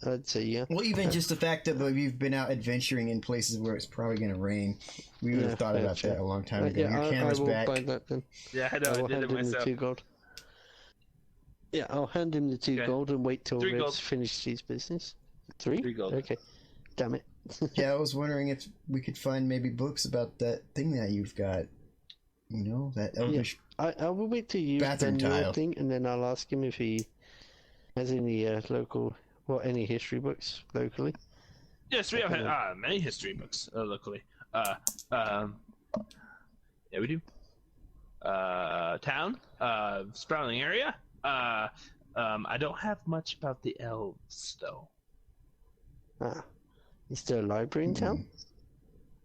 C: I'd say yeah.
B: Well, even just the fact that we've been out adventuring in places where it's probably going to rain, we would
C: Yeah,
B: have thought
C: fair,
B: about
C: fair.
B: that a long time ago.
C: Yeah,
B: Your
C: I
B: camera's
C: will
B: back.
C: buy that then.
A: Yeah, I
C: I
A: know. I
C: will
A: did
C: hand
A: it
C: him the
A: myself.
C: 2 gold. Yeah, I'll hand him the 2
A: Okay.
C: gold and wait till
A: 3
C: Red's
A: gold.
C: finished his business. 3?
A: 3 gold.
C: Okay. Damn it.
B: Yeah, I was wondering if we could find maybe books about that thing that you've got. You know, that Elvish.
C: I will wait till you've
B: Bathroom
C: done your
B: tile.
C: thing, and then I'll ask him if he has any any history books locally.
A: Yes, we have many history books locally. Yeah, we do. Town, sprawling area. I don't have much about the elves though.
C: Ah, is there a library in town?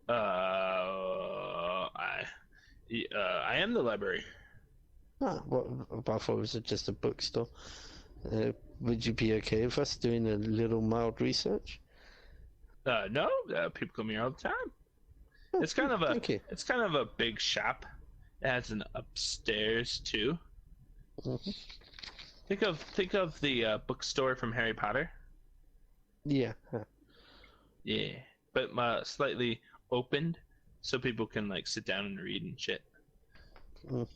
A: I am the library.
C: Ah, well, I thought it was just a bookstore. Would you be okay with us doing a little mild research?
A: No, people come here all the time. It's kind of a
C: Thank you.
A: it's kind of a big shop. It has an upstairs too.
C: Mhm.
A: Think of the bookstore from Harry Potter.
C: Yeah.
A: Yeah, but slightly opened so people can like sit down and read and shit.
C: Mhm.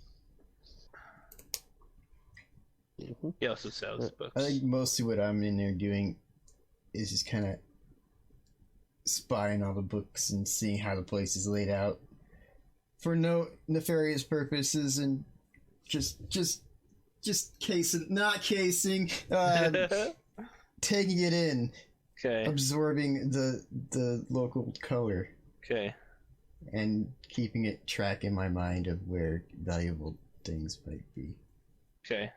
A: He also sells books.
B: I think mostly what I'm in there doing is just kind of spying all the books and seeing how the place is laid out for no nefarious purposes, and just casing, not casing, taking it in,
A: Okay.
B: absorbing the local color,
A: Okay.
B: and keeping it track in my mind of where valuable things might be.
A: Okay.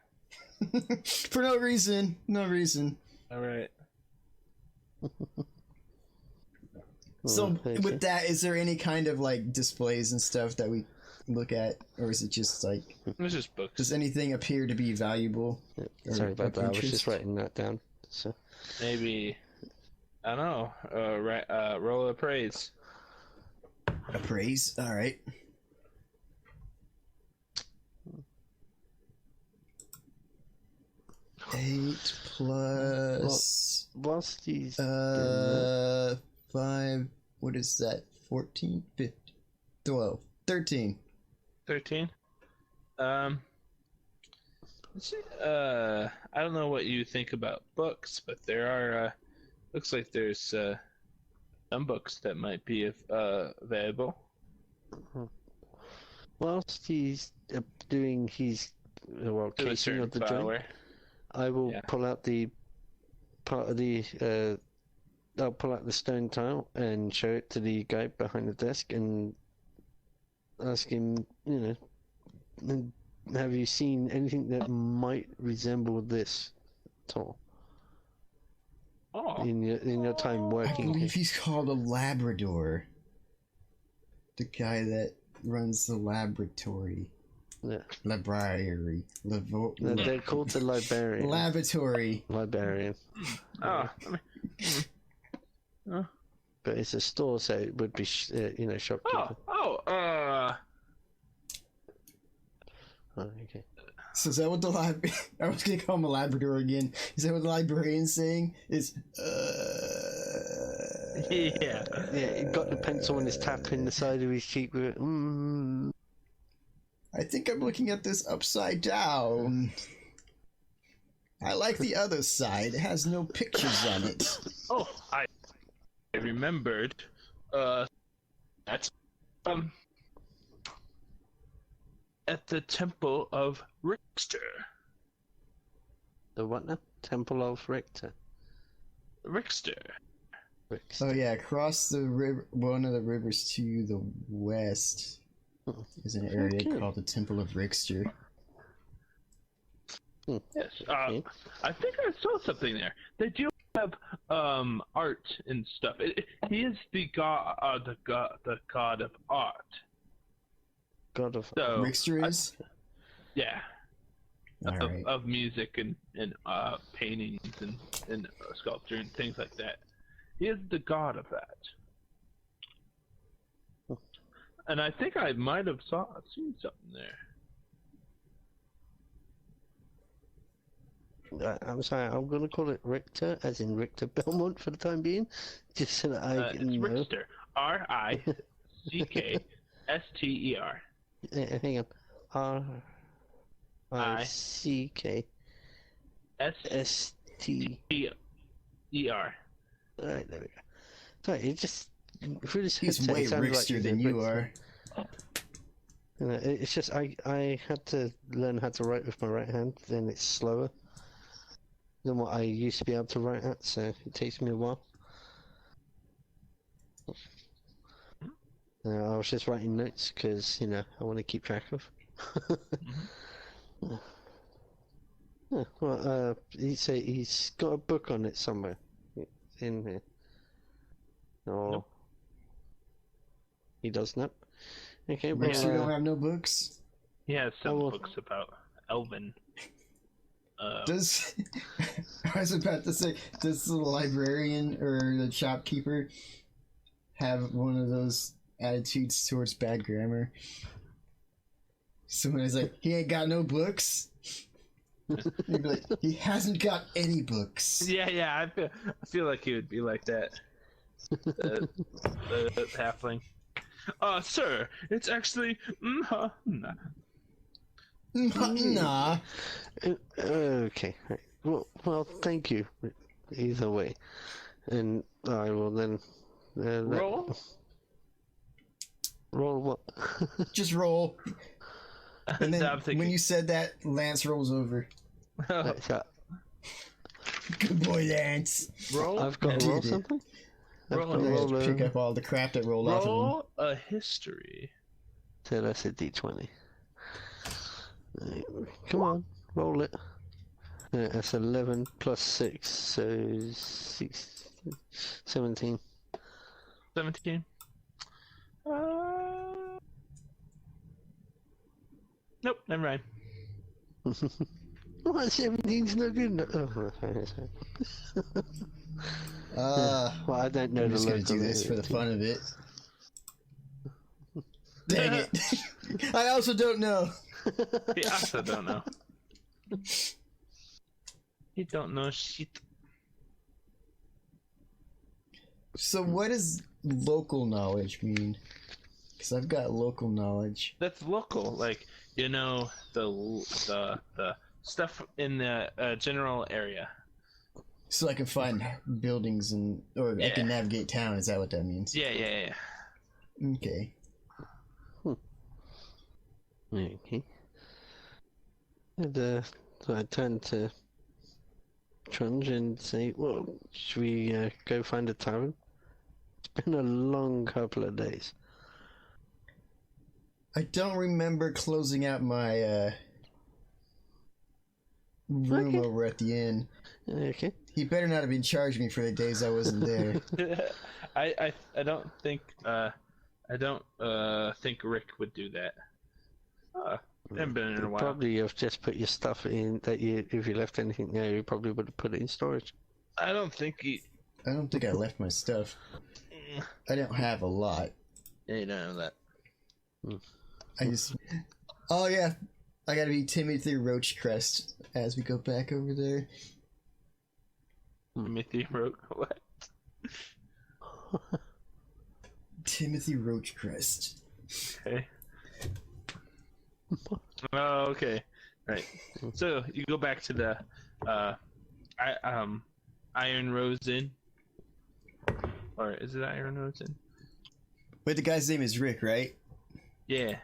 B: For no reason.
A: All right.
B: So
C: Okay.
B: with that, is there any kind of like displays and stuff that we look at, or is it just like,
A: It was just books.
B: does anything appear to be valuable?
C: Yeah, sorry about
B: of
C: that. I was just
B: interest?
C: writing that down. So
A: Maybe. I don't know. Roll of praise.
B: Appraise. All right. Eight plus
C: whilst he's
B: 5. What is that? 14, 15, 12, 13.
A: 13. Let's see, I don't know what you think about books, but there are looks like there's some books that might be available.
C: whilst he's doing his
A: To a
C: casing
A: certain
C: of the joint,
A: flower.
C: I will
A: Yeah.
C: pull out the part of the I'll pull out the stone tile and show it to the guy behind the desk and ask him, have you seen anything that might resemble this at all
A: Oh.
C: in your time
B: I
C: working
B: believe
C: here?
B: he's called a Labrador. The guy that runs the laboratory.
C: Yeah.
B: Library.
C: No, they're called the librarian.
B: Laboratory.
C: Librarian.
A: Oh.
C: But it's a store, so it would be, shopkeeper.
A: Oh.
C: Oh, okay.
B: So is that what the I was gonna call him a Labrador again. Is that what the librarian's saying? Is
A: Yeah.
C: Yeah, he got the pencil and is tapping the side of his cheek with it.
B: I think I'm looking at this upside down. I like the other side. It has no pictures on it.
A: Oh, I remembered. That's at the Temple of Richter.
C: The what now? Temple of Richter.
A: Richter.
B: Oh yeah, across the river, one of the rivers to the west is an area
C: Okay.
B: called the Temple of Richter.
A: Yes.
C: Okay.
A: I think I saw something there. They do have art and stuff. He is the god, the god of art.
C: God of
A: So
B: Richter is?
A: yeah,
B: Alright.
A: of music and paintings and sculpture and things like that. He is the god of that. And I think I might have seen something there.
C: I'm sorry, I'm going to call it Richter, as in Richter Belmont for the time being, just so that I can
A: It's
C: know.
A: Richter. Rickster.
C: Hang on. Rickster. Alright, there we go. Sorry, it just through this
B: He's
C: headset,
B: way
C: it sounds like
B: Richter
C: he's
B: than
C: a
B: you
C: Richter.
B: are.
C: It's just I had to learn how to write with my right hand, then it's slower than what I used to be able to write at, so it takes me a while. I was just writing notes because, I want to keep track of. Yeah, well, he's got a book on it somewhere in here. Oh,
A: Nope.
C: he does not. Okay, well,
B: Richter don't have no books?
A: He has some
C: well-
A: books about Elven.
B: Does I was about to say, does the librarian or the shopkeeper have one of those attitudes towards bad grammar? Someone is like, he ain't got no books. You'd be like, he hasn't got any books.
A: Yeah. I feel like he would be like that. The halfling. Sir, it's actually nah.
B: Nah.
C: Okay. Right. Well, thank you. Either way, and I will then
A: Roll.
C: roll what?
B: Just roll. And then
A: I'm thinking.
B: when you said that, Lance rolls over.
C: Right, so
B: Good boy, Lance.
A: Roll.
C: I've got to roll
B: Did it.
C: something. I've
A: Roll
C: got to
B: Yeah,
C: roll
B: pick up all the crap that rolled off of him.
A: Roll a history.
C: So that's a d20. Right, come on, roll it. That's 11 plus 6, so 17.
A: 17. Nope, never mind.
C: What, 17's not good enough? Oh, well, I don't know
B: I'm
C: the
B: just gonna
C: local
B: do this for the
C: team.
B: fun of it. Dang it. I also don't know.
A: He also don't know. He don't know shit.
B: So what does local knowledge mean? Because I've got local knowledge.
A: That's local, like you know the stuff in the general area.
B: So I can find buildings or I can
A: Yeah.
B: navigate town. Is that what that means?
A: Yeah.
B: Okay.
C: Okay. And so I turn to Trunge and say, well, should we go find a tavern? It's been a long couple of days.
B: I don't remember closing out my room
C: Okay.
B: over at the inn.
C: Okay.
B: He better not have been charging me for the days I wasn't there.
A: I don't think think Rick would do that. Haven't been in a while.
C: Probably you've just put your stuff in that if you left anything there, you probably would have put it in storage.
A: I don't think he.
B: I don't think I left my stuff. I don't have a lot.
A: Yeah, you don't know that.
B: I just. Oh yeah, I gotta be Timothy Roachcrest as we go back over there.
A: Timothy wrote what?
B: Timothy Roachcrest.
A: Okay. Oh, okay. Right. So you go back to the Iron Rose Inn, or is it Iron Rose Inn?
B: Wait, the guy's name is Rick, right?
A: Yeah.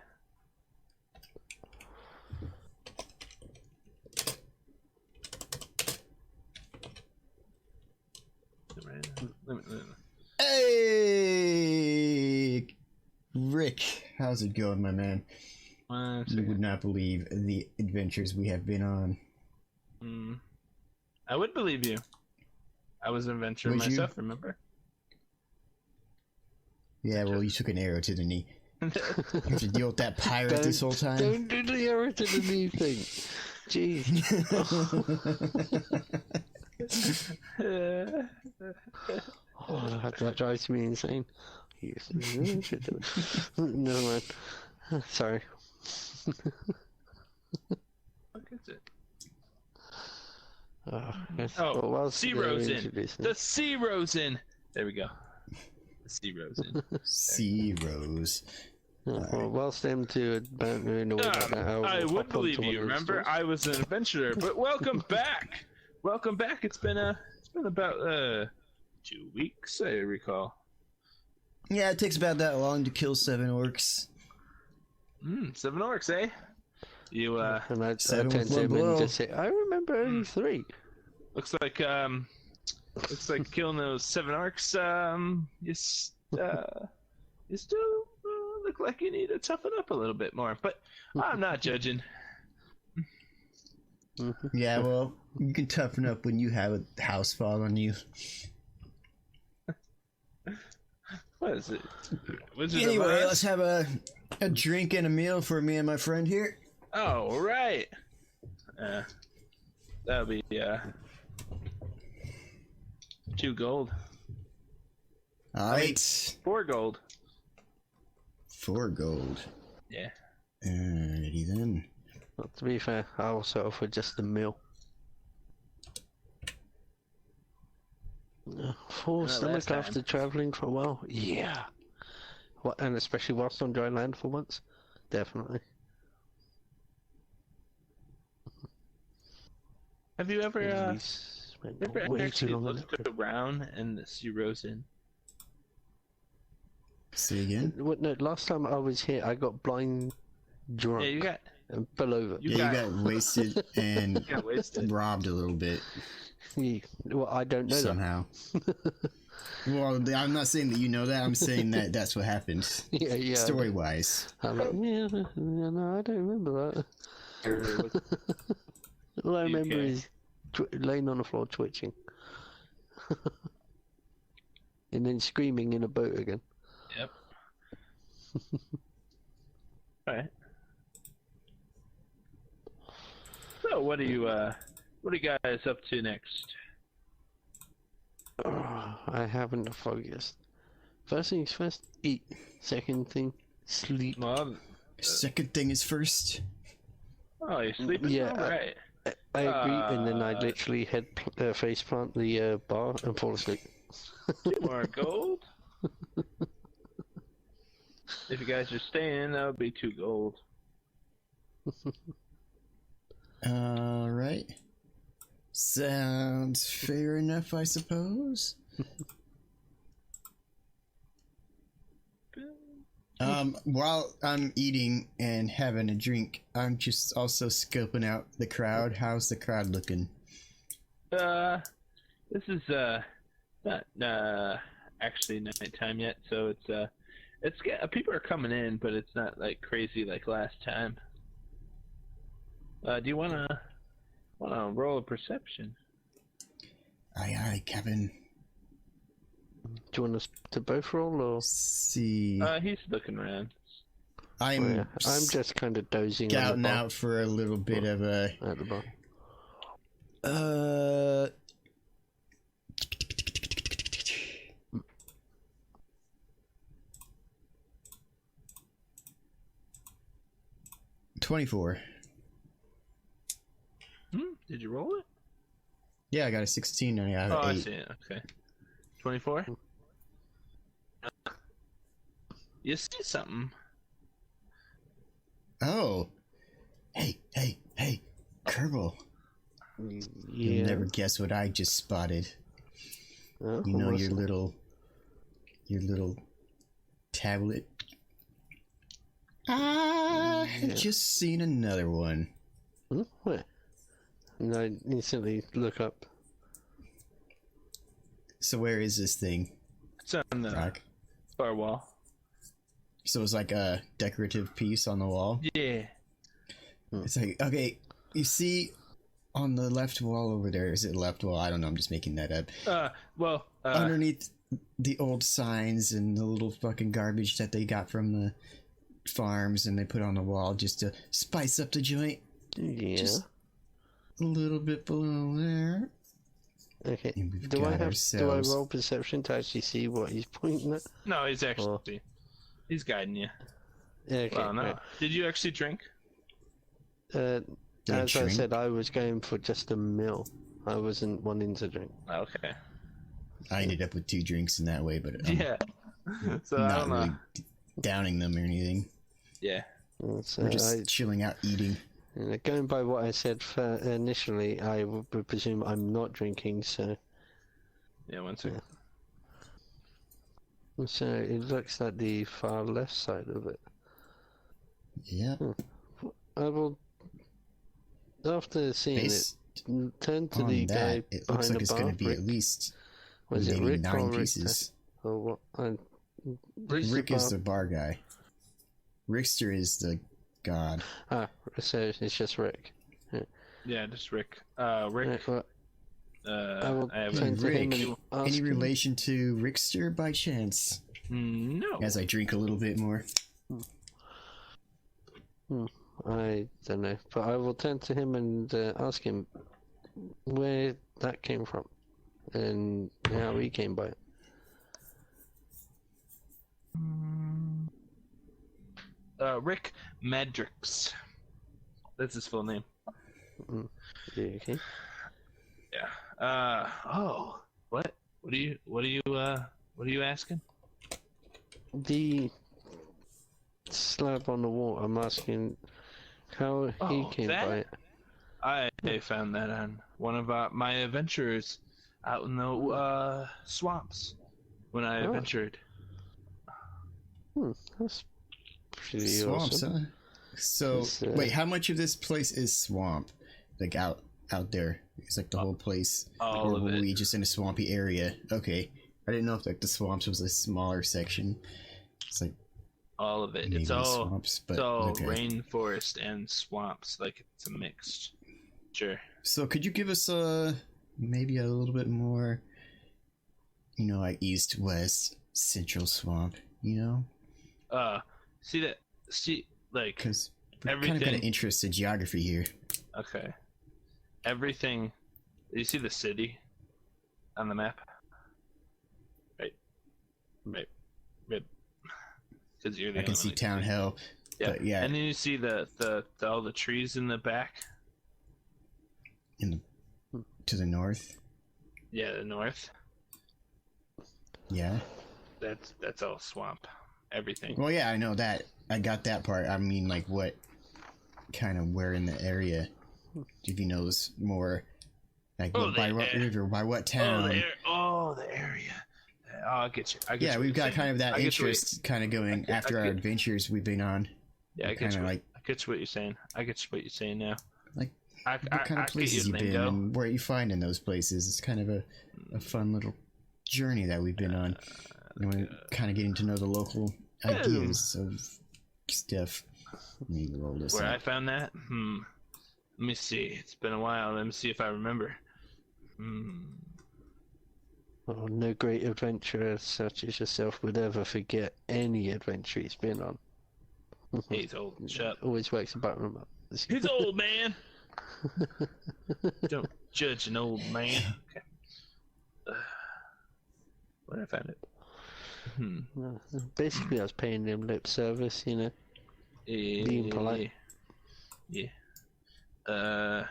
B: Hey, Rick, how's it going, my man? You would not believe the adventures we have been on.
A: I would believe you. I was an adventurer
B: Would you?
A: myself, remember?
B: Yeah, well, you took an arrow to the knee. You have to deal with that pirate this whole time.
C: Don't do the arrow to the knee thing. Jeez. Oh, that drives me insane. Never mind. Sorry.
A: What is it?
C: Yes.
A: Oh,
C: Well, whilst
A: Sea
C: they're
A: Rose Inn.
C: introducing
A: The
C: it-
A: Sea Rose Inn. There we go. The Sea Rose Inn.
B: Sea Rose.
C: well, whilst them two are bantering away about that,
A: I would
C: hop
A: believe
C: onto one
A: you.
C: of the
A: Remember,
C: stores.
A: I was an adventurer. But welcome back. Welcome back. It's been about 2 weeks, I recall.
B: Yeah, it takes about that long to kill 7 orcs.
A: 7 orcs, eh? You
C: And I
B: Seven
C: turn
B: with
C: to
B: one
C: him
B: blow.
C: and just say, I remember only 3.
A: looks like killing those 7 orcs. You still look like you need to toughen up a little bit more. But I'm not judging.
B: Yeah, well, you can toughen up when you have a house fall on you.
A: What is it? Wizard of
B: Anyway,
A: Oz?
B: let's have a drink and a meal for me and my friend here.
A: Oh, right. That'll be 2 gold.
B: Alright.
A: 4 gold.
B: 4 gold.
A: Yeah.
B: Alrighty then.
C: Well, to be fair, I also offer just the meal. Full
A: Not
C: stomach
A: last time.
C: after travelling for a while? Yeah. And especially whilst on dry land for once, definitely.
A: Have you ever
C: We spent
A: ever
C: way too
A: actually
C: long on
A: looked
C: it.
A: around and see Rosen?
B: Say again?
C: No, last time I was here, I got blind drunk
A: Yeah, you got
C: and fell over.
A: you
B: Yeah,
A: got,
B: you got wasted and
A: got wasted.
B: robbed a little bit
C: Well, I don't know
B: somehow. Well, I'm not saying that you know that. I'm saying that that's what happened.
C: that. Yeah.
B: Story wise.
C: I'm like, no, I don't remember that. All I remember
A: Okay.
C: is laying on the floor twitching. And then screaming in a boat again.
A: Yep. Alright. So what are you guys up to next?
C: I haven't the foggiest. First things first, eat. Second thing, sleep.
A: Well,
B: Second thing is first.
A: oh, you're sleeping?
C: Yeah,
A: Alright.
C: I agree, and then I literally face plant the bar and fall asleep.
A: 2 more gold. If you guys are staying, that would be 2 gold.
B: Alright. Sounds fair enough, I suppose. While I'm eating and having a drink, I'm just also scoping out the crowd. How's the crowd looking?
A: This is not actually nighttime yet, so people are coming in, but it's not like crazy like last time. Do you wanna roll a perception?
B: Aye, Kevin.
C: Do you want us to both roll, or?
B: See.
A: He's looking around.
B: I'm
C: I'm just kind of dozing on the
B: scouting
C: bar,
B: out for a little bit of a.
C: at the bar.
B: 24.
A: Did you roll it?
B: Yeah, I got a 16 and I have
A: Oh,
B: an
A: I
B: 8.
A: see it. Okay. 24? You see something.
B: Oh. Hey, Kerbal.
C: Yeah.
B: You'll never guess what I just spotted.
C: Oh,
B: You know
C: what's
B: your
C: that?
B: little tablet. I
C: Yeah.
B: just seen another one.
C: Where? And I instantly look up.
B: So where is this thing,
A: It's on the
B: Rock?
A: far wall.
B: So it's like a decorative piece on the wall.
A: Yeah.
B: It's like, okay, you see on the left wall over there, is it left wall? I don't know, I'm just making that up. Underneath the old signs and the little fucking garbage that they got from the farms and they put on the wall just to spice up the joint.
C: Yeah.
B: Just a little bit below there.
C: Okay.
B: And we've
C: Do I
B: got ourselves-
C: roll perception to actually see what he's pointing at?
A: No, he's actually he's guiding you.
C: Okay.
A: Well, no.
C: right.
A: Did you actually drink?
B: Did
C: As I
B: drink?
C: said, I was going for just a meal. I wasn't wanting to drink.
A: Okay.
B: I ended up with 2 drinks in that way, but I'm
A: Yeah. So I
B: not
A: don't know.
B: really downing them or anything.
A: Yeah.
C: So
B: We're just chilling out eating.
C: going by what I said initially, I would presume I'm not drinking. So
A: Yeah. 1 second.
C: So it looks like the far left side of it.
B: Yeah.
C: I will, after seeing
B: Based
C: it, turn to
B: on
C: the
B: that,
C: guy
B: it
C: behind
B: looks like
C: the
B: it's
C: bar.
B: going to be
C: Rick.
B: at least
C: Was it
B: maybe
C: Rick
B: 9
C: or Rick?
B: pieces.
C: Or what?
B: Rick is the bar guy. Rickster is the god.
C: So it's just Rick.
A: Yeah, just Rick. Rick.
C: Right, well, I will
A: I have
C: turn to him
B: Rick.
C: and ask
B: Any
C: him.
B: relation to Rickster by chance?
A: No.
B: As I drink a little bit more.
C: I don't know, but I will turn to him and ask him where that came from and how he came by it.
A: Rick Madrix. That's his full name.
C: Yeah, okay.
A: Yeah. What? What are you asking?
C: The slab on the wall. I'm asking how he came
A: that?
C: by it.
A: I found that on one of my adventures out in the swamps when I adventured.
C: That's pretty
B: Swamps,
C: awesome.
B: huh? So
C: It's,
B: wait, how much of this place is swamp? Like out there? It's like the whole place,
A: all
B: or
A: of
B: were
A: it.
B: we just in a swampy area? Okay, I didn't know if like the swamps was a smaller section. It's like
A: All of it.
B: maybe
A: It's all
B: swamps, but
A: it's all
B: okay.
A: rainforest and swamps. Like it's a mixed. Sure.
B: So could you give us maybe a little bit more, like east, west, central swamp,
A: See like
B: because we're kind
A: everything.
B: of got an interest in geography here.
A: Okay. Everything. You see the city on the map? Right. Because you're the
B: I can
A: only
B: see
A: one
B: Town
A: who
B: Hell,
A: Yeah.
B: but yeah,
A: And then you see the all the trees in the back.
B: to the north.
A: Yeah, the north.
B: Yeah.
A: That's all swamp. Everything.
B: Well, yeah, I know that. I got that part. I mean, like, what kind of where in the area? If you know this more, like, by what river, by what town?
A: The area. Oh, I get you.
B: Yeah, we've got kind of that interest kind of going after our adventures we've been on.
A: Yeah, I get you. I get what you're saying. I get what you're saying now.
B: Like,
A: what
B: kind of places you've been and where you find in those places. It's kind of a fun little journey that we've been on. We're kind of getting to know the local ideas of stuff. Maybe roll this
A: Where
B: up.
A: I found that? Let me see. It's been a while. Let me see if I remember.
C: Oh, no great adventurer such as yourself would ever forget any adventure he's been on.
A: He's old. Shut up.
C: Always wakes about him up.
A: He's old, man. Don't judge an old man. Okay. Where I found it?
C: Basically, I was paying him lip service, being polite.
A: Yeah. Let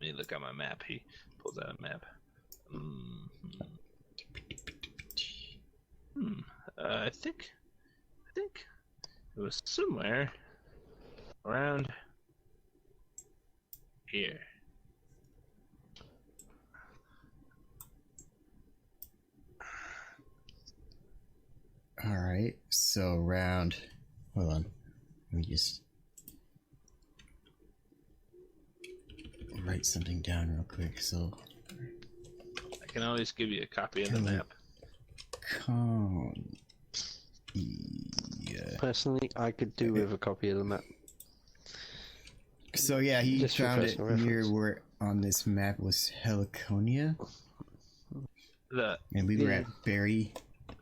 A: me look at my map. He pulls out a map. I think it was somewhere around here.
B: All right, so round. Hold on, let me just write something down real quick. So
A: I can always give you a copy of the map.
B: Yeah.
C: Personally, I could do with a copy of the map.
B: So yeah, he
C: Just for
B: found it
C: personal
B: near
C: reference.
B: where on this map was Heliconia, and we were at Berry.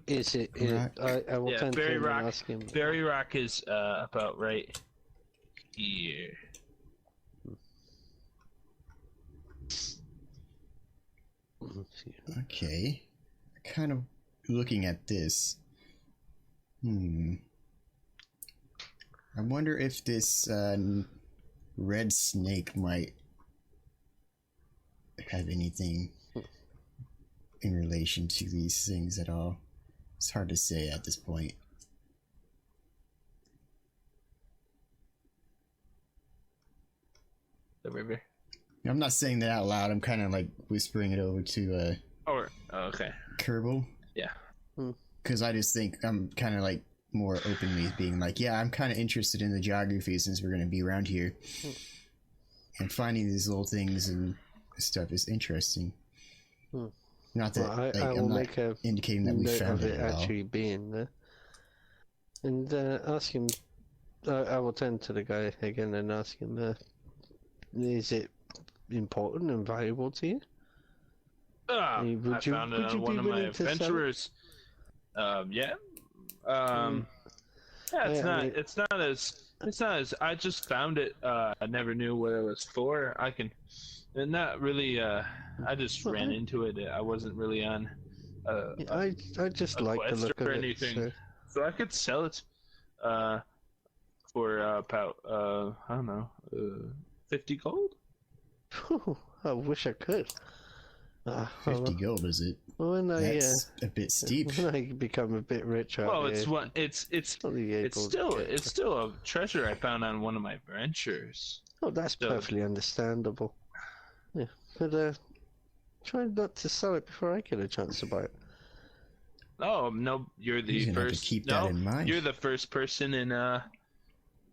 C: Is it?
B: Rock.
C: I will turn to
A: Berry
C: him
A: Rock.
C: and ask him.
A: Berry Rock is about right here.
B: Okay, kind of looking at this. I wonder if this red snake might have anything in relation to these things at all. It's hard to say at this point.
A: The river.
B: I'm not saying that out loud. I'm kind of like whispering it over to
A: Okay.
B: Kerbal.
A: Yeah.
B: Because I just think I'm kind of like more openly being like, yeah, I'm kind of interested in the geography since we're going to be around here. And finding these little things and stuff is interesting. Not that
C: I will
B: I'm
C: make
B: not
C: a
B: indicating that we
C: note
B: found
C: of
B: it
C: it
B: at all.
C: actually being there, and ask him. I will turn to the guy again and ask him: is it important and valuable to you?
A: I
C: Would you-
A: found it
C: would you
A: on one
C: be
A: of my
C: willing to sell it?
A: adventurers. Yeah. Yeah, it's not as I just found it. I never knew what it was for. Not really. I just ran into it. I wasn't really on.
C: I just
A: a
C: like the
A: quest
C: look of
A: or
C: it.
A: anything. So I could sell it for about I don't know, 50 gold.
C: I wish I could.
B: 50 gold, is it?
C: When I
B: That's a bit steep.
C: when I become a bit richer.
A: Well, it's still
C: to
A: still a treasure I found on one of my ventures.
C: Oh, that's
A: So-
C: perfectly understandable. Yeah, but try not to sell it before I get a chance to buy it.
A: Oh no, you're the
B: You're gonna have to
A: first.
B: keep
A: no,
B: that in mind.
A: You're the first person in I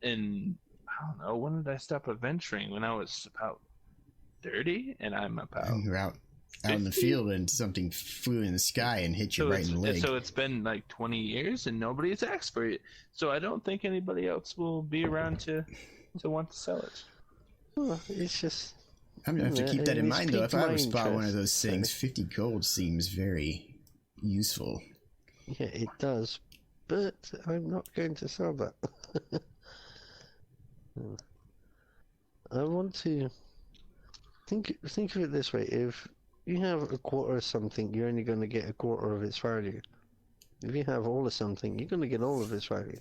A: don't know, when did I stop adventuring? When I was about 30, and I'm about.
B: And you're out in the
A: 50?
B: field and something flew in the sky and hit you right in the leg.
A: So it's been like 20 years and nobody's asked for it. So I don't think anybody else will be around to want to sell it.
C: Well, it's just.
B: I'm gonna have to keep that in
C: it's
B: mind though. If
C: piqued
B: I
C: my
B: ever spot one of
C: interest,
B: those
C: so-
B: things, 50 gold seems very useful.
C: Yeah, it does, but I'm not going to sell that. I want to think of it this way: if you have a quarter of something, you're only going to get a quarter of its value. If you have all of something, you're going to get all of its value.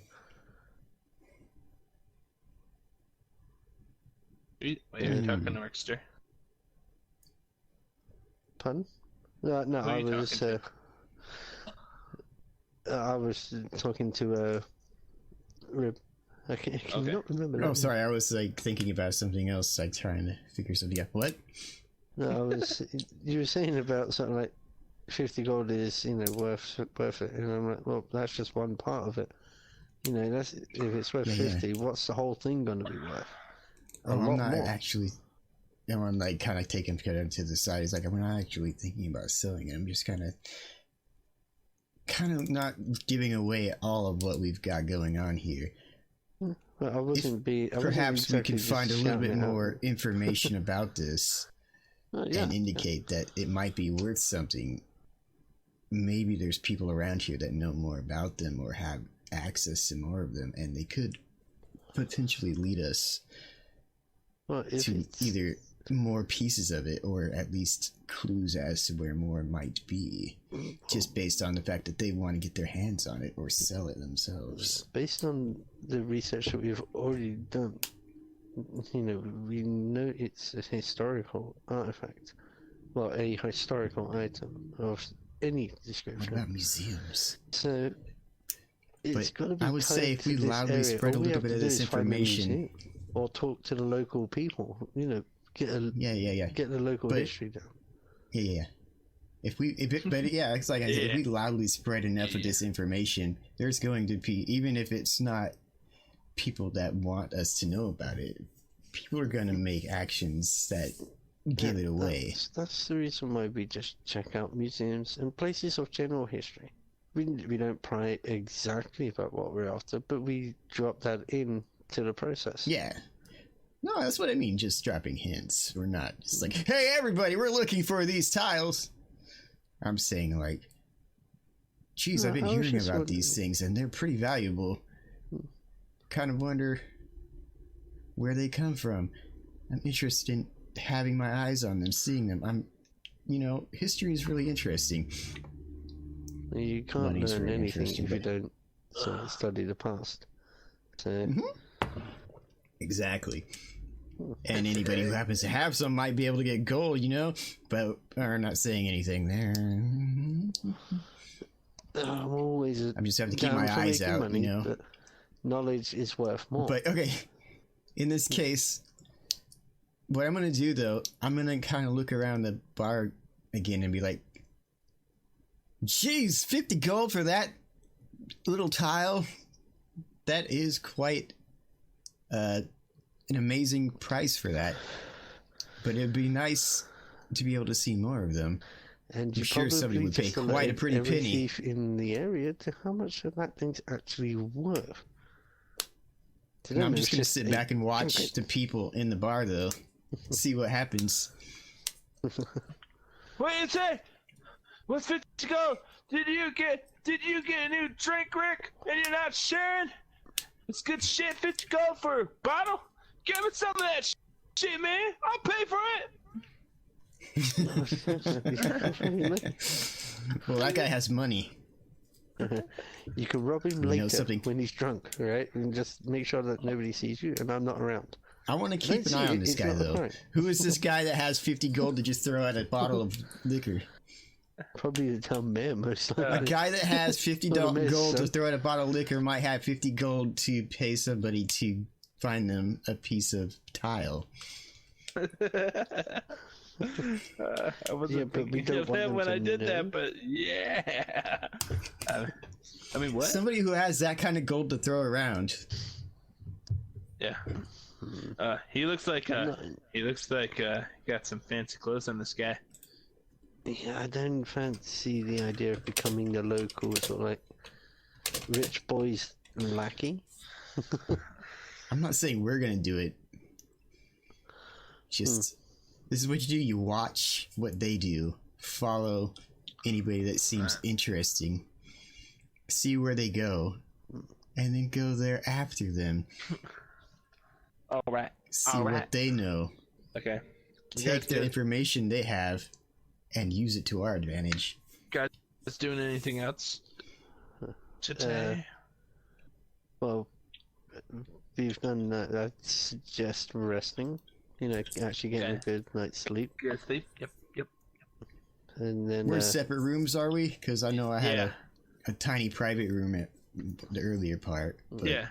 A: Are you talking to Rickster?
C: Pardon? No,
A: Who are
C: I
A: you
C: was
A: talking
C: I was talking to Rib. I can
A: Okay.
C: not remember.
B: Oh,
C: that.
B: sorry, I was like thinking about something else, like trying to figure something out. What?
C: No, I was. You were saying about something like 50 gold is, worth it, and I'm like, well, that's just one part of it. That's if it's worth
B: Yeah,
C: 50, what's the whole thing going to be worth? A
B: Oh,
C: lot
B: I'm not
C: more.
B: actually. I'm like kind of taking it to the side. It's like I'm not actually thinking about selling it. I'm just kind of not giving away all of what we've got going on here.
C: But I wasn't
B: Perhaps we
C: exactly
B: can
C: just
B: find a little
C: shouting
B: bit
C: it out.
B: more information about this
C: Yeah.
B: and indicate that it might be worth something. Maybe there's people around here that know more about them or have access to more of them, and they could potentially lead us
C: Well, if
B: to
C: it's,
B: either more pieces of it or at least clues as to where more might be, just based on the fact that they want to get their hands on it or sell it themselves.
C: based on the research that we've already done, we know it's a historical artifact. Well, a historical item of any
B: What
C: description.
B: about museums?
C: So it's
B: But
C: got to be.
B: I would say
C: tied
B: if
C: to
B: we
C: this
B: loudly
C: area.
B: spread a
C: All we
B: little
C: have
B: bit
C: to
B: of
C: do
B: this
C: is find the
B: information-
C: museum, or talk to the local people. Get
B: Yeah.
C: get the local
B: But-
C: history down.
B: Yeah. But it's like I said, if we loudly spread enough of this information, there's going to be, even if it's not people that want us to know about it, people are going to make actions that give it away.
C: That's the reason why we just check out museums and places of general history. We don't pry exactly about what we're after, but we drop that in to the process.
B: Yeah. No, that's what I mean, just dropping hints. We're not just like, hey, everybody, we're looking for these tiles. I'm saying, like, geez,
C: No,
B: I've been
C: I was
B: hearing
C: just
B: about
C: wondering-
B: these things, and they're pretty valuable. Kind of wonder where they come from. I'm interested in having my eyes on them, seeing them. History is really interesting.
C: You can't
B: Money's
C: learn
B: very
C: anything
B: interesting,
C: if you
B: but-
C: don't sort of study the past. So
B: Mhm. Exactly. And anybody who happens to have some might be able to get gold, but are not saying anything there.
C: I'm always
B: I'm just having to keep
C: down
B: my
C: for
B: eyes
C: making
B: out,
C: money, but knowledge is worth more.
B: But okay, in this case, what I'm gonna do though, I'm gonna kind of look around the bar again and be like, "Geez, 50 gold for that little tile? That is quite an amazing price for that. But it'd be nice to be able to see more of them."
C: And
B: I'm
C: you
B: sure somebody
C: probably
B: would pay
C: just
B: quite a
C: alerted
B: pretty
C: every
B: penny.
C: thief in the area to how much of that thing's actually worth. To
B: And
C: them,
B: I'm
C: it's
B: just gonna sit
C: a
B: back and watch
C: trinket.
B: the people in the bar though, see what happens.
A: What did you say? What's 50 gold? Did you get a new drink, Rick? And you're not sharing? It's good shit. 50 gold for a bottle? Give me some of that shit, man. I'll pay for it.
B: Well, that guy has money.
C: You can rob him
B: know
C: later
B: something.
C: when he's drunk, right? And just make sure that nobody sees you and I'm not around.
B: I want to keep an eye on this guy, though. Who is this guy that has 50 gold to just throw at a bottle of liquor?
C: Probably the town mayor, most
B: A
C: likely.
B: guy that has 50 gold to throw at a bottle of liquor might have 50 gold to pay somebody to find them a piece of tile.
A: I wasn't thinking of that when I did that, but yeah. I mean, what?
B: Somebody who has that kind of gold to throw around.
A: Yeah. He looks like got some fancy clothes on this guy.
C: Yeah, I don't fancy the idea of becoming the local sort of like rich boy's lackey.
B: I'm not saying we're gonna do it. Just this is what you do. You watch what they do. Follow anybody that seems interesting. See where they go, and then go there after them.
A: All right.
B: See what they know.
A: Okay.
B: Take the information they have, and use it to our advantage.
A: Guys, doing anything else today?
C: Well, we've done that. That's just resting. You know, actually getting a good night's sleep.
A: Good sleep. Yep.
C: And then
B: We're separate rooms, are we? Because I know I had a tiny private room at the earlier part. But...
A: Yeah.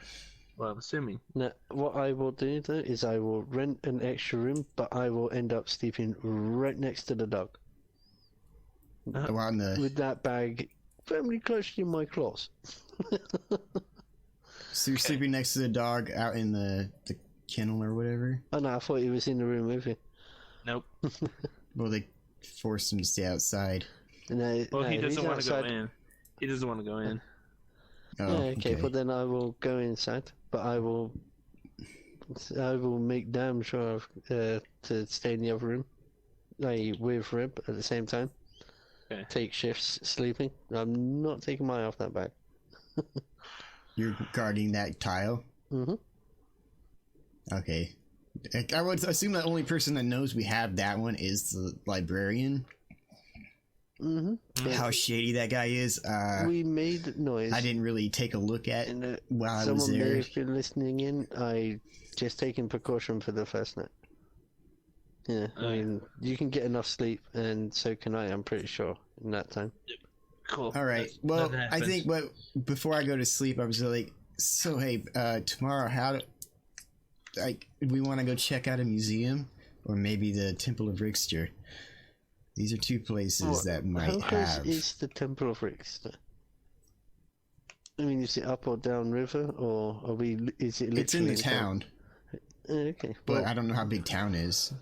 A: Well, I'm assuming.
C: Now, what I will do though is I will rent an extra room, but I will end up sleeping right next to the dog. With that bag firmly clutched in my claws.
B: So you're sleeping next to the dog out in the kennel or whatever?
C: Oh no, I thought he was in the room with you.
A: Nope.
B: Well, they forced him to stay outside.
C: No,
A: he doesn't want to go
C: outside.
A: in. He doesn't want to go in.
B: Oh,
C: Yeah, okay, but then I will go inside, but I will make damn sure to stay in the other room, with Rib at the same time.
A: Okay.
C: Take shifts sleeping. I'm not taking my eye off that bag.
B: You're guarding that tile?
C: Mm-hmm.
B: Okay. I would assume the only person that knows we have that one is the librarian.
C: Mm-hmm.
B: How shady that guy is.
C: We made noise.
B: I didn't really take a look at while I was
C: someone
B: there.
C: may have been listening in. I just taken precaution for the first night. Yeah, I mean, you can get enough sleep, and so can I. I'm pretty sure in that time.
A: Cool.
B: All right. Well, I think before I go to sleep, I was like, so hey, tomorrow, we want to go check out a museum, or maybe the Temple of Rixter. These are two places that might
C: How close
B: have.
C: is the Temple of Rixter? I mean, is it up or down river, or are we? Is it?
B: It's in the town.
C: Okay,
B: But I don't know how big town is.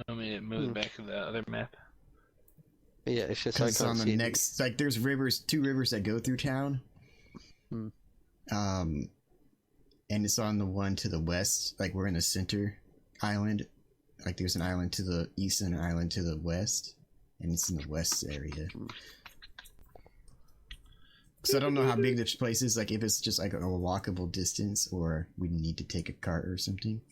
A: Let me move back to the other map.
C: Yeah, it's just like
B: on the next, there's two rivers that go through town. And it's on the one to the west. Like we're in the center island. Like there's an island to the east and an island to the west, and it's in the west area. So I don't know how big this place is. Like if it's just like a walkable distance, or we need to take a cart or something.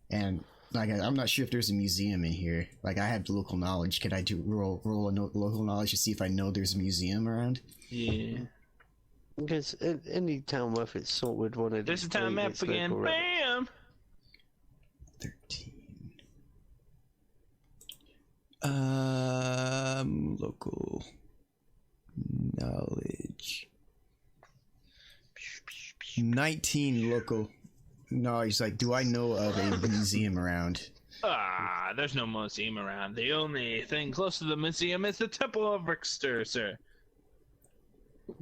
B: And like I'm not sure if there's a museum in here. Like I have local knowledge. Could I roll local knowledge to see if I know there's a museum around?
A: Yeah.
C: Because any town worth its salt would want to.
A: There's a town map again. Bam.
B: 13. Local knowledge. 19 local knowledge. Like, do I know of a museum around?
A: There's no museum around. The only thing close to the museum is the Temple of Rixter, sir.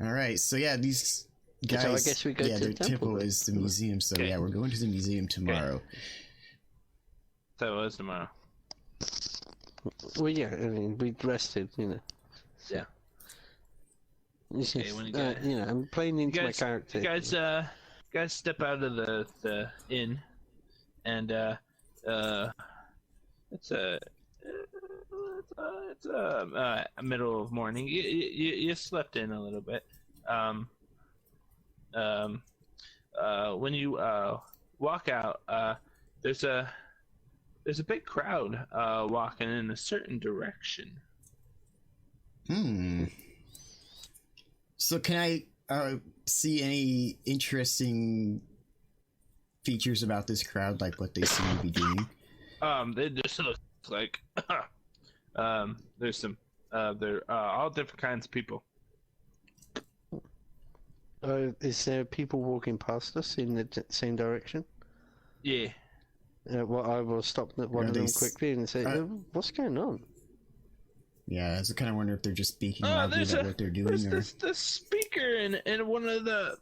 B: All right, so yeah, these guys.
C: So I guess we go to
B: the temple is the museum. So yeah, we're going to the museum tomorrow.
A: So it was tomorrow.
C: Well, yeah, I mean, we rested, you know.
A: Yeah.
C: It's just,
A: when
C: you know, I'm playing into my character.
A: You guys step out of the inn, and it's a middle of morning. You slept in a little bit. When you walk out, there's a big crowd walking in a certain direction.
B: So can I see any interesting features about this crowd, like what they seem to be doing?
A: They just look like there's some they're all different kinds of people.
C: Is there people walking past us in the same direction?
A: Yeah.
C: Well, I will stop one of them quickly and say, "What's going on?"
B: Yeah, I was kind of wondering if they're just speaking loudly about what they're doing.
A: There's the speaker in one of the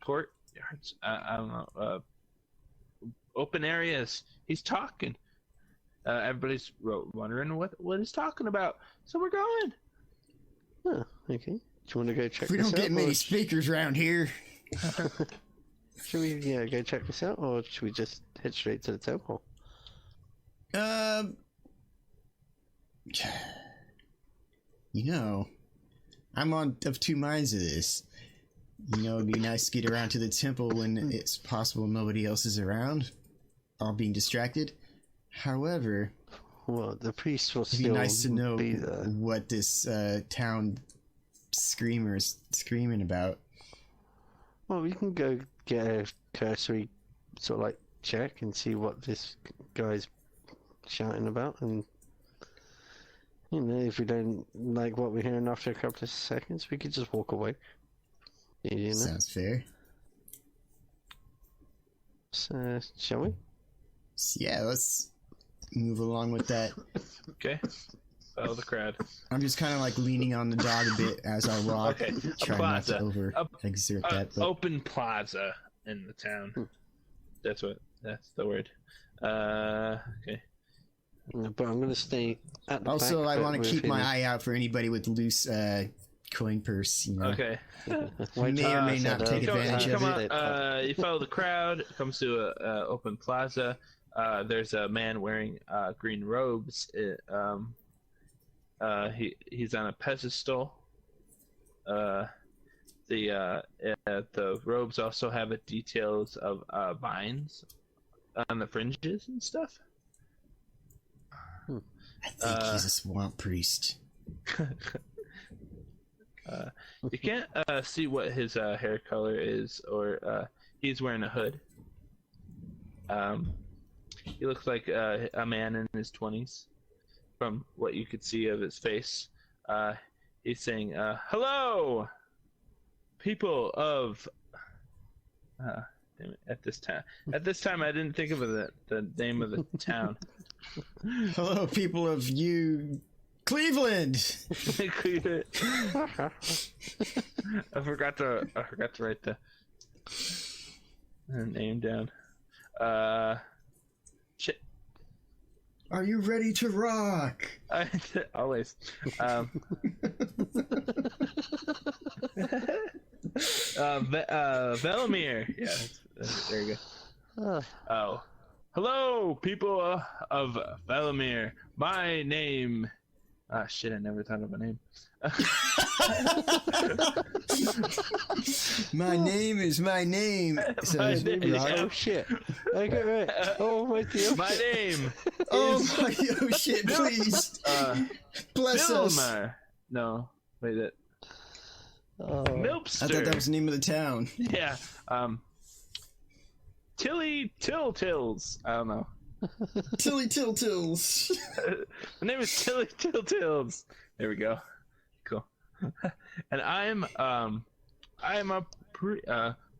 A: courtyards. I don't know. Open areas. He's talking. Everybody's wondering what he's talking about. So we're going.
C: Oh, okay. Do you want to go check
B: we
C: this out?
B: don't get many speakers around here.
C: Should we go check this out, or should we just head straight to the temple?
B: You know, I'm of two minds of this. You know, it'd be nice to get around to the temple when it's possible nobody else is around, all being distracted. However,
C: well, the priest will
B: it'd be
C: still
B: nice to know
C: be there.
B: what this town screamer is screaming about.
C: Well, we can go get a cursory sort of like check and see what this guy's shouting about, and you know, if we don't like what we're hearing after a couple of seconds, we could just walk away. You know?
B: Sounds fair.
C: So, shall we?
B: Yeah, let's move along with that.
A: Okay. Follow the crowd.
B: I'm just kind of like leaning on the dog a bit as I walk,
A: Okay.
B: trying not to over-exert that. But...
A: Open plaza in the town. That's the word. Okay.
C: Yeah, but I'm going to stay at the
B: also,
C: back.
B: I want to keep my eye out for anybody with loose coin purse. You know?
A: Okay.
B: May or may not take advantage of it.
A: You follow the crowd. Comes to a open plaza. There's a man wearing green robes. He's on a pedestal. The robes also have details of vines on the fringes and stuff.
B: I think he's a swamp priest.
A: You can't see what his hair color is, or he's wearing a hood. He looks like a man in his 20s, from what you could see of his face. He's saying, "Hello, people of." Damn it, at this time, I didn't think of the name of the town.
B: Hello, people of Cleveland.
A: I forgot to write the name down. Shit.
B: Are you ready to rock?
A: Always. Velimir. Yeah, there you go. Oh. Hello, people of Velimir. My name... shit, I never thought of a name.
B: My name is my name.
C: Oh shit! I got it. Oh my dear.
A: My name.
B: Oh shit! Please, bless
A: Velimir.
B: us.
A: No, wait. That. Milpster.
B: I thought that was the name of the town.
A: Yeah. Tilly Tills. I don't know.
B: Tilly Tills.
A: My name is Tilly Tills. There we go. Cool. And I'm a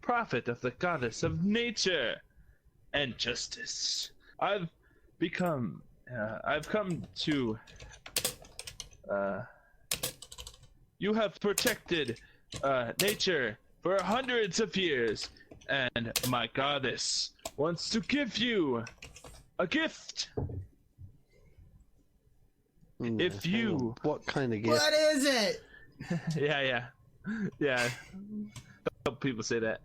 A: prophet of the goddess of nature and justice. I've come to. You have protected nature for hundreds of years, and my goddess wants to give you a gift. If you...
C: What kind of gift?
B: What is it?
A: Yeah. People say that.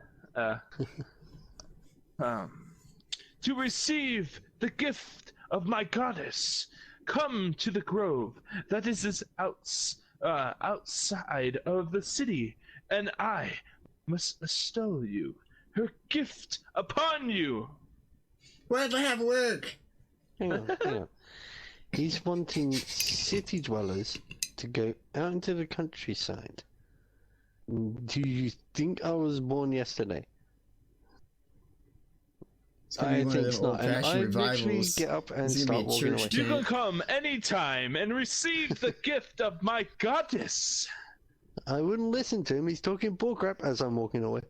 A: To receive the gift of my goddess, come to the grove that is outside of the city, and I must bestow you her gift upon you.
B: Why do I have work?
C: Hang on. He's wanting city dwellers to go out into the countryside, Do you think I was born yesterday?
B: It's gonna be
C: I
B: one of
C: think
B: them
C: not. And
B: old-fashioned
C: I literally
B: revivals.
C: get up and
B: It's gonna
C: start
B: be a
C: walking
B: church
C: away.
A: You can come anytime and receive the gift of my goddess.
C: I wouldn't listen to him. He's talking bullcrap as I'm walking away.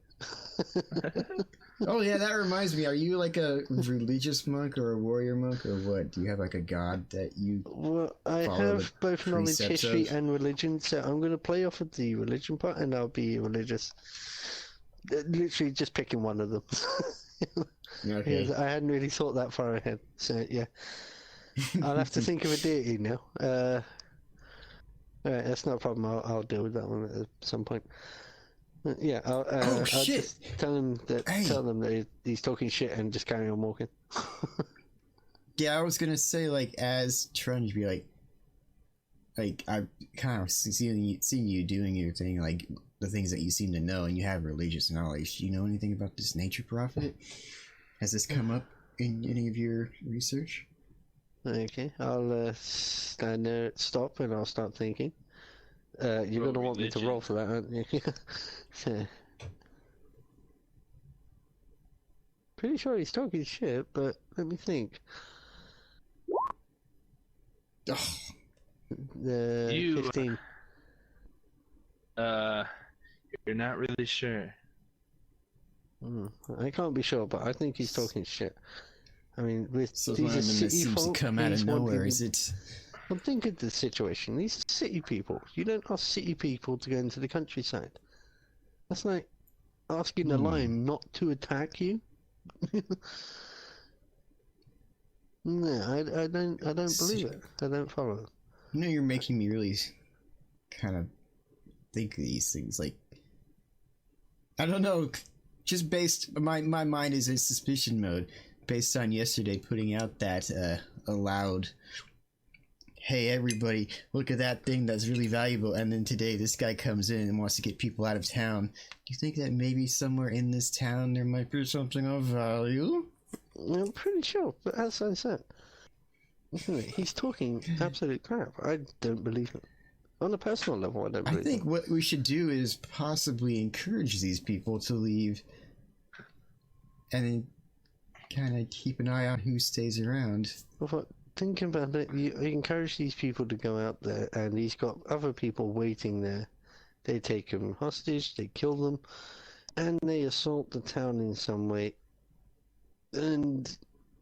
B: Oh yeah, that reminds me. Are you like a religious monk or a warrior monk or what? Do you have like a god that you?
C: Well, I
B: Follow
C: have
B: the
C: both knowledge,
B: precepts
C: history,
B: of?
C: and religion, so I'm going to play off of the religion part, and I'll be religious. Literally just picking one of them.
B: Okay.
C: Because I hadn't really thought that far ahead, so yeah. I'll have to think of a deity now. Alright, that's not a problem. I'll deal with that one at some point. Yeah, I'll
B: shit.
C: just tell him that
B: Hey.
C: tell them that he's talking shit and just carry on walking.
B: Yeah, I was gonna say like as Trunge be like I've kind of seen you doing your thing, like the things that you seem to know, and you have religious knowledge. Do you know anything about this nature prophet? Has this come up in any of your research?
C: Okay, I'll stand there, stop, and I'll start thinking. You're
A: Roll
C: going to want me to
A: religion.
C: roll for that, aren't you? So, pretty sure he's talking shit, but let me think.
B: Oh,
A: You-
C: 15.
A: You're not really sure.
C: I can't be sure, but I think he's talking shit. I mean, with
B: so
C: these
B: one
C: are
B: of them that
C: city
B: seems to
C: folk,
B: come out
C: he's
B: of nowhere.
C: wanting-
B: Is it?
C: Well, think of the situation. These are city people. You don't ask city people to go into the countryside. That's like asking the lion not to attack you. No, I don't believe it. I don't follow it.
B: You know, you're making me really kind of think of these things. Like, I don't know. Just based, my mind is in suspicion mode based on yesterday putting out that aloud. Hey everybody, look at that thing that's really valuable. And then today this guy comes in and wants to get people out of town. Do you think that maybe somewhere in this town there might be something of value?
C: I'm pretty sure, but as I said, he's talking absolute crap. I don't believe it. On a personal level, I don't
B: I
C: believe
B: think
C: it.
B: what we should do is possibly encourage these people to leave and then kind of keep an eye on who stays around.
C: But thinking about it, you encourage these people to go out there, and he's got other people waiting there. They take him hostage, they kill them, and they assault the town in some way. And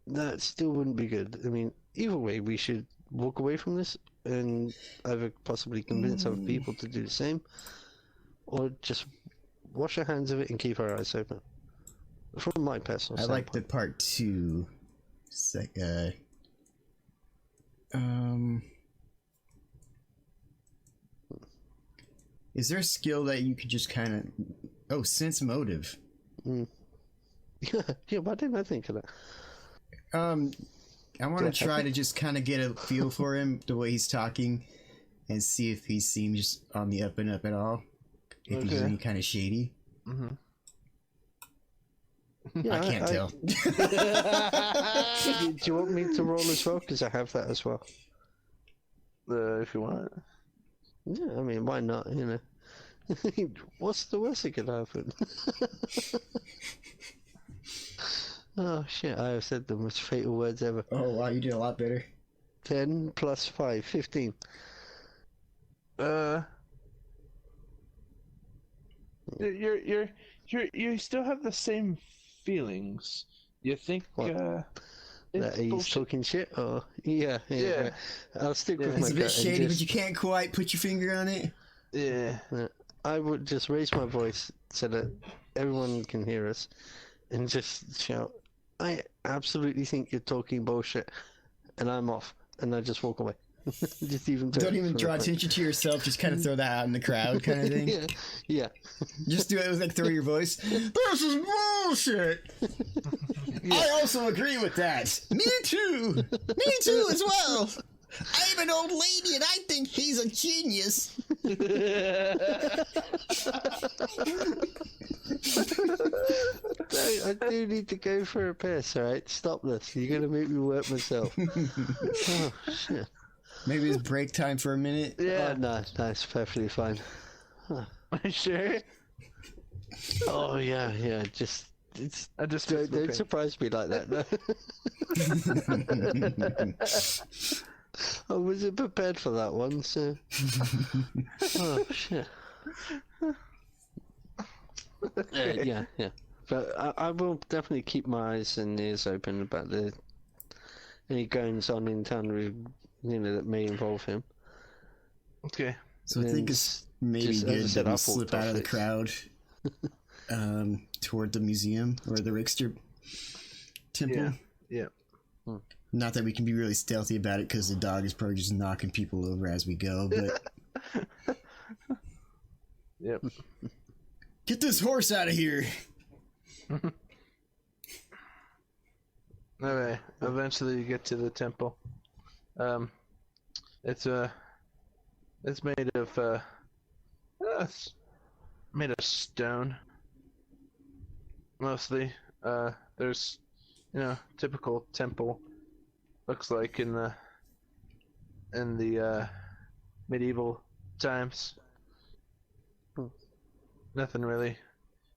C: that still wouldn't be good. I mean, either way, we should walk away from this and either possibly convince other people to do the same, or just wash our hands of it and keep our eyes open. From my personal
B: I like the
C: standpoint.
B: part two. Is there a skill that you could just kind of... Oh, sense motive.
C: Yeah, why didn't I think of that?
B: I want to try to just kind of get a feel for him, the way he's talking, and see if he seems on the up and up at all. If he's
C: Okay.
B: any kind of shady.
C: Yeah,
B: I can't tell.
C: Do you want me to roll as well? Because I have that as well.
D: If you want.
C: Yeah, I mean, why not, you know? What's the worst that could happen? Oh shit, I have said the most fatal words ever.
B: Oh, wow, you did a lot better.
C: 10 plus 5, 15.
A: You still have the same feelings. You think
C: What?
A: it's
C: That he's
A: bullshit.
C: talking shit? Or yeah.
A: Yeah.
C: I'll stick with
B: It's
C: my
B: a bit
C: gut and
B: shady, but
C: just-
B: you can't quite put your finger on it.
A: Yeah.
C: I would just raise my voice so that everyone can hear us and just shout, I absolutely think you're talking bullshit, and I'm off, and I just walk away. Just even
B: Don't even draw attention to yourself, just kind of throw that out in the crowd kind of thing.
C: Yeah, yeah.
B: Just do it with like throw your voice. This is bullshit! I also agree with that. Me too! Me too as well! I'm an old lady and I think he's a genius.
C: I do need to go for a piss, alright? Stop this. You're gonna make me work myself. Oh, shit.
B: Maybe it's break time for a minute.
C: Yeah. Oh, no, it's perfectly fine.
A: Sure.
C: Oh yeah, yeah. Just
A: I just
C: don't surprise me like that. No. I wasn't prepared for that one, so. Oh shit. Yeah. But I will definitely keep my eyes and ears open about any goings on in town that may involve him.
A: Okay.
B: So I think it's maybe
C: just, as I
B: good
C: said,
B: that we
C: I'll
B: slip
C: walk
B: out of the
C: off it.
B: crowd toward the museum or the Rickster temple.
A: Yeah.
B: Not that we can be really stealthy about it because the dog is probably just knocking people over as we go, but
A: Yep.
B: get this horse out of here!
A: Alright. Eventually you get to the temple. It's made of it's made of stone. Mostly. There's typical temple looks like in the medieval times. Nothing really.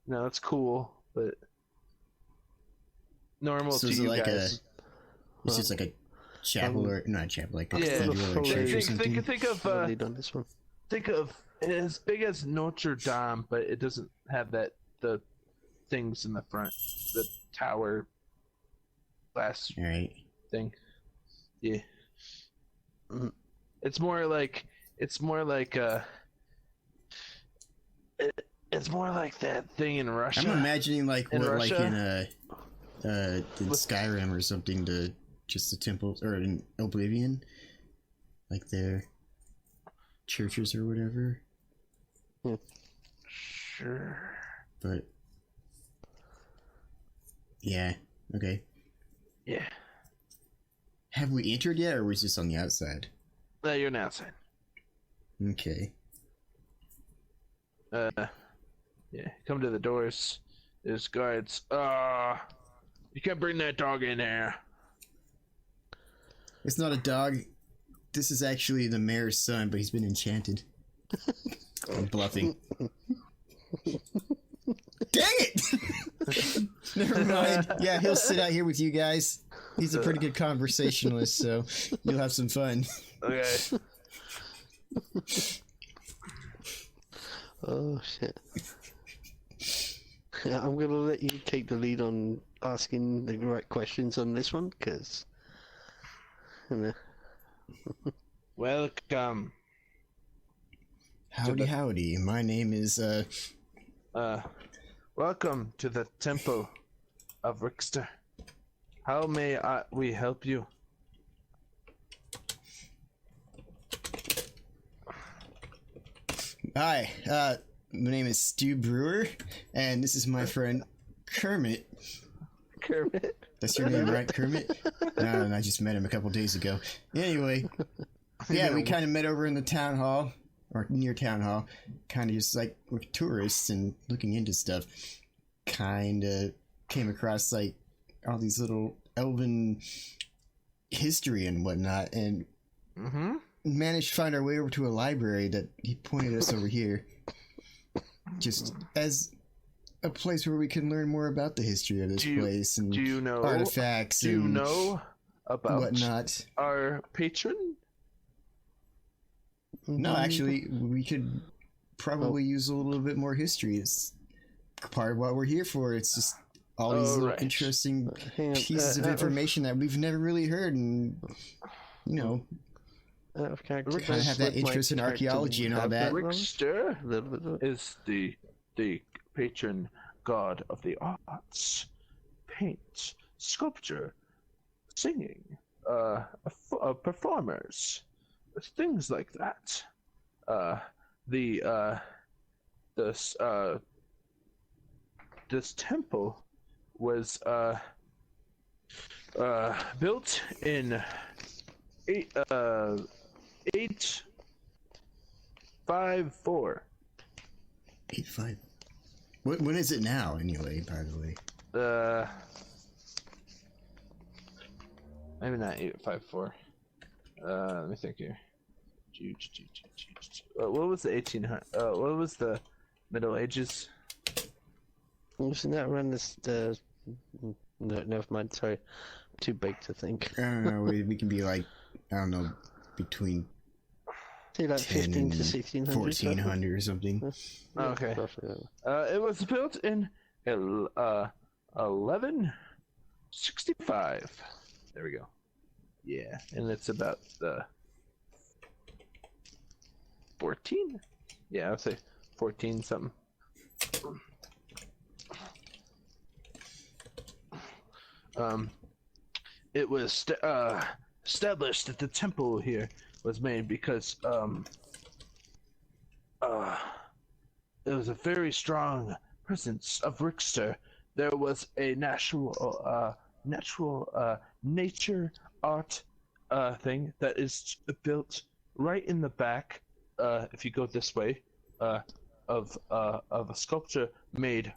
A: No, it's cool, but normal
B: So
A: to
B: is it
A: you
B: like
A: guys.
B: it's just like a chapel or not a chapel, like a
A: Yeah,
B: cathedral or a church or something?
A: think of
C: Already done this one.
A: think of as big as Notre Dame, but it doesn't have the things in the front, the tower glass
B: Alright.
A: thing. Yeah.
C: Mhm.
A: It's more like it's more like that thing in Russia.
B: I'm imagining like
A: In
B: what
A: Russia?
B: in Skyrim or something, to just the temples, or in Oblivion, like their churches or whatever.
A: Sure.
B: But yeah, okay.
A: Yeah.
B: Have we entered yet, or was this on the outside?
A: No, you're not outside.
B: Okay.
A: Yeah. Come to the doors. There's guards. You can't bring that dog in there.
B: It's not a dog. This is actually the mayor's son, but he's been enchanted. I'm bluffing. Dang it! Never mind. Yeah, he'll sit out here with you guys. He's a pretty good conversationalist, so you'll have some fun.
A: Okay.
C: Oh shit. Yeah, I'm gonna let you take the lead on asking the right questions on this one, because
A: Welcome.
B: Howdy. My name is,
A: Welcome to the Temple of Rickster. How may we help you?
B: Hi, my name is Stu Brewer, and this is my friend Kermit.
A: Kermit.
B: That's your name, right, Kermit? No, I just met him a couple days ago. Anyway, yeah, we kind of met over in the town hall, or near town hall, kind of just like we're tourists and looking into stuff. Kind of came across like all these little elven history and whatnot, and managed to find our way over to a library that he pointed us over here, just as a place where we can learn more about the history of this place and
A: do you know
B: artifacts
A: Do you
B: and
A: know about
B: whatnot.
A: our patron?
B: No, actually, we could probably use a little bit more history. It's part of what we're here for. It's just all these little
A: right.
B: interesting
C: hang on,
B: pieces of information that we've never really heard, and
C: out of character,
B: kind of have that interest in archaeology and all that.
A: Rickster
C: A little bit.
A: is the patron god of the arts, paint, sculpture, singing, performers, things like that. This temple was built in 854.
B: 8-5. When is it now, anyway, by the way?
A: Maybe not 854. Let me think here. What was the 1800? What was the
D: Middle Ages.
C: Wasn't that around this? No, never mind. Sorry, too big to think.
B: I don't know. We can be like, I don't know, between
C: Say like
B: 10
C: 15 to
B: and
C: 1600.
B: 1400 or something.
D: Okay.
C: Roughly that.
D: It was built in 1165. There we go. Yeah, and it's about 14. Yeah, I'll say 14 something. It was established that the temple here was made because there was a very strong presence of Richter. There was a natural nature art thing that is built right in the back. If you go this way, of a sculpture made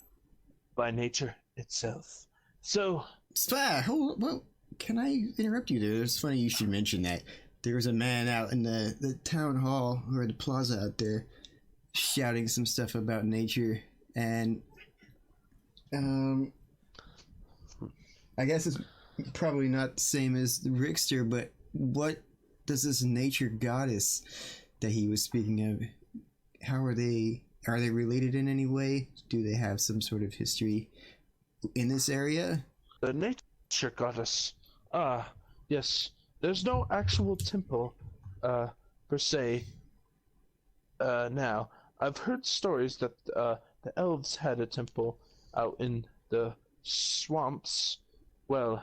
D: by nature itself. So.
B: Well, can I interrupt you there? It's funny you should mention that. There was a man out in the town hall or the plaza out there shouting some stuff about nature, and I guess it's probably not the same as the Richter, but what does this nature goddess that he was speaking of, how are they related in any way? Do they have some sort of history in this area?
D: The nature goddess. Yes. There's no actual temple, per se. Now, I've heard stories that the elves had a temple out in the swamps. Well,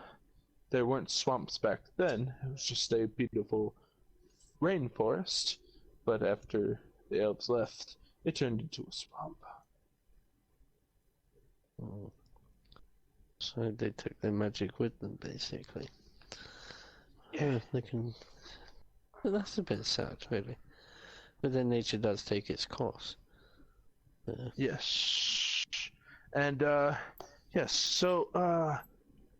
D: there weren't swamps back then. It was just a beautiful rainforest. But after the elves left, it turned into a swamp.
C: Oh. So they took their magic with them, basically. Yeah, they can. Well, that's a bit sad, really. But then nature does take its course.
D: Yes. And yes. So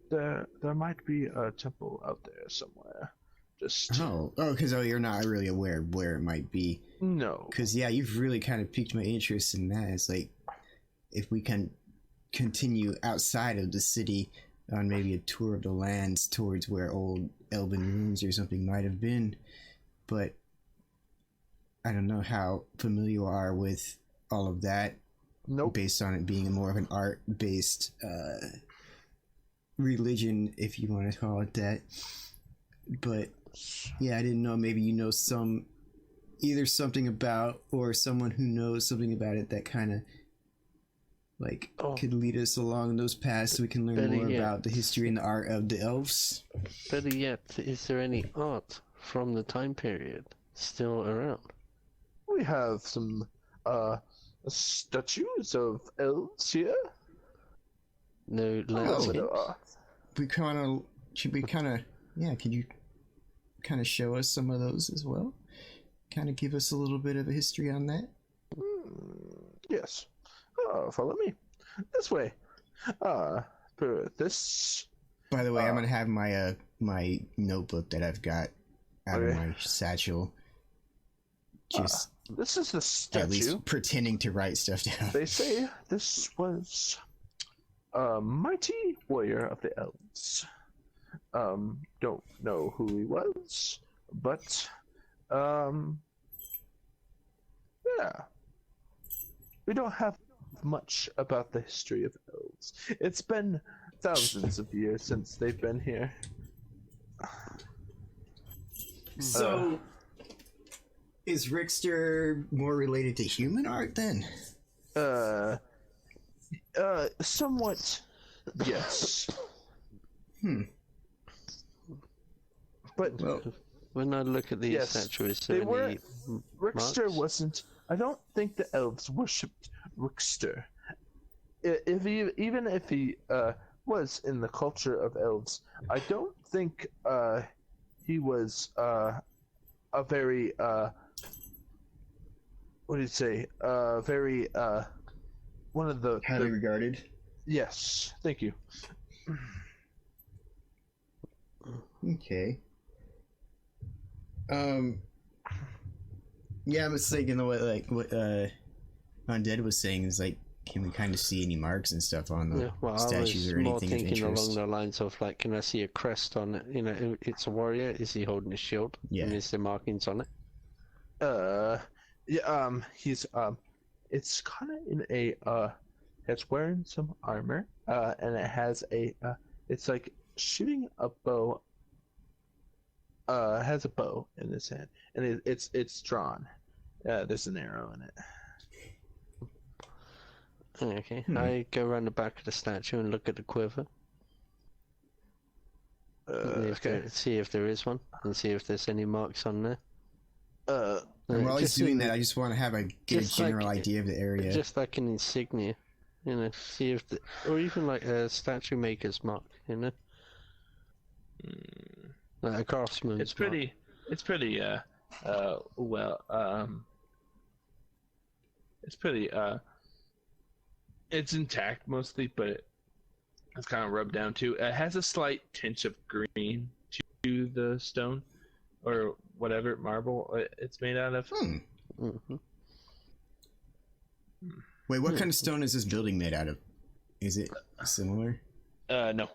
D: there might be a temple out there somewhere. Just
B: because you're not really aware of where it might be.
D: No.
B: Because yeah, you've really kind of piqued my interest in that. It's like if we can continue outside of the city on maybe a tour of the lands towards where old elven ruins or something might have been, but I don't know how familiar you are with all of that.
D: Nope.
B: Based on it being more of an art-based religion, if you want to call it that. But yeah, I didn't know. Maybe you know either something about or someone who knows something about it that kind of could lead us along those paths so we can learn more about the history and the art of the elves.
C: Better yet, is there any art from the time period still around?
D: We have some statues of elves here.
C: No landscapes?
B: Could you kind of show us some of those as well? Kind of give us a little bit of a history on that?
D: Yes. Follow me. This way. This.
B: By the way, I'm gonna have my my notebook that I've got out of my satchel. Just
D: this is the statue.
B: At least pretending to write stuff down.
D: They say this was a mighty warrior of the elves. Don't know who he was, but yeah. We don't have much about the history of elves. It's been thousands of years since they've been here.
B: So, is Richter more related to human art then?
D: Somewhat, yes. But
C: when I look at these statues,
D: Richter wasn't. I don't think the elves worshipped Richter. Even if he was in the culture of elves, I don't think he was a very what do you say? Very one of the
B: highly regarded.
D: Yes, thank you.
B: Okay. Yeah, I was thinking what Undead was saying is like, can we kind of see any marks and stuff on the
C: Yeah, well, I
B: statues
C: was
B: or
C: more
B: anything of
C: thinking along
B: interest?
C: the lines of like, can I see a crest on it? You know, it's a warrior. Is he holding a shield?
B: Yeah.
C: And is there markings on it?
D: Yeah, he's it's kind of in a it's wearing some armor, and it has a it's like shooting a bow. Has a bow in his hand, and it's drawn. There's an arrow in it.
C: Okay, I go around the back of the statue and look at the quiver.
D: Okay.
C: See if there is one, and see if there's any marks on there.
B: And while he's
C: just
B: doing
C: in-
B: that, I just want to have a good
C: just like-
B: general idea of the area.
C: just like an insignia, you know, see if or even like a statue maker's mark, you know, like a craftsman's
A: It's pretty. It's pretty. It's pretty. It's intact mostly, but it's kind of rubbed down too. It has a slight tinge of green to the stone, or whatever marble it's made out of.
C: Mm-hmm.
B: Wait, what kind of stone is this building made out of? Is it similar?
A: No.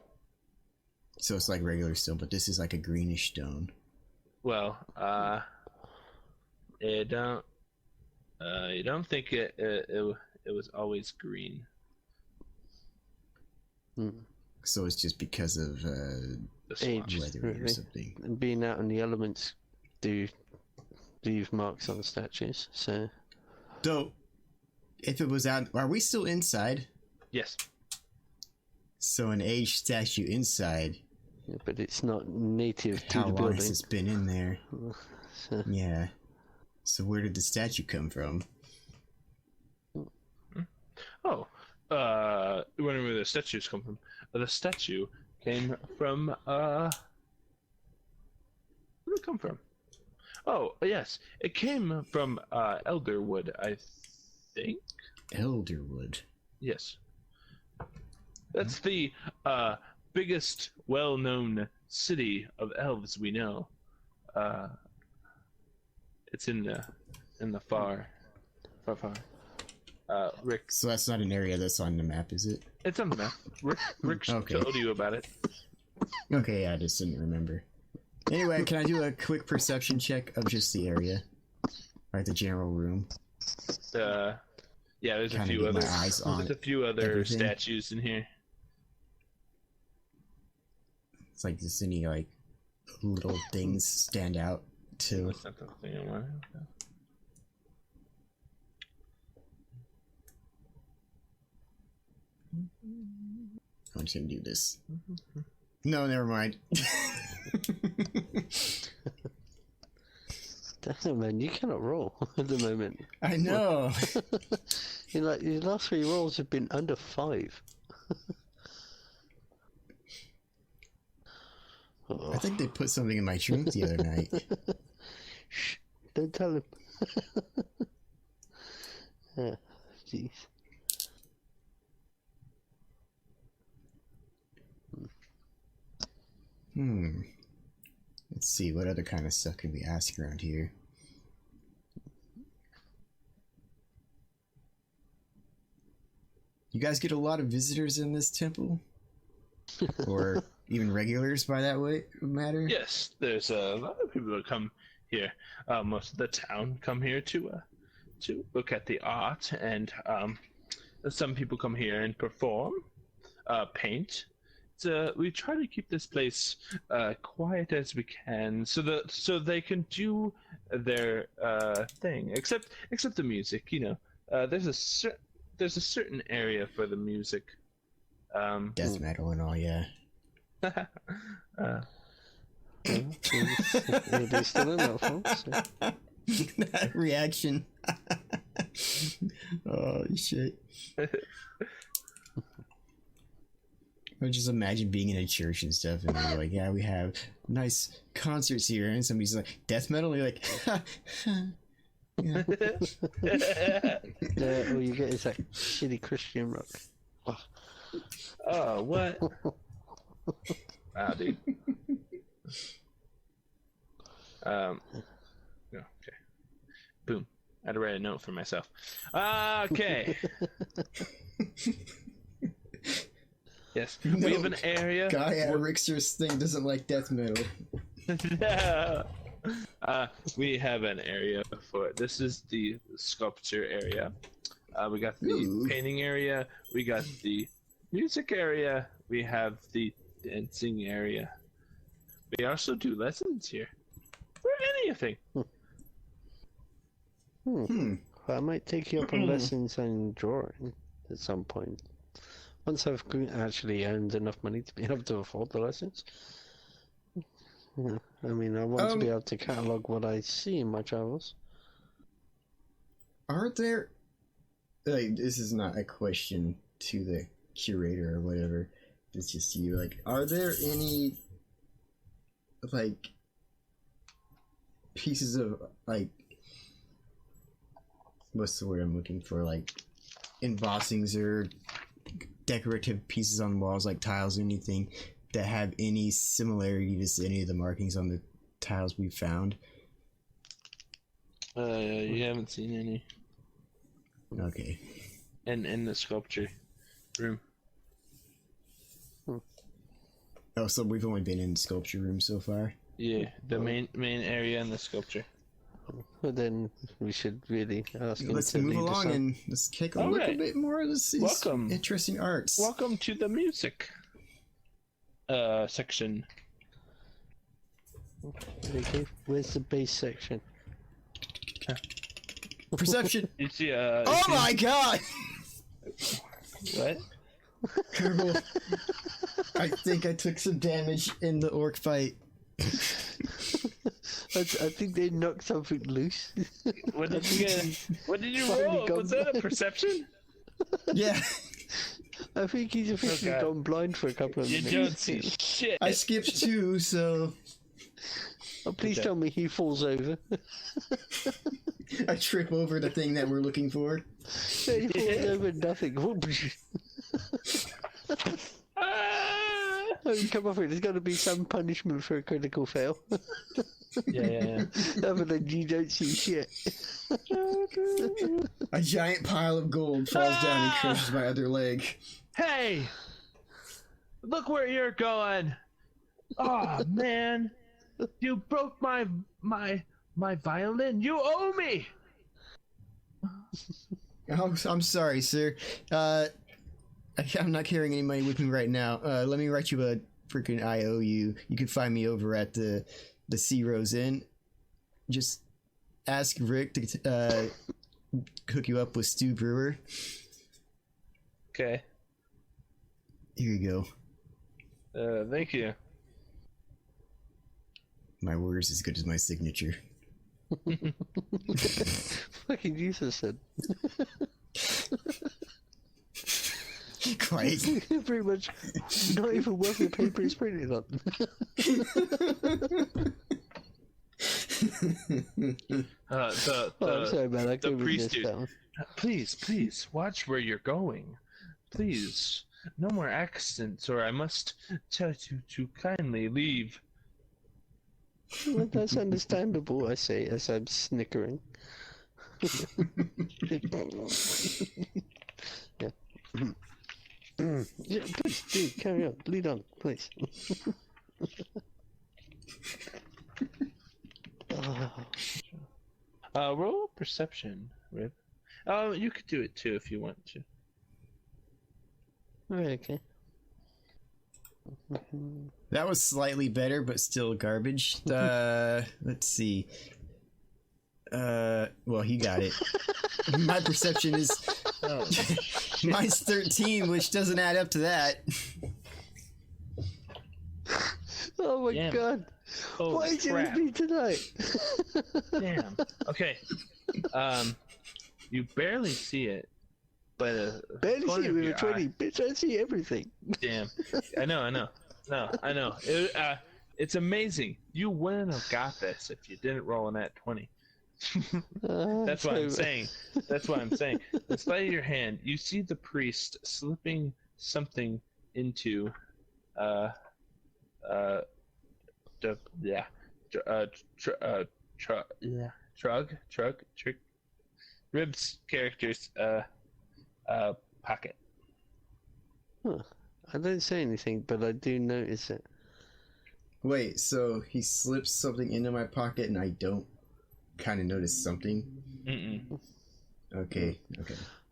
B: So it's like regular stone, but this is like a greenish stone.
A: Well, you don't think it was always green.
B: So it's just because of
A: The swamp.
C: Age,
B: weathering or
C: really.
B: something.
C: And being out in the elements do leave marks on the statues, so
B: So, if it was out, are we still inside?
A: Yes.
B: So an aged statue inside.
C: yeah, but it's not native to
B: How
C: the
B: long
C: building.
B: has this been in there?
C: So,
B: Yeah. So where did the statue come from?
A: Oh, wondering where the statues come from. The statue came from, where did it come from? Oh, yes. It came from, Elderwood, I think?
B: Elderwood.
A: Yes. That's the, biggest well-known city of elves we know. It's in the far. Rick,
B: So that's not an area that's on the map, is it?
A: it's on the map. Rick
B: Okay.
A: told you about it.
B: Okay, yeah, I just didn't remember. Anyway, can I do a quick perception check of just the area? Like the general room?
A: Yeah, there's a
B: Kinda
A: few
B: get my
A: other.
B: eyes on
A: There's a few other
B: everything.
A: statues in here.
B: It's like just any like little things stand out too.
A: That's not the thing I wanted.
B: I'm just gonna do this. No, never mind.
C: damn man, you cannot roll at the moment.
B: I know.
C: Your last 3 rolls have been under 5. Oh,
B: I think they put something in my drink the other night.
C: shh, don't tell him. Ah, jeez.
B: Let's see, what other kind of stuff can we ask around here? You guys get a lot of visitors in this temple? Or even regulars by that way matter?
A: Yes, there's a lot of people that come here. Most of the town come here to look at the art, and some people come here and perform, paint. We try to keep this place quiet as we can, so they can do their thing. Except the music, you know. There's a certain area for the music.
B: Death metal and all, yeah.
C: It is still in there, folks.
B: That reaction. Oh, shit. I just imagine being in a church and stuff, and they're like, yeah, we have nice concerts here, and somebody's like, death metal? And you're like, yeah.
C: All you get is that shitty Christian rock.
A: Oh, what? Wow, dude. Yeah, okay. Boom. had to write a note for myself. Okay. Yes, we have an area.
B: Guy at Rickster's thing doesn't like death metal.
A: We have an area for this is the sculpture area. We got the painting area. We got the music area. We have the dancing area. We also do lessons here. For anything.
C: I might take you up on lessons on drawing at some point. Once I've actually earned enough money to be able to afford the lessons. Yeah, I mean, I want to be able to catalogue what I see in my travels.
B: Aren't there... Like, this is not a question to the curator or whatever. It's just you. Like, are there any... like... pieces of, like... what's the word I'm looking for? Like, embossings or decorative pieces on walls, like tiles or anything, that have any similarity to any of the markings on the tiles we found?
A: You haven't seen any.
B: Okay.
A: In the sculpture room.
B: Oh, so we've only been in the sculpture room so far?
A: Yeah, the main area in the sculpture.
C: Well, then we should really ask him
B: Let's
C: to
B: move
C: lead us
B: along
C: on.
B: and let's take a look a bit more of this
A: Welcome.
B: interesting arts.
A: Welcome to the music section.
C: Okay, where's the bass section?
B: Perception.
A: You see,
B: Oh my god!
A: What?
B: Kerbal, I think I took some damage in the orc fight.
C: I think they knocked something loose.
A: What did you get? What did you
C: Finally
A: roll?
C: gone
A: Was that a
C: blind.
A: perception?
B: Yeah,
C: I think he's officially
A: Okay.
C: gone blind for a couple of
A: You
C: minutes.
A: don't see shit.
B: I skipped 2, so
C: Oh, please
A: Okay.
C: tell me he falls over.
B: I trip over the thing that we're looking for.
C: He falls over nothing.
A: Ah!
C: Oh, come off it. There's got to be some punishment for a critical fail.
A: Yeah.
C: Other than you don't see shit.
B: A giant pile of gold falls down and crushes my other leg.
A: Hey! Look where you're going! Oh man! You broke my violin! You owe me!
B: Oh, I'm sorry, sir. I'm not carrying any money with me right now. Let me write you a freaking IOU. You can find me over at the Sea Rose Inn. Just ask Rick to hook you up with Stu Brewer.
A: Okay.
B: Here you go.
A: Thank you.
B: My word is as good as my signature.
C: Fucking useless then.
B: Quite.
C: Pretty much not even worth the paper it's printed on.
A: I'm
C: sorry, man. I
A: the
C: couldn't
A: priest
C: resist
A: dude.
C: that one.
A: Please, watch where you're going. Please, no more accidents, or I must tell you to kindly leave.
C: Well, that's understandable, I say, as I'm snickering. Yeah. Yeah, please, dude, carry on. Lead on, please.
A: Roll perception, Rip. Oh, you could do it too if you want to.
C: Okay.
B: That was slightly better, but still garbage. Let's see. Well, he got it. My perception is mine's 13, which doesn't add up to that.
C: Oh my
A: Damn.
C: god.
A: Holy
C: Why is
A: crap.
C: it me tonight?
A: Damn. Okay. You barely see it, but
C: Barely
A: corner
C: see it
A: of
C: with a
A: your
C: 20.
A: eye-
C: Bitch, I see everything.
A: Damn. I know. No, I know. It's amazing. You wouldn't have got this if you didn't roll in that 20. That's what I'm saying. That's what I'm saying. In spite of your hand, you see the priest slipping something into, trug. Rib's character's pocket.
C: Huh. I don't say anything, but I do notice it.
B: Wait, so he slips something into my pocket and I don't kind of notice something?
A: Mm-mm.
B: Okay.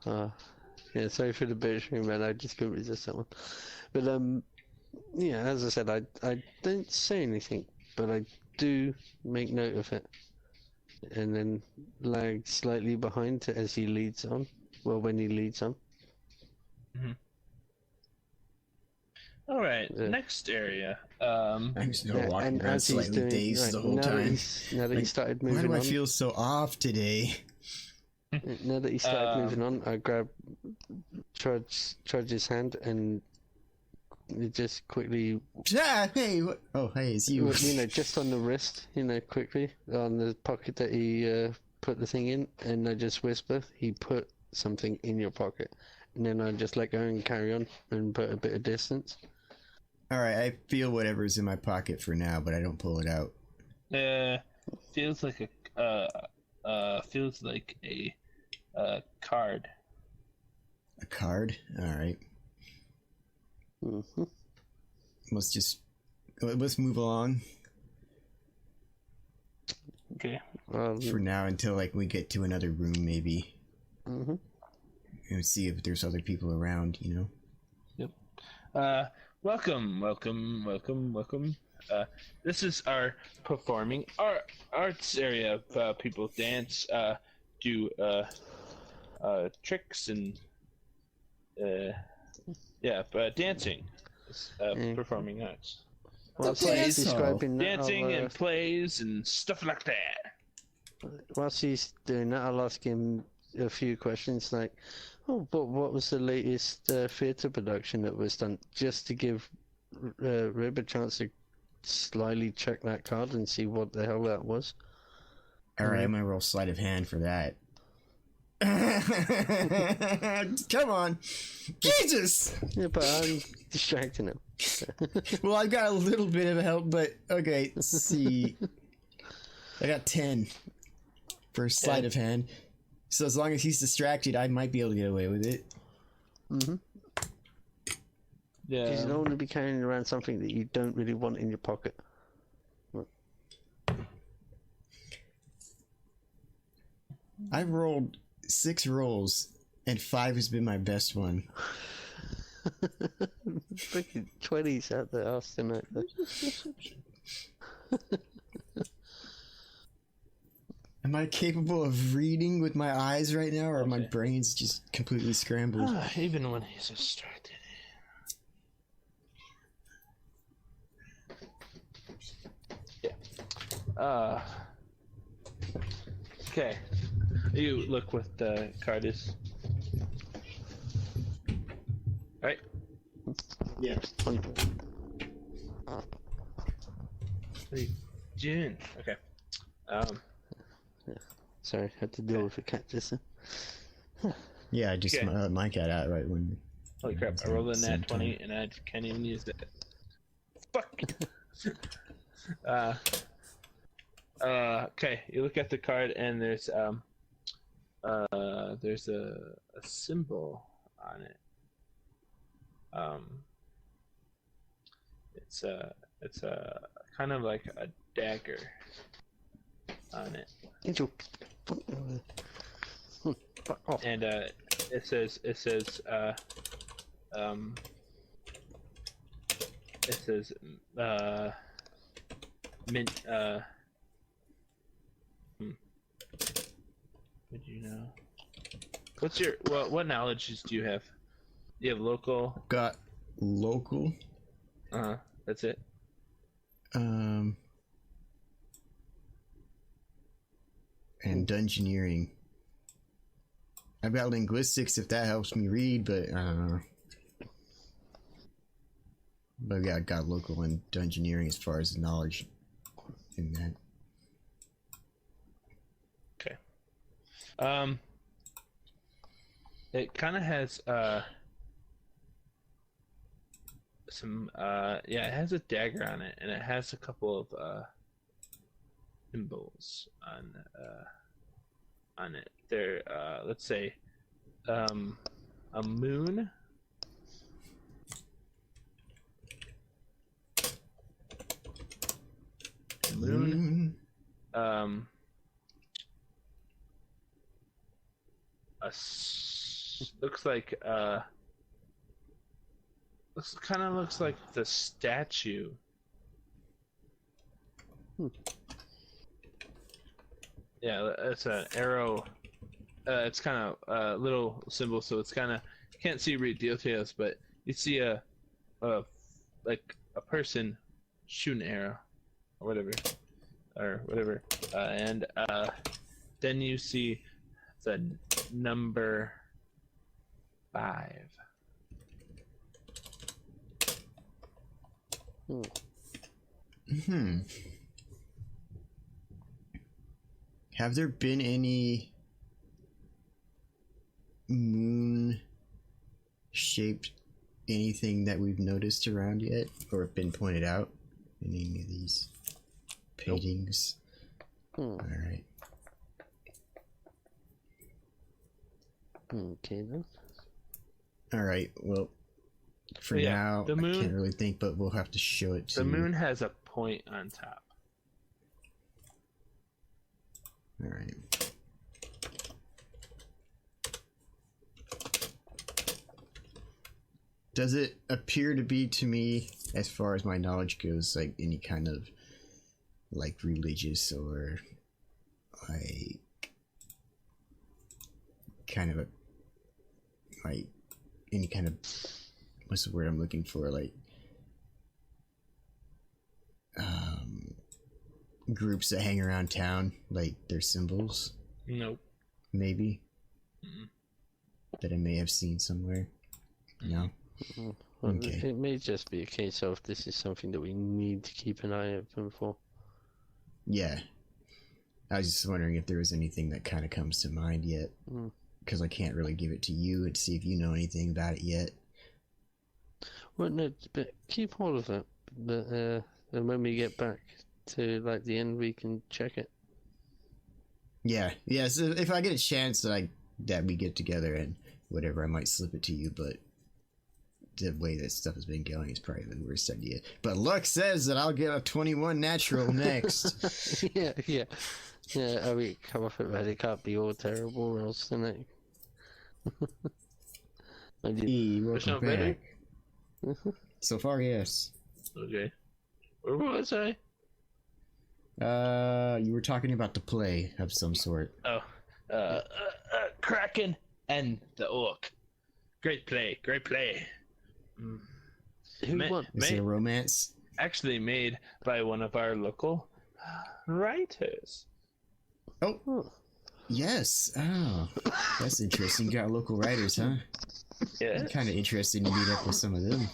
C: Yeah, sorry for the bitch, man. I just couldn't resist that one. But yeah, as I said, I don't say anything, but I do make note of it, and then lag slightly behind as he leads on. Well, when he leads on.
A: All right,
C: Yeah.
A: next area.
B: I'm just
C: Yeah,
B: walking
C: and
B: around
C: as he's
B: slightly
C: doing
B: dazed
C: right,
B: the whole
C: now that
B: time.
C: now that he
B: Like,
C: started
B: Why
C: moving
B: do I
C: on,
B: feel so off today?
C: now that he started moving on, I grab Trudge's hand and just quickly,
B: Ah, hey, what? Oh, hey, it's you.
C: just on the wrist, quickly on the pocket that he put the thing in, and I just whisper, "He put something in your pocket," and then I just let go and carry on and put a bit of distance.
B: All right, I feel whatever's in my pocket for now, but I don't pull it out.
A: Feels like a card.
B: A card? All right.
C: Mm-hmm.
B: Let's move along
A: Okay.
B: for now until like we get to another room, maybe,
C: Mm-hmm.
B: and see if there's other people around.
A: Yep. Welcome. This is our performing arts area. People dance, do tricks, and dancing. Performing arts.
C: Whilst
B: Okay,
C: he's
B: so-
C: describing that,
A: Dancing
C: I'll,
A: and plays and stuff like that.
C: whilst he's doing that, I'll ask him a few questions like, "Oh, but what was the latest theatre production that was done?" Just to give Rib a chance to slyly check that card and see what the hell that was.
B: All right, I'm gonna roll sleight of hand for that. Come on, Jesus!
C: Yeah, but I'm distracting him.
B: Well, I've got a little bit of help, but okay. Let's see. I got 10 for sleight of hand. So as long as he's distracted, I might be able to get away with it.
C: Mm-hmm. Because you don't want to be carrying around something that you don't really want in your pocket.
B: I've rolled 6 rolls, and 5 has been my best one.
C: Freaking 20s out there, Austin. Out there.
B: Am I capable of reading with my eyes right now, or my
A: Okay.
B: brain's just completely scrambled?
A: Even when he's distracted. Yeah. Okay. You look what the card is. Right?
B: Yeah.
A: What are you doing? Okay.
C: Sorry, had to deal with a cat just then.
B: Yeah, I just
A: Okay.
B: let my cat out right when.
A: Holy crap, I rolled a
B: Same
A: nat 20 and I can't even use it. Fuck! Okay, you look at the card and there's a symbol on it. It's a kind of like a dagger on it.
C: Angel. Fuck off.
A: And it says mint would you know? What's your what knowledges do you have? You have local?
B: Got local.
A: That's it.
B: And dungeoneering. I've got linguistics if that helps me read, but I don't know. But yeah, I got local and dungeoneering as far as knowledge in that.
A: Okay. It kind of has some it has a dagger on it, and it has a couple of symbols on it. there, let's say, a moon. Um, looks like looks like the statue. Yeah, it's an arrow. It's kind of a little symbol, so it's kind of, you can't see real details, but you see a like a person shoot an arrow or whatever, and then you see the number 5.
B: Have there been any moon shaped anything that we've noticed around yet, or been pointed out in any of these paintings?
C: Nope.
B: All right.
C: Okay then.
B: All right. Well, for
A: Yeah,
B: now,
A: the moon-
B: I can't really think, but we'll have to show it to
A: The moon has a point on top.
B: All right. Does it appear to be to me, as far as my knowledge goes, like any kind of like religious or like kind of a like any kind of, what's the word I'm looking for, like groups that hang around town, like their symbols?
A: Nope.
B: Maybe.
A: Mm-mm.
B: That I may have seen somewhere. No?
C: Well,
B: Okay.
C: it may just be a case of this is something that we need to keep an eye open for.
B: Yeah. I was just wondering if there was anything that kind of comes to mind yet. Because I can't really give it to you and see if you know anything about it yet.
C: Well, no, but keep all of it. But and when we get back to like the end, we can check it.
B: Yeah. Yeah, so if I get a chance that we get together and whatever, I might slip it to you, but the way that stuff has been going is probably the worst idea. But luck says that I'll get a 21 natural next.
C: yeah. I mean, come off it, right? It can't be all terrible, or else then it.
B: Hey, welcome
A: not better?
B: back. So far, yes.
A: Okay. Where was I?
B: You were talking about the play of some sort.
A: Oh, Kraken and the Orc. Great play.
C: Who won?
B: Is it a romance?
A: Actually made by one of our local writers.
B: Oh, yes. Oh, that's interesting. You got local writers, huh?
A: Yeah.
B: Kind of interesting to meet up with some of them.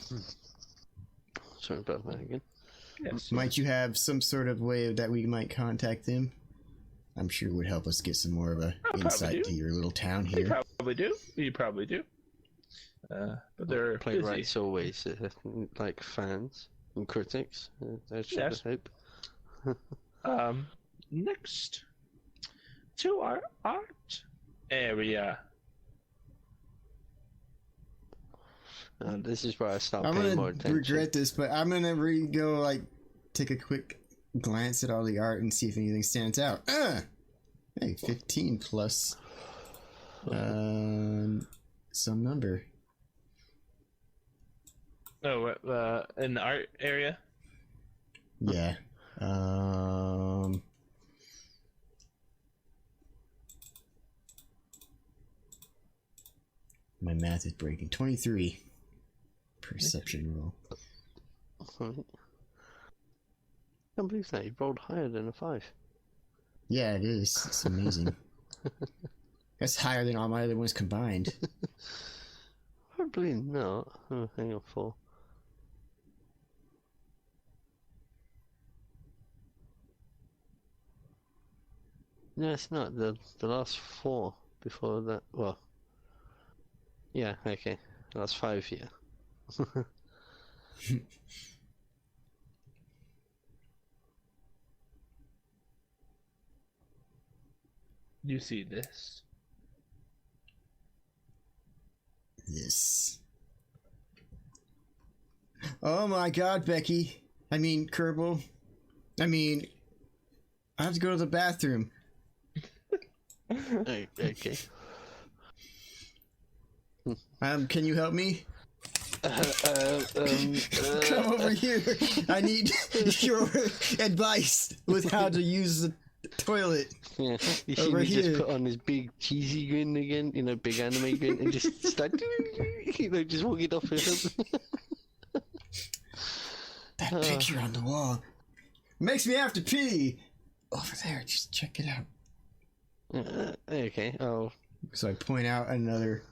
C: Sorry about that again.
A: Yes.
B: Might you have some sort of way that we might contact them? I'm sure it would help us get some more of a insight
A: do.
B: to your little town
A: You
B: here.
A: probably do. But they're busy.
C: Playwrights always like fans and critics. I should
A: Yes.
C: hope.
A: Next to our art area.
C: This is where I start
B: I'm
C: paying more
B: gonna
C: attention.
B: regret this, but I'm gonna go take a quick glance at all the art and see if anything stands out. Hey, 15 plus some number.
A: Oh, in the art area.
B: Yeah. My math is breaking. 23. Perception roll.
C: Alright. I can't believe that. You rolled higher than a 5.
B: Yeah, it is. It's amazing. That's higher than all my other ones combined.
C: Probably not. Oh, hang on, 4. No, it's not. The last 4 before that. Well, yeah, okay. Last 5, yeah.
A: You see this?
B: this. Oh my god, Becky. I mean, Kerbal. I have to go to the bathroom.
C: Okay.
B: Can you help me? Come over here. I need your advice with how to use the toilet.
C: Yeah, you see
B: Over
C: me
B: here.
C: just put on his big cheesy grin again, big anime grin, and just start, just walking off with him.
B: That picture on the wall makes me have to pee. Over there, just check it out.
C: Okay, oh.
B: So I point out another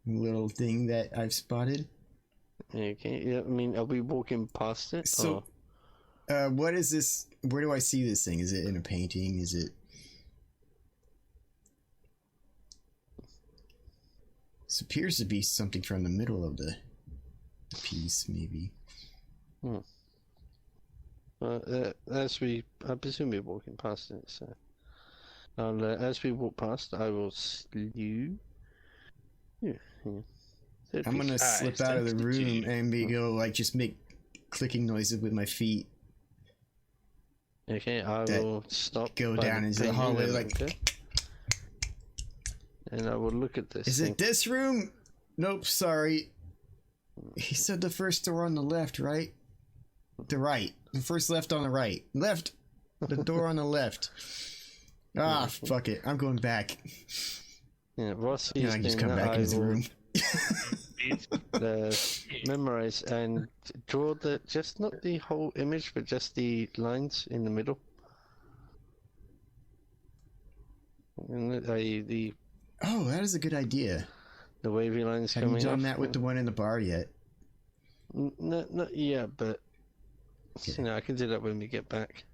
B: little thing that I've spotted.
C: Okay, yeah, are we walking past it?
B: So, what is this? Where do I see this thing? Is it in a painting? Is it? This appears to be something from the middle of the piece, maybe.
C: I presume we're walking past it, so... as we walk past, I will slew. Yeah.
B: I'm gonna slip out of the room and just make clicking noises with my feet.
C: Okay, I will stop.
B: Go down into the hallway
C: and I will look at this.
B: Is it this room? Nope, sorry. He said the first door on the left, right? The right. The first left on the right. Left. The door on the left. Ah, fuck it. I'm going back.
C: Yeah, Ross
B: I
C: is
B: just come back in his room.
C: Memorize and draw just not the whole image, but just the lines in the middle. And
B: Oh, that is a good idea.
C: the wavy lines
B: Have
C: coming
B: you done
C: off.
B: that with the one in the bar yet?
C: Not yet, but
B: Okay.
C: I can do that when we get back.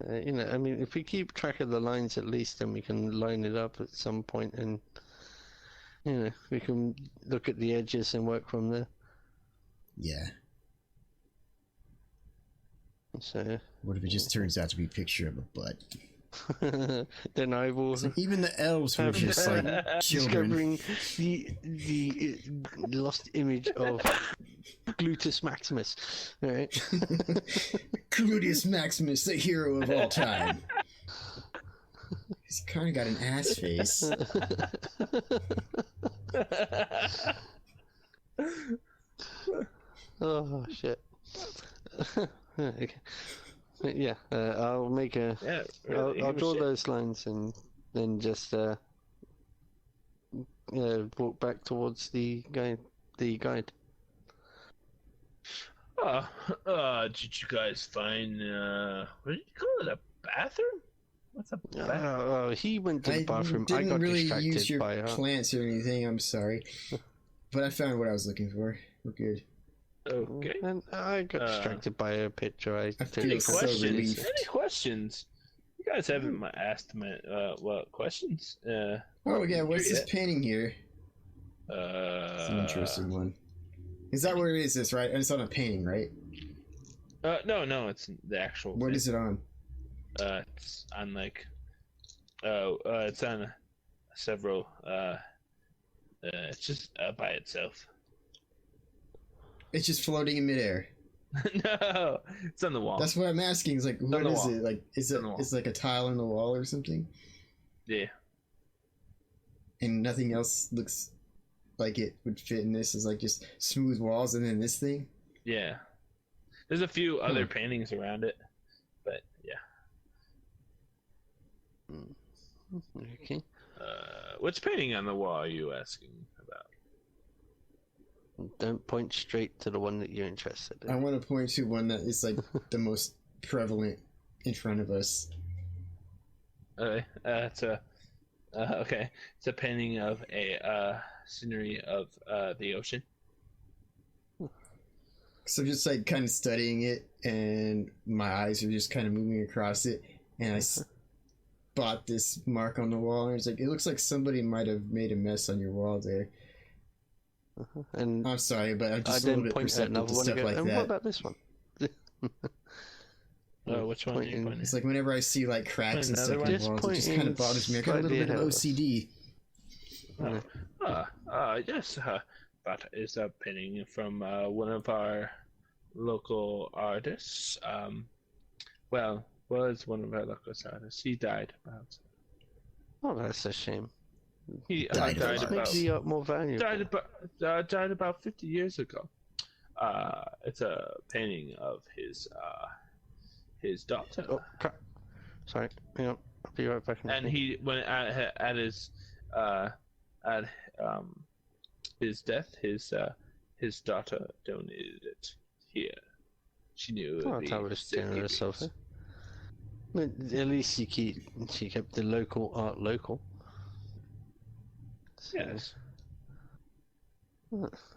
C: If we keep track of the lines at least, then we can line it up at some point, and we can look at the edges and work from there.
B: Yeah.
C: So
B: What if it just turns out to be a picture of a butt?
C: then I will
B: So even the elves were just like children.
C: discovering the lost image of Gluteus Maximus. All right.
B: Gluteus Maximus, the hero of all time. He's kind of got an ass face.
C: Oh shit. Okay. Yeah, I'll make a.
A: Yeah,
C: I'll
A: really,
C: draw
A: shit.
C: those lines and then just walk back towards the guide.
A: Did you guys find what did you call it? A bathroom? What's a bathroom?
C: He went to the bathroom. I
B: didn't
C: got
B: really
C: distracted
B: use your
C: by
B: plants or anything. I'm sorry, but I found what I was looking for. We're good.
A: Okay.
C: And I got distracted by a picture I took.
B: feel
A: Any
B: so
A: questions?
B: relieved.
A: Any questions? You guys haven't asked me what questions?
B: Oh yeah, what's this painting here? It's an
A: Uh,
B: interesting one. Is that what it is? This right? It's on a painting, right?
A: no, it's the actual.
B: What is it on?
A: It's on it's on several. It's just by itself.
B: It's just floating in midair.
A: No, it's on the wall.
B: That's what I'm asking. Is like, what
A: the
B: is
A: wall.
B: it? Like, is it?
A: on the wall.
B: It's like a tile on the wall or something,
A: Yeah.
B: and nothing else looks like it would fit in this. Is like just smooth walls, and then this thing.
A: Yeah. There's a few other paintings around it, but yeah.
C: Okay.
A: Which painting on the wall are you asking about?
C: Don't point straight to the one that you're interested in.
B: I want to point to one that is like the most prevalent in front of us.
A: It's a okay. It's a painting of a scenery of the ocean.
B: So I'm just like kind of studying it, and my eyes are just kind of moving across it, and I spot this mark on the wall, and it's like, it looks like somebody might have made a mess on your wall there.
C: And
B: I'm sorry, but I'm
C: I
B: just a little
C: then
B: bit
C: point at
B: perceptive
C: another
B: to
C: one
B: stuff
C: and go,
B: like
C: and what
B: that.
C: about this one?
A: Which one are you
C: Pointing-
A: pointing?
B: It's like whenever I see like cracks and
A: Another
B: stuff
A: one?
B: on the
C: Just
B: walls, it just kind of
C: pointing
B: bothers me. I got a little
C: slightly
B: bit of
C: ahead of us.
B: OCD.
C: know.
A: Yes. That is a painting from one of our local artists. Well, was one of our local artists. He died about.
C: Oh, that's a shame.
A: He
B: Died
A: died
B: of
C: Makes
A: about.
C: the art more valuable.
A: Died about 50 years ago. It's a painting of his daughter.
C: Oh, crap. Sorry. Hang on. I'll be right back.
A: And he when at his his death, his daughter donated it here. She knew.
C: Oh, that was generous of her. But at least she kept the local art local. So,
A: Yes.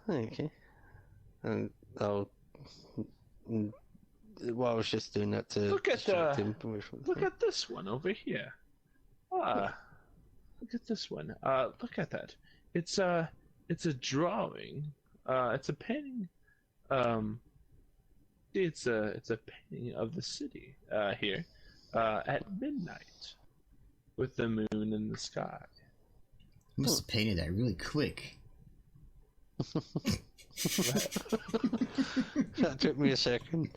C: Okay. And while I was just doing that to
A: Look at
C: distract him away from the
A: Look
C: thing.
A: at this one over here. Look at this one. Look at that. It's a drawing. It's a painting. It's a painting of the city here at midnight with the moon in the sky.
B: You must have painted that really quick.
C: That took me a second.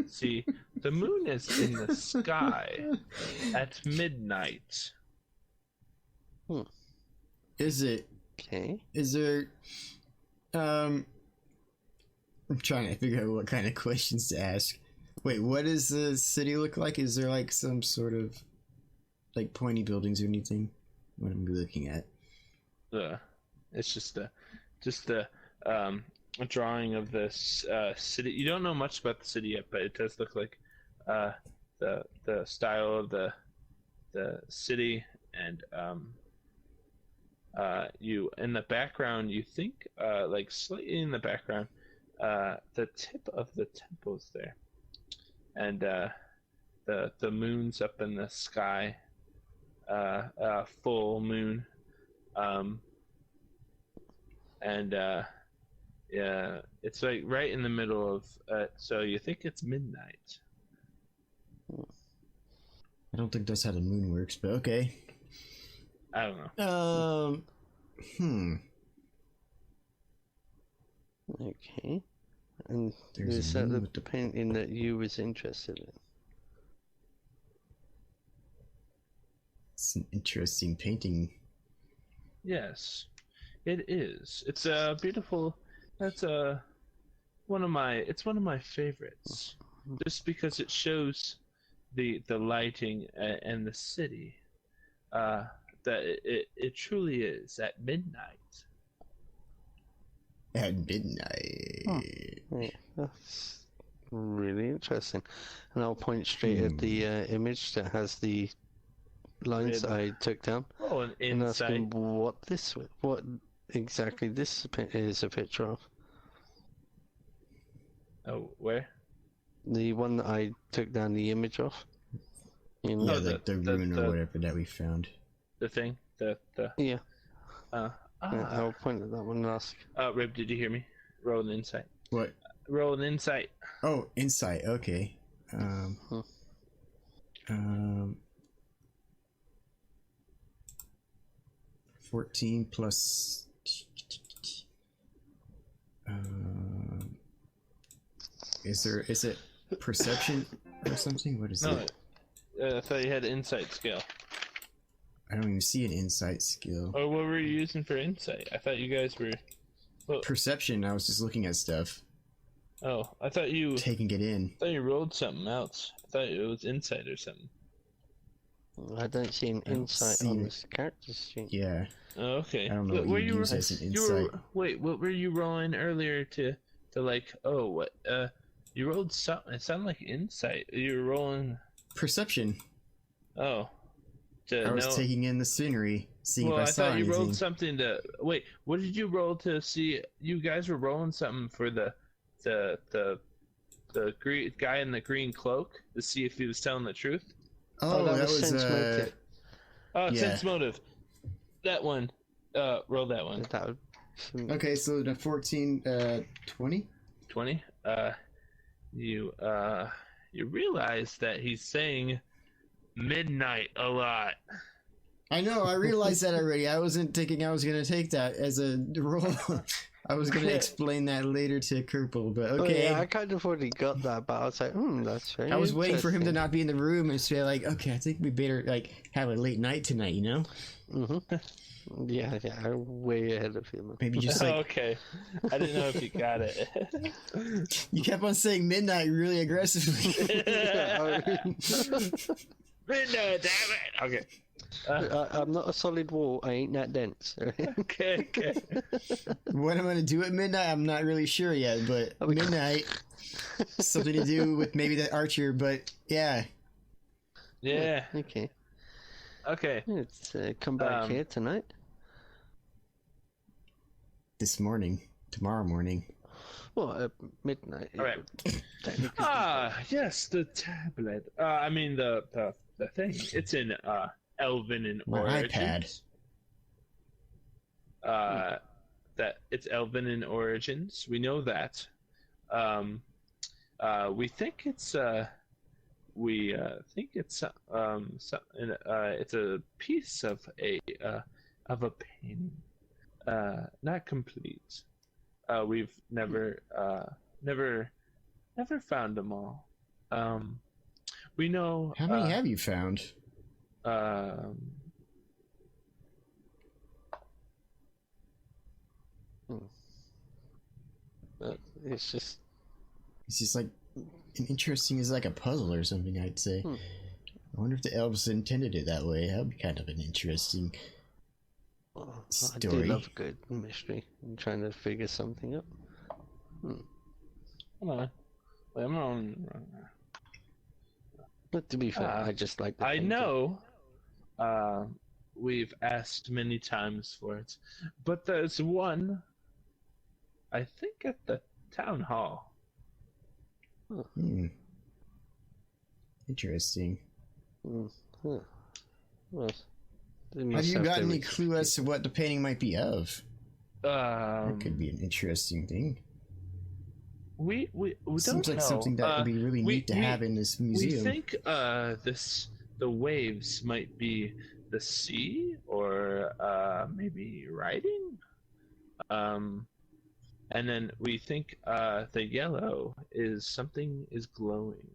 A: See, the moon is in the sky at midnight.
B: Is it?
C: Okay.
B: Is there? I'm trying to figure out what kind of questions to ask. Wait, what does the city look like? Is there like some sort of like pointy buildings or anything? What am I looking at?
A: It's just a drawing of this city. You don't know much about the city yet, but it does look like the style of the city, and you in the background, you think like slightly in the background, the tip of the temple's there, and the moon's up in the sky, full moon, and yeah, it's like right in the middle of so you think it's midnight.
B: I don't think that's how the moon works, but okay.
A: I don't know.
C: Okay. And
B: There's
C: is
B: a
C: that
B: moon
C: the
B: with the-
C: painting that you was interested in?
B: It's an interesting painting.
A: Yes, it is. It's a beautiful. That's one of my favorites, just because it shows the lighting and the city. That it truly is at midnight.
B: At midnight.
C: Yeah, that's really interesting. And I'll point straight at the image that has the lines that I took down
A: Oh, an
C: and ask him
A: insight.
C: what exactly this is a picture of.
A: Oh, where?
C: The one that I took down the image of. You know?
B: Yeah,
A: Oh,
B: like the ruin or whatever that we found.
A: The thing.
C: Yeah.
A: Uh.
C: I'll point at that one and ask.
A: Rib, did you hear me? Roll an insight.
B: What?
A: Roll an insight.
B: Oh, insight. Okay. 14 plus. Is it perception or something? What is
A: No,
B: it?
A: I thought you had an insight skill.
B: I don't even see an insight skill.
A: Or what were you using for insight? I thought you guys were.
B: Perception. I was just looking at stuff,
A: Oh, I thought you
B: taking it in.
A: rolled something else. I thought it was insight or something.
C: I don't see an
B: I don't
C: insight
B: see
C: on
B: it.
C: this character sheet.
B: Yeah.
A: Oh, okay.
B: I don't know what
A: Were
B: you use as an insight.
A: Wait, what were you rolling earlier to like? Oh, what? You rolled something. It sounded like insight. You were rolling.
B: Perception.
A: Oh.
B: I was
A: know.
B: taking in the scenery, seeing
A: Well,
B: if I
A: I
B: saw
A: thought you
B: anything.
A: rolled something to wait. What did you roll to see? You guys were rolling something for the green guy in the green cloak to see if he was telling the truth.
B: Oh, that was
C: sense motive.
A: Oh,
B: Yeah.
A: sense motive. That one. Roll that one.
C: That would,
B: Okay, so the 14, 20?
A: 20. You realize that he's saying midnight a lot.
B: I know, I realized that already. I wasn't thinking I was going to take that as a role. I was going to explain that later to Kerbal, but okay.
C: Oh, yeah, I kind of already got that, but I was like, that's very
B: I was waiting for him to
C: interesting.
B: not be in the room and say like, okay, I think we better like have a late night tonight, you know?
C: Yeah, I'm way ahead of him.
B: Maybe just like
A: Okay, I didn't know if you got it.
B: you kept on saying midnight really aggressively.
A: Midnight, damn it. Okay.
C: I'm not a solid wall. I ain't that dense.
A: Okay.
B: What I'm gonna do at midnight, I'm not really sure yet, but midnight, something to do with maybe that archer, but yeah.
A: Yeah.
C: Okay.
A: Okay.
C: Let's come back here tonight.
B: This morning, tomorrow morning.
C: Well, at midnight.
A: All right. Yes, the tablet. I mean the thing. It's in Elven and
B: My
A: Origins. That it's Elven in Origins. We know that. We think it's it's a piece of a painting, not complete. We've never found them all. We know.
B: How many have you found?
C: It's just
B: like interesting as like a puzzle or something, I'd say. I wonder if the elves intended it that way. That would be kind of an interesting story.
C: I do love a good mystery. I'm trying to figure something out.
A: Hold on.
C: But to be fair, I just like the
A: I
C: painting.
A: know. We've asked many times for it, but there's one. I think at the town hall.
B: Interesting.
C: Well,
B: Have you got any clue as to what the painting might be of? That could be an interesting thing.
A: We don't
B: Seems like
A: know.
B: something that would be really neat to have in this museum.
A: We think the waves might be the sea or maybe riding. And then we think the yellow is something is glowing.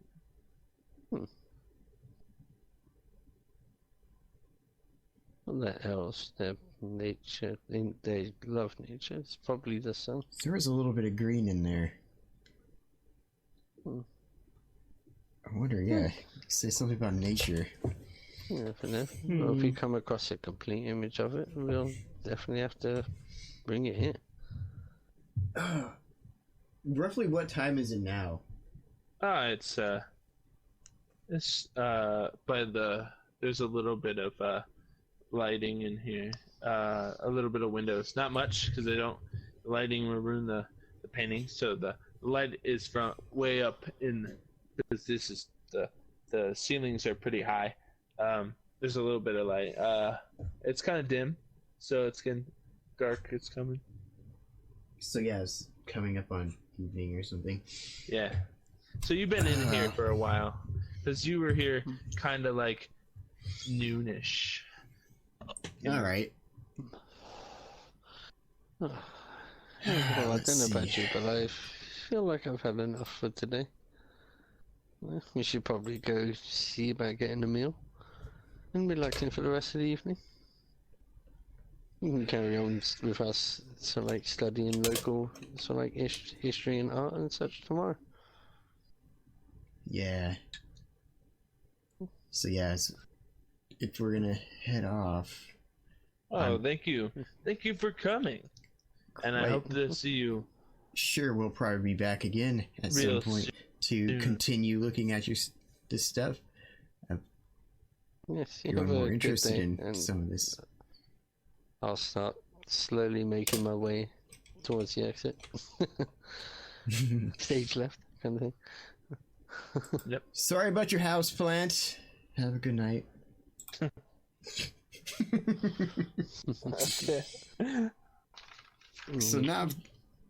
C: Well, the elves, their nature, they love nature. It's probably the sun.
B: There is a little bit of green in there. I wonder, say something about nature.
C: You never know. Well, if we come across a complete image of it, we'll definitely have to bring it here.
B: Roughly what time is it now?
A: It's by there's a little bit of lighting in here, a little bit of windows, not much because the lighting will ruin the painting. So the light is from way up in, because this is the ceilings are pretty high. There's a little bit of light. It's kind of dim, so it's getting dark. It's coming.
B: So yeah, it's coming up on evening or something.
A: Yeah. So you've been in here for a while, because you were here kind of like noonish.
B: All right.
C: Well, I don't know about you, but I feel like I've had enough for today. Well, we should probably go see about getting a meal and relaxing for the rest of the evening. We can carry on with us, studying local, history and art and such tomorrow.
B: Yeah. So yeah, if we're gonna head off.
A: Thank you for coming, and I hope to see you.
B: Sure, we'll probably be back again at some point to continue looking at this stuff.
C: Yes,
B: you're more interested in some of this.
C: I'll start slowly making my way towards the exit. Stage left, kind of thing.
A: Yep.
B: Sorry about your house plant. Have a good night.
A: Okay.
B: So now,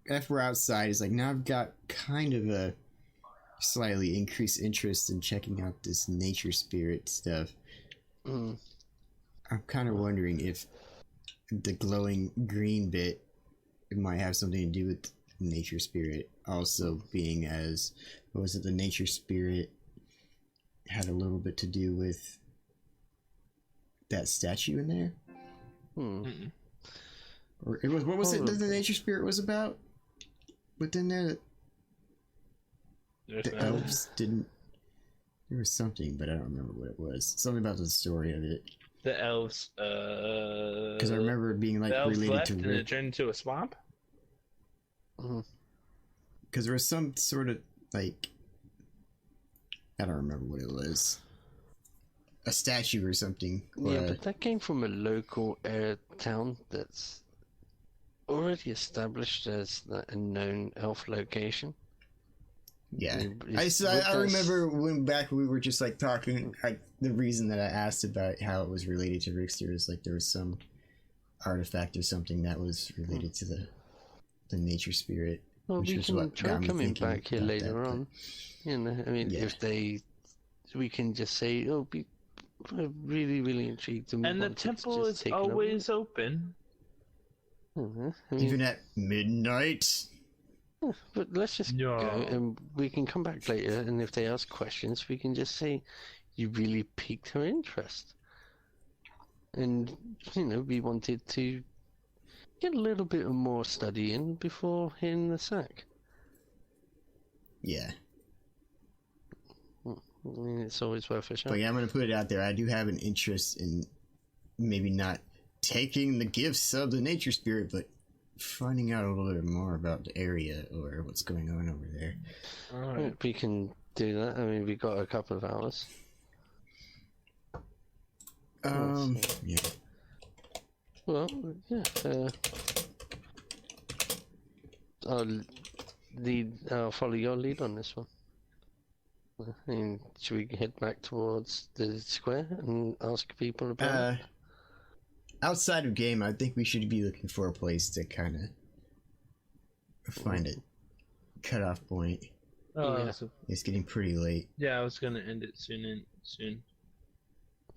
B: if we're outside, it's like now I've got kind of a slightly increased interest in checking out this nature spirit stuff.
C: Mm.
B: I'm kind of wondering if the glowing green bit might have something to do with nature spirit. Also, being as what was it? The nature spirit had a little bit to do with that statue in there.
C: Mm.
B: Or it was what was it that the nature spirit was about? Within there,
A: There's
B: the
A: no-
B: elves didn't. There was something, but I don't remember what it was. Something about the story of it.
A: the elves.
B: Because I remember it being like
A: the elves
B: related
A: left
B: to
A: and it turned into a swamp.
C: Mm.
B: because there was some sort of like I don't remember what it was. A statue or something. Or
C: Yeah, but that came from a local town that's already established as a known elf location.
B: yeah.
C: It's-
B: I
C: with
B: remember when back we were just like talking. The reason that I asked about how it was related to Rickster is like there was some artifact or something that was related to the nature spirit.
C: Well,
B: which
C: we
B: was
C: can
B: what
C: try
B: got me
C: coming
B: thinking
C: back here
B: about
C: later
B: that, but-
C: on. You know, I mean,
B: Yeah.
C: if we can just say, oh, we're really, really intrigued. And, we
A: And the
C: wanted to
A: temple
C: just
A: is
C: take another
A: always open.
C: look. I mean,
B: Even at midnight.
C: but let's just
A: Yeah.
C: go, and we can come back later. And if they ask questions, we can just say, you really piqued her interest. And, you know, we wanted to get a little bit more study in before hitting the sack.
B: Yeah.
C: I mean, it's always worth a shot.
B: But yeah, I'm gonna put it out there. I do have an interest in maybe not taking the gifts of the nature spirit, but finding out a little bit more about the area or what's going on over there.
A: All
C: Yeah,
A: right.
C: we can do that. I mean, we got a couple of hours.
B: Yeah.
C: Well, yeah. I'll follow your lead on this one. I mean, should we head back towards the square and ask people about it?
B: Outside of game, I think we should be looking for a place to kind of find a cutoff point.
A: Oh,
C: Yeah.
A: so-
B: It's getting pretty late.
A: yeah, I was gonna end it soon.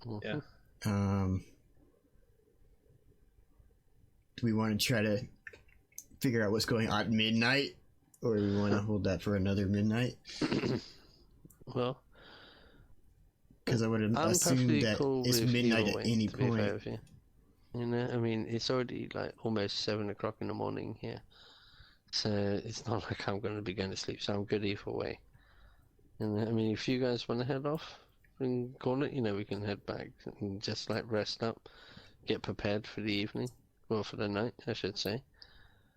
C: Mhm.
A: Yeah.
B: Do we want to try to figure out what's going on at midnight, or do we want to hold that for another midnight?
C: Well,
B: Because I would
C: I'm
B: assume
C: perfectly
B: that
C: cool
B: it's
C: with
B: midnight
C: either
B: at
C: way,
B: any
C: to be fair
B: point.
C: with you. You know, I mean, it's already like almost 7 o'clock in the morning here. So it's not like I'm going to be going to sleep, so I'm good either way. And I mean, if you guys want to head off and call it, you know, we can head back and just like rest up, get prepared for the evening, or for the night, I should say.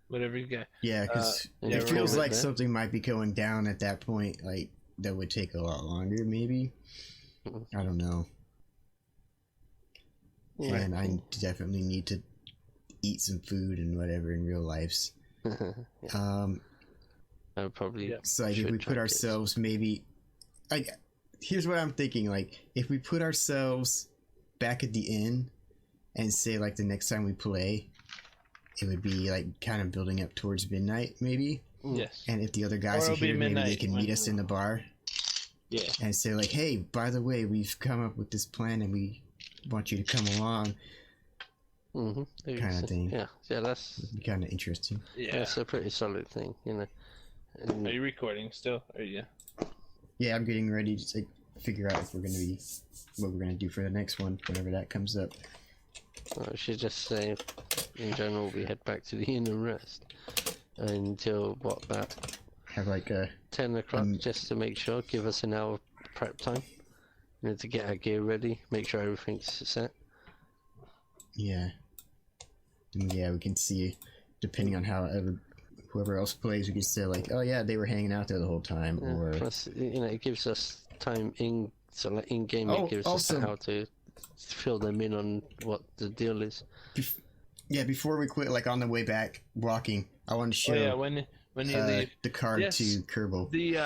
A: Whatever you get.
B: Yeah, because
C: yeah,
B: it
C: we're
B: feels
C: over
B: like
C: there.
B: something might be going down at that point. Like that would take a lot longer, maybe.
C: Mhm.
B: I don't know.
C: Yeah.
B: And I definitely need to eat some food and whatever in real life.
C: I probably
A: Yeah.
B: So like, if
C: should
B: we
C: try
B: put
C: to-
B: ourselves maybe, like, here's what I'm thinking. Like, if we put ourselves back at the inn and say like the next time we play, it would be like kind of building up towards midnight, maybe.
A: Yes.
B: And if the other guys
A: Or
B: are
A: it'll be
B: here, maybe they
A: midnight
B: can
A: when-
B: meet us in the bar
A: Yeah.
B: and say like, "Hey, by the way, we've come up with this plan and we want you to come along." Kinda thing.
C: Yeah, that's
B: It'd be kind of interesting.
A: Yeah.
C: that's a pretty solid thing, you know. And
A: Are you recording still? Or yeah.
B: Yeah, I'm getting ready to like, figure out if we're gonna be what we're gonna do for the next one whenever that comes up.
C: I should just say, in general, we head back to the inn and rest until what, about
B: Have like a
C: 10 o'clock, just to make sure. Give us an hour prep time, you know, to get our gear ready, make sure everything's set.
B: yeah. And yeah, we can see depending on whoever else plays, we can say like, "Oh yeah, they were hanging out there the whole time,"
C: Yeah,
B: or
C: plus, you know, it gives us time in game.
B: Oh,
C: It gives
B: also-
C: us how to fill them in on what the deal is.
B: yeah. Before we quit, like on the way back walking, I want to show
A: Oh yeah. When you leave,
B: the card
A: Yes.
B: to Kerbal.
A: the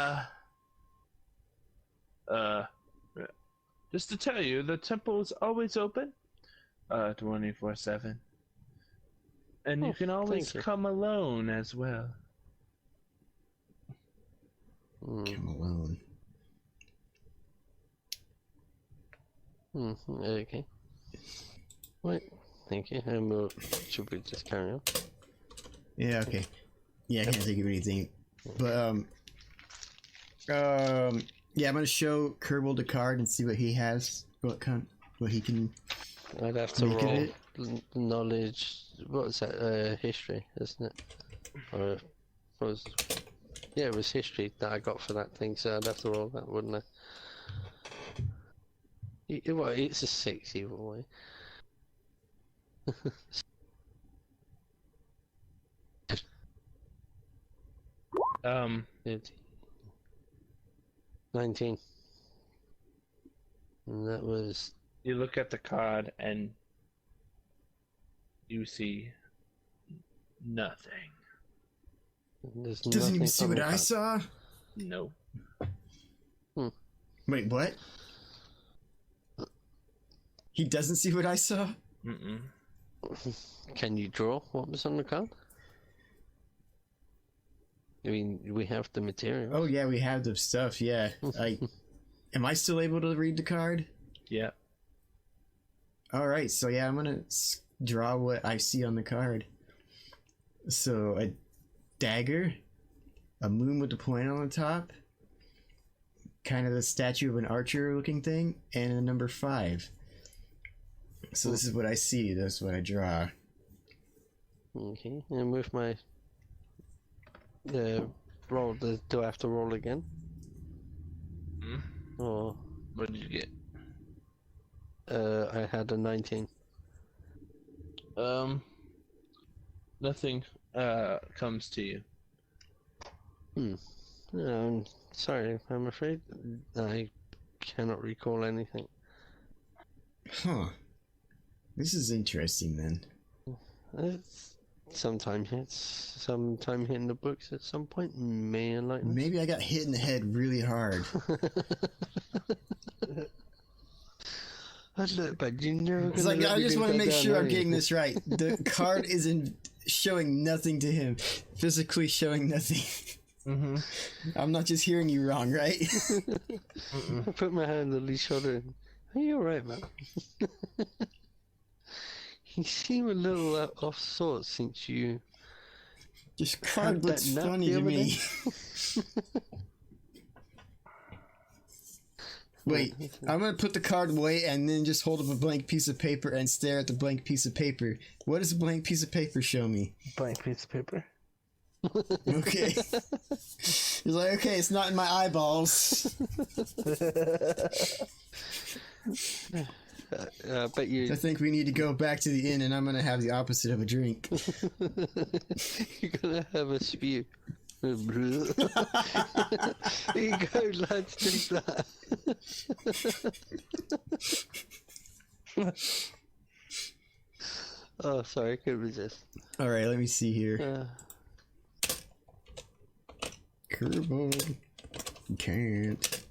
A: just to tell you, the temple is always open, 24/7, and you
C: Oh,
A: can always
C: thank you.
A: come alone as well.
B: Come alone.
C: Okay. Wait, thank you. And we'll, should we just carry on?
B: Yeah, okay. Yeah, I can't think of anything. But, yeah, I'm gonna show Kerbal the card and see what he has. What he can
C: I'd have to
B: make of
C: roll
B: it.
C: knowledge. What was that? History, isn't it? Or was? Yeah, it was history that I got for that thing. So I'd have to roll that, wouldn't I? Well, it's a 6 either way. It's 19. And that was...
A: You look at the card and you see nothing.
C: There's
B: Doesn't even
C: nothing
B: see
C: on
B: what
C: the
B: I
C: card.
B: saw.
A: No.
B: Wait, what? He doesn't see what I saw?
A: Mm-mm.
C: Can you draw what was on the card? I mean, we have the material.
B: Oh yeah, we have the stuff, yeah. Am I still able to read the card?
A: Yeah.
B: Alright, so yeah, I'm gonna draw what I see on the card. So, a dagger, a moon with a point on the top, kind of the statue of an archer looking thing, and a number 5. So this is what I see, that's what I draw.
C: Okay, and with my roll, do I have to roll again?
A: Mm.
C: Or
A: What did you get?
C: I had a 19.
A: Nothing comes to you.
C: I'm sorry, I'm afraid I cannot recall anything.
B: Huh. This is interesting then.
C: It's sometime here in the books at some point may enlighten us.
B: Maybe I got hit in the head really hard.
C: But you never.
B: It's like, I just want to make sure I'm getting this right. The card isn't showing nothing to him. Physically showing nothing.
A: Mm-hmm.
B: I'm not just hearing you wrong, right?
C: I put my hand on his shoulder. And, are you alright, man? You seem a little off sorts since you.
B: This card
C: Had
B: looks
C: that nap
B: funny
C: the
B: to
C: other
B: me.
C: day?
B: Wait, I'm gonna put the card away and then just hold up a blank piece of paper and stare at the blank piece of paper. What does a blank piece of paper show me?
A: Blank piece of paper.
B: Okay. He's like, okay, it's not in my eyeballs.
C: I bet you.
B: I think we need to go back to the inn and I'm gonna have the opposite of a drink.
C: You're gonna have a spew. Here you go, lads, take that. Oh, sorry, I couldn't resist.
B: Alright, let me see here. Kerbal. Can't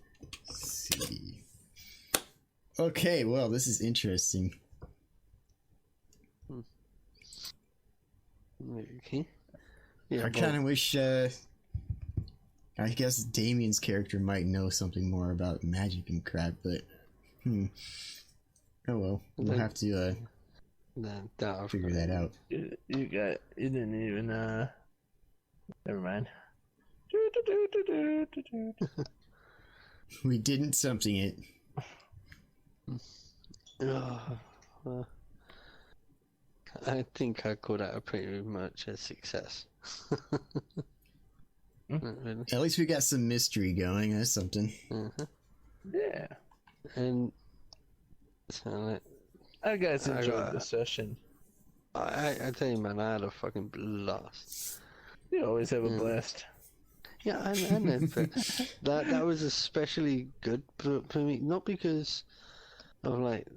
B: see. Okay, well, this is interesting.
C: Okay. Yeah,
B: I kind of wish, I guess Damien's character might know something more about magic and crap, but, oh well, we'll have to, figure that out.
A: You didn't even, never mind.
B: We didn't something it.
C: I think I called that a pretty much a success. Really.
B: At least we got some mystery going, that's something.
A: Yeah.
C: And so
A: I guys
C: I
A: enjoyed
C: got-
A: the session.
C: I tell you, man, I had a fucking blast.
A: You always have a blast.
C: Yeah, I know, but that was especially good for me, not because of like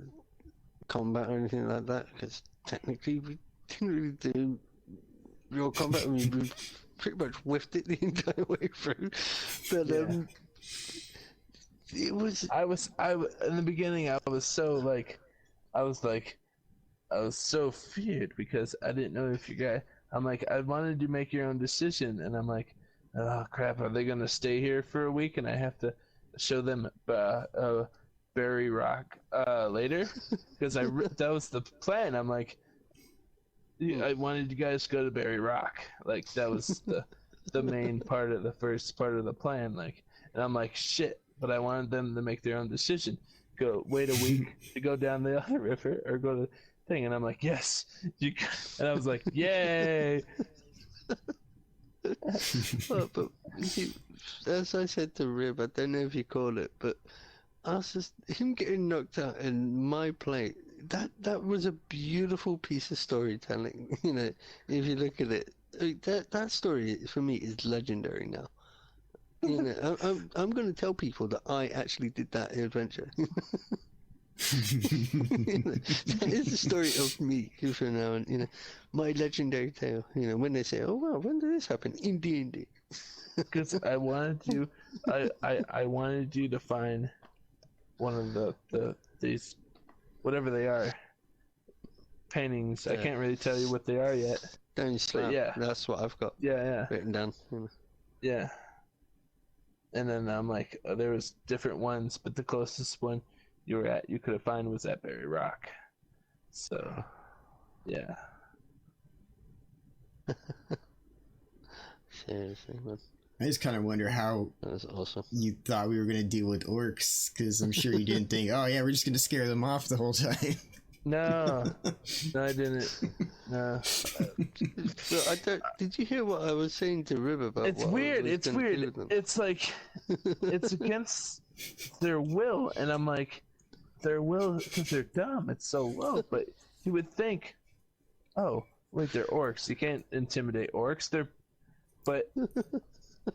C: combat or anything like that, because technically we didn't really do real combat. I mean, we pretty much whiffed it the entire way through. But it was.
A: I in the beginning. I was so feared because I didn't know if you guys. I'm like, I wanted to make your own decision, and I'm like,
D: oh crap, are they gonna stay here for a week and I have to show them Berry Rock later? Because that was the plan. I'm like, I wanted you guys to go to Berry Rock. Like that was the main part of the first part of the plan. Like, and I'm like, shit. But I wanted them to make their own decision. Go wait a week to go down the other river or go to thing. And I'm like, yes. And I was like, yay.
C: Well, but as I said to Rib, I don't know if you call it, but him getting knocked out in my play. That was a beautiful piece of storytelling. You know, if you look at it, that story for me is legendary now. You know, I'm going to tell people that I actually did that adventure. You know, that is the story of me for now, and you know, my legendary tale. You know, when they say, "Oh wow, when did this happen?" In D&D.
D: Because I wanted you to find one of these whatever they are paintings.
C: Yeah.
D: I can't really tell you what they are yet.
C: Don't slap.
D: Yeah.
C: That's what I've got
D: Yeah.
C: written down. You know.
D: Yeah. And then I'm like, there was different ones, but the closest one you could have found was at Berry Rock. So, yeah.
C: Seriously, man.
B: I just kind of wonder how
C: That was awesome.
B: you thought we were going to deal with orcs, because I'm sure you didn't think, oh yeah, we're just going to scare them off the whole time.
D: No, I didn't. No.
C: Well, did you hear what I was saying to Rib about?
D: It's
C: what I
D: weird.
C: was
D: It's
C: gonna do
D: weird.
C: with them?
D: It's like it's against their will, and I'm like, their will because they're dumb. It's so low, but you would think, oh wait, they're orcs. You can't intimidate orcs. But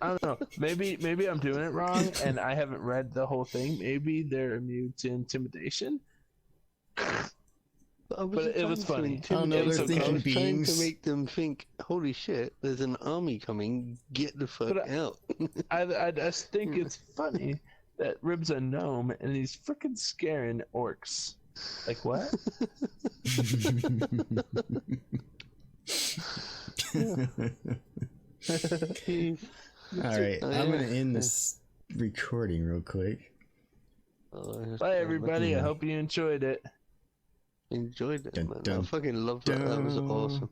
D: I don't know. Maybe I'm doing it wrong, and I haven't read the whole thing. Maybe they're immune to intimidation. But it was funny.
B: I don't know,
C: I was
B: they're thinking
C: trying
B: beings.
C: to make them think, holy shit, there's an army coming, get the fuck out.
D: I just think it's funny that Rib's a gnome and he's freaking scaring orcs. Like what?
B: Alright, I'm going to end this recording real quick.
D: Bye everybody. I hope you enjoyed it.
C: Enjoyed it,
B: Dun,
C: man. I
B: dun,
C: fucking loved that. That was
B: dun.
C: awesome.